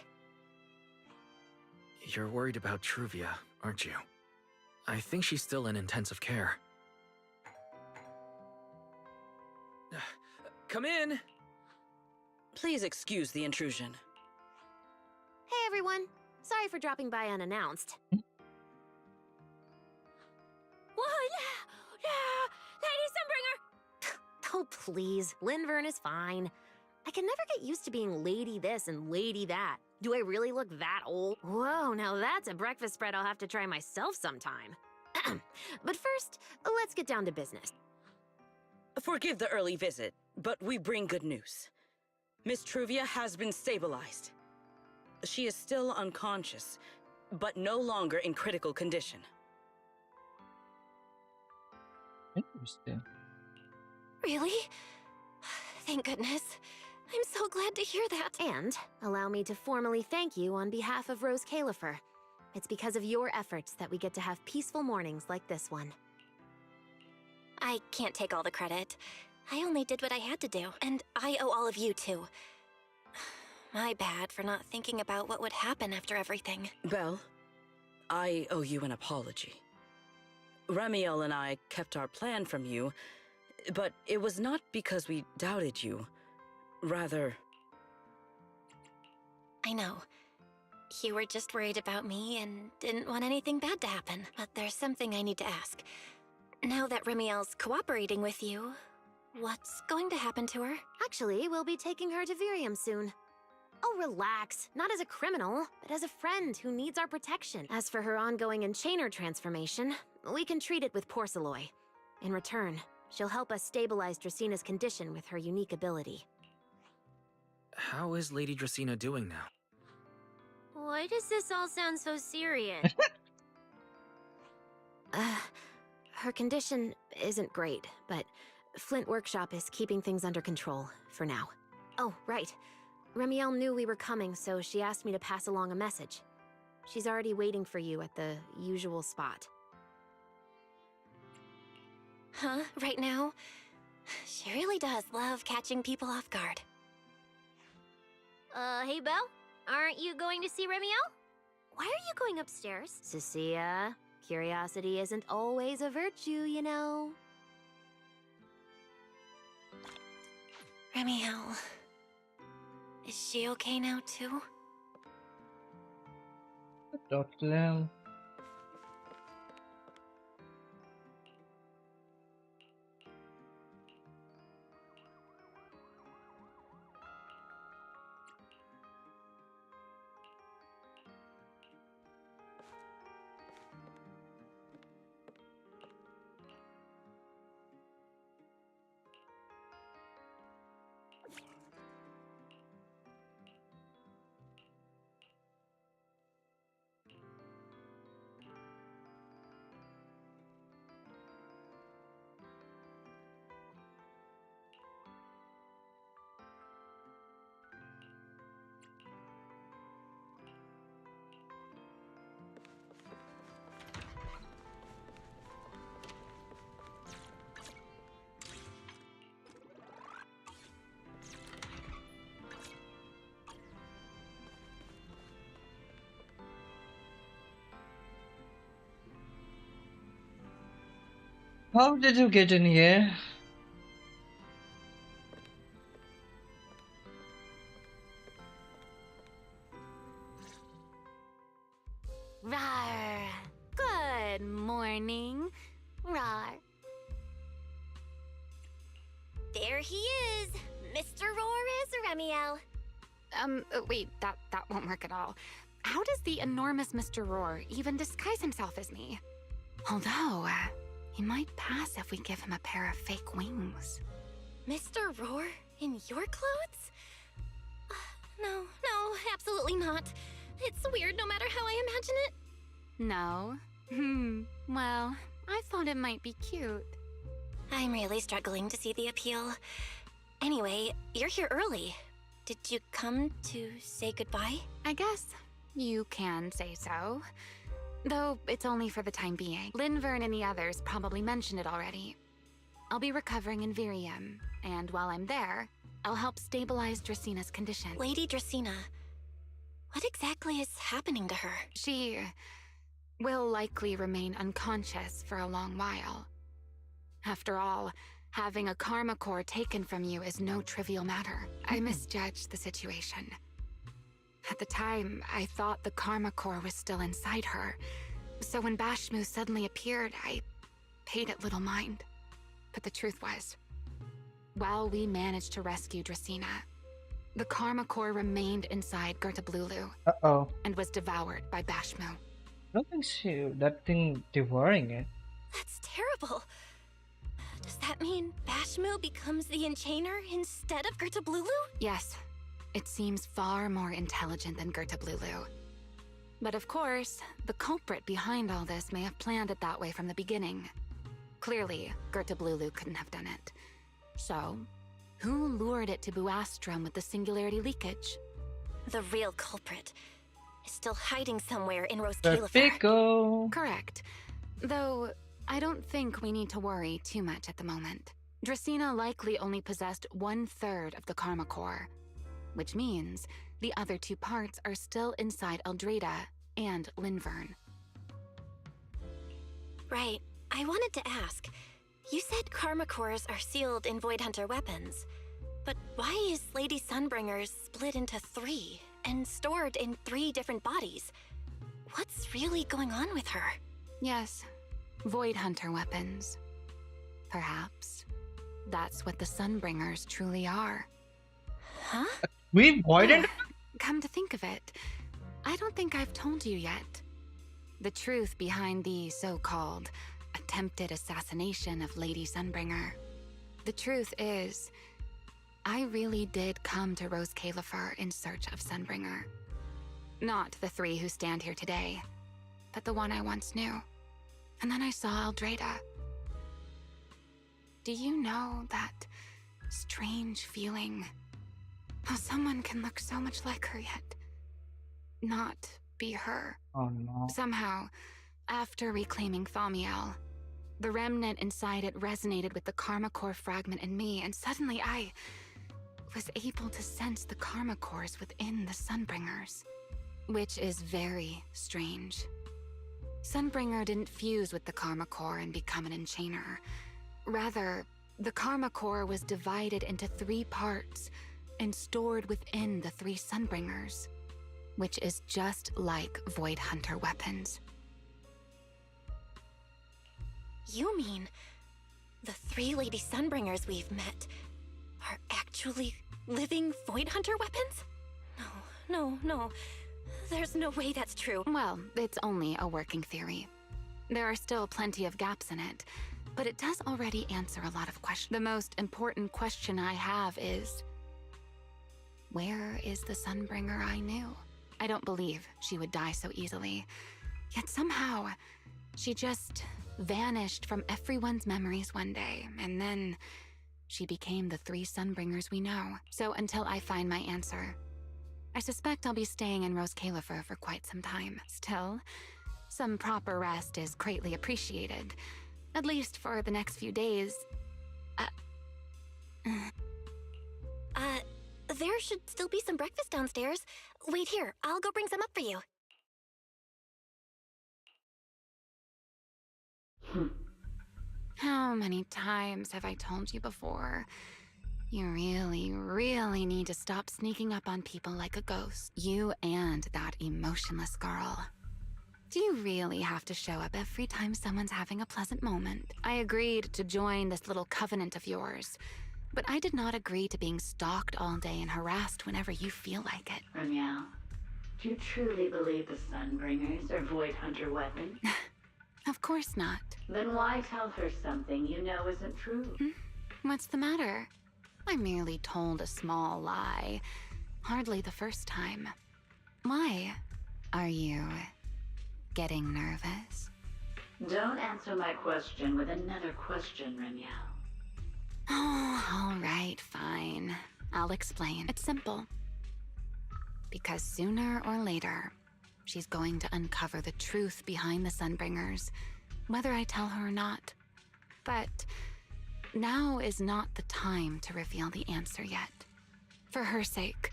You're worried about Truvia, aren't you? I think she's still in intensive care. Come in! Please excuse the intrusion. Hey everyone, sorry for dropping by unannounced. Lady Sunbringer! Oh please, Lynn Vern is fine. I can never get used to being lady this and lady that. Do I really look that old? Whoa, now that's a breakfast spread I'll have to try myself sometime. But first, let's get down to business. Forgive the early visit, but we bring good news. Miss Truvia has been stabilized. She is still unconscious, but no longer in critical condition. Interesting. Really? Thank goodness. I'm so glad to hear that. And allow me to formally thank you on behalf of Rose Califer. It's because of your efforts that we get to have peaceful mornings like this one. I can't take all the credit. I only did what I had to do, and I owe all of you too. My bad for not thinking about what would happen after everything. Belle, I owe you an apology. Remiel and I kept our plan from you, but it was not because we doubted you. Rather... I know. You were just worried about me and didn't want anything bad to happen. But there's something I need to ask. Now that Remiel's cooperating with you, what's going to happen to her? Actually, we'll be taking her to Virium soon. Oh, relax. Not as a criminal, but as a friend who needs our protection. As for her ongoing Enchainer transformation, we can treat it with Porceloy. In return, she'll help us stabilize Dracina's condition with her unique ability. How is Lady Dracina doing now? Why does this all sound so serious? Her condition isn't great, but Flint Workshop is keeping things under control, for now. Oh, right. Remiel knew we were coming, so she asked me to pass along a message. She's already waiting for you at the usual spot. Huh? Right now? She really does love catching people off guard. Hey Belle? Aren't you going to see Remiel? Why are you going upstairs? Cecilia, curiosity isn't always a virtue, you know. Remiel... Is she okay now, too? Talk to them. How did you get in here? Rawr. Good morning. Rawr. There he is! Mr. Roar is Remiel. Wait, that won't work at all. How does the enormous Mr. Roar even disguise himself as me? Although, he might pass if we give him a pair of fake wings. Mr. Roar in your clothes? No, absolutely not. It's weird no matter how I imagine it. No? Well, I thought it might be cute. I'm really struggling to see the appeal. Anyway, you're here early. Did you come to say goodbye? I guess you can say so. Though it's only for the time being. Linvern and the others probably mentioned it already. I'll be recovering in Virium, and while I'm there, I'll help stabilize Dracina's condition. Lady Dracina, what exactly is happening to her? She will likely remain unconscious for a long while. After all, having a karma core taken from you is no trivial matter. I misjudged the situation. At the time, I thought the karma core was still inside her. So when Bashmu suddenly appeared, I paid it little mind. But the truth was, while we managed to rescue Dracina, the karma core remained inside Gertablulu Uh-oh. and was devoured by Bashmu. I don't think that thing devouring it. That's terrible. Does that mean Bashmu becomes the Enchainer instead of Gertablulu? Yes, it seems far more intelligent than Gertablulu. But of course, the culprit behind all this may have planned it that way from the beginning. Clearly, Gertablulu couldn't have done it. So, who lured it to Buastrum with the singularity leakage? The real culprit is still hiding somewhere in Rose Pico. Correct. Though, I don't think we need to worry too much at the moment. Dracina likely only possessed 1/3 of the karma core, which means the other 2 parts are still inside Eldrada and Linvern. Right. I wanted to ask. You said karma cores are sealed in Void Hunter weapons. But why is Lady Sunbringer's split into 3 and stored in 3 different bodies? What's really going on with her? Yes, Void Hunter weapons. Perhaps that's what the Sunbringers truly are. Huh? We voided? Come to think of it, I don't think I've told you yet. The truth behind the so-called attempted assassination of Lady Sunbringer. The truth is, I really did come to Rose Califer in search of Sunbringer. Not the 3 who stand here today, but the one I once knew. And then I saw Eldrada. Do you know that strange feeling? How someone can look so much like her yet not be her. Oh no. Somehow, after reclaiming Thaumiel, the remnant inside it resonated with the karma core fragment in me, and suddenly I was able to sense the karma cores within the Sunbringers, which is very strange. Sunbringer didn't fuse with the karma core and become an enchainer. Rather, the karma core was divided into 3 parts and stored within the 3 Sunbringers, which is just like Void Hunter weapons. You mean the 3 Lady Sunbringers we've met are actually living Void Hunter weapons? No. There's no way that's true. Well, it's only a working theory. There are still plenty of gaps in it, but it does already answer a lot of questions. The most important question I have is, where is the Sunbringer I knew? I don't believe she would die so easily. Yet somehow, she just vanished from everyone's memories one day, and then she became the 3 Sunbringers we know. So until I find my answer, I suspect I'll be staying in Rose Califer for quite some time. Still, some proper rest is greatly appreciated, at least for the next few days. There should still be some breakfast downstairs. Wait here, I'll go bring some up for you. How many times have I told you before? You really, really need to stop sneaking up on people like a ghost. You and that emotionless girl. Do you really have to show up every time someone's having a pleasant moment? I agreed to join this little covenant of yours, but I did not agree to being stalked all day and harassed whenever you feel like it. Ramiel, do you truly believe the Sunbringers are Void Hunter weapons? Of course not. Then why tell her something you know isn't true? What's the matter? I merely told a small lie. Hardly the first time. Why? Are you getting nervous? Don't answer my question with another question, Ramiel. Oh, all right, fine. I'll explain. It's simple. Because sooner or later, she's going to uncover the truth behind the Sunbringers, whether I tell her or not. But now is not the time to reveal the answer yet. For her sake,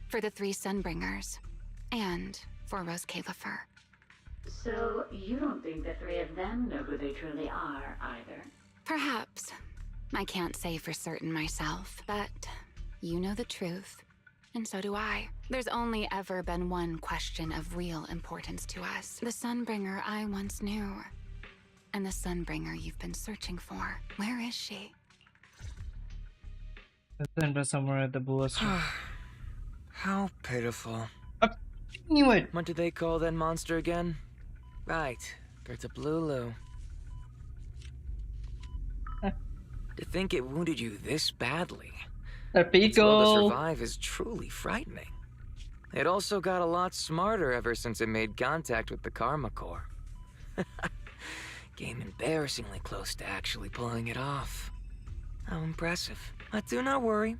for the 3 Sunbringers, and for Rose Califer. So, you don't think the 3 of them know who they truly are, either? Perhaps. I can't say for certain myself, but you know the truth, and so do I. There's only ever been one question of real importance to us. The Sunbringer I once knew, and the Sunbringer you've been searching for. Where is she? It's somewhere at the ballista. How pitiful. Knew it. What do they call that monster again? Right, Gertablulu. To think it wounded you this badly. Its will to survive is truly frightening. It also got a lot smarter ever since it made contact with the Karma Core. Came embarrassingly close to actually pulling it off. How impressive. But do not worry.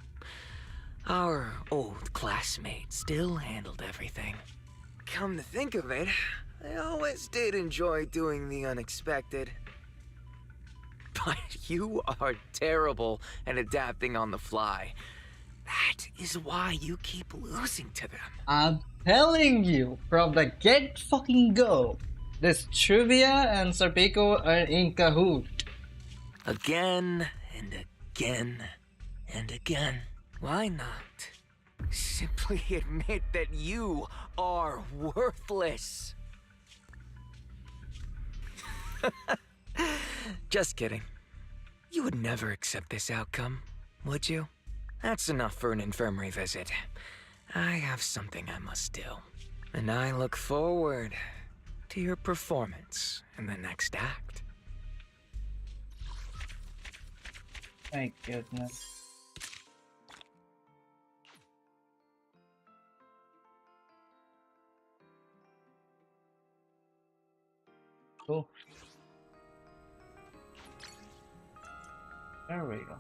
Our old classmate still handled everything. Come to think of it, I always did enjoy doing the unexpected. But you are terrible at adapting on the fly. That is why you keep losing to them. I'm telling you from the get fucking go. This Trivia and Serpico are in cahoot. Again and again and again. Why not? Simply admit that you are worthless. Just kidding. You would never accept this outcome, would you? That's enough for an infirmary visit. I have something I must do. And I look forward to your performance in the next act. Thank goodness. Cool. There we go.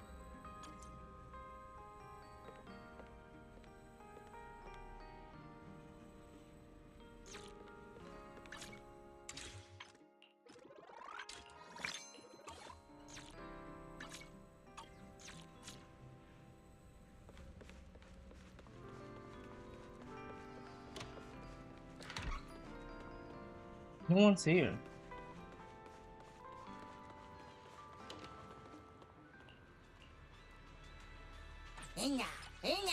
No one's here. Inga, inga.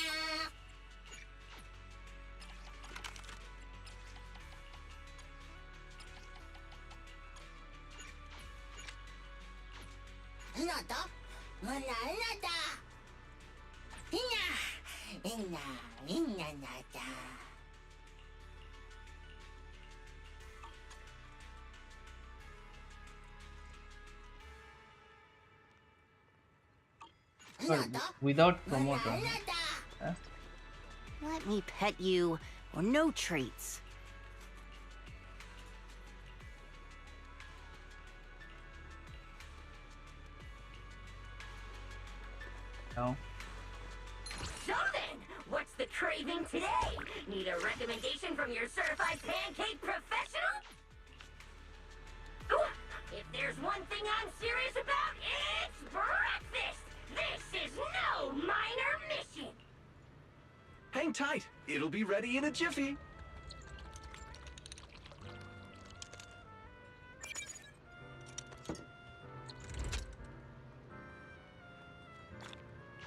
Hinata, mana hinata. Inga, inga, inga nata. Without promoter. Huh? Let me pet you, or no treats. No. So then, what's the craving today? Need a recommendation from your certified pancake professional? Ooh, if there's one thing I'm serious about, it's breakfast! This is no minor mission! Hang tight. It'll be ready in a jiffy.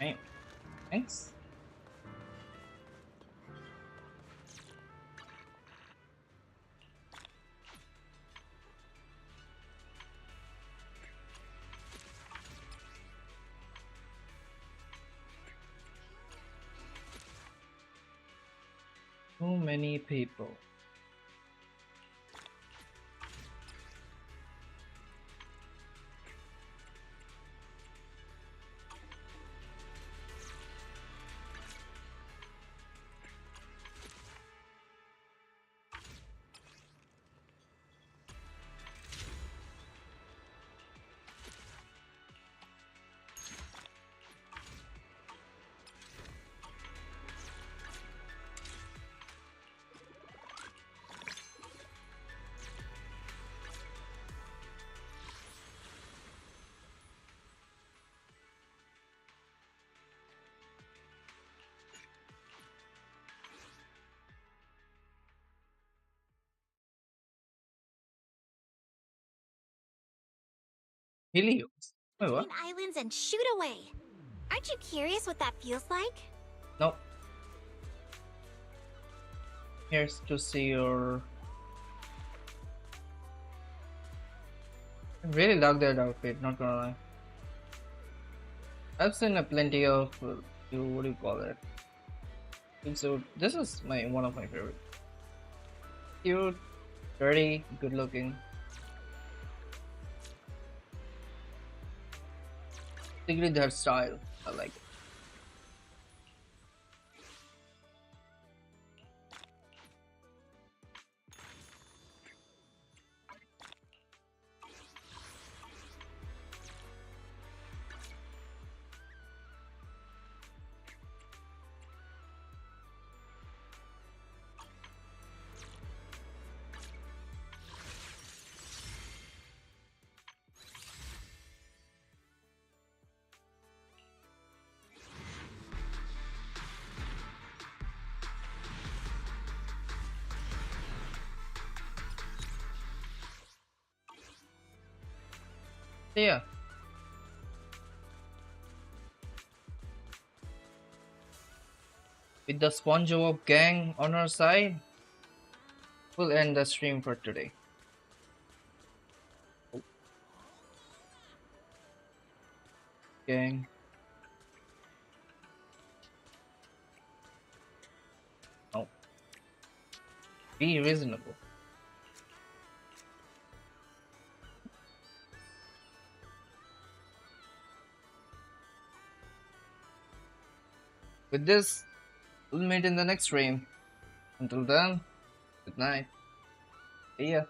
Okay. Thanks. Too many people. Helios. Wait, Between what? islands and shoot away. Aren't you curious what that feels like? Nope. Here's to see your. I really love that outfit, not gonna lie. I've seen a plenty of what do you call it? So this is one of my favorite. Cute, dirty, good looking. Particularly their style, I like it. Yeah. With the SpongeBob gang on our side, we'll end the stream for today. Gang. Oh. Be reasonable. With this, we'll meet in the next stream. Until then, good night. See ya.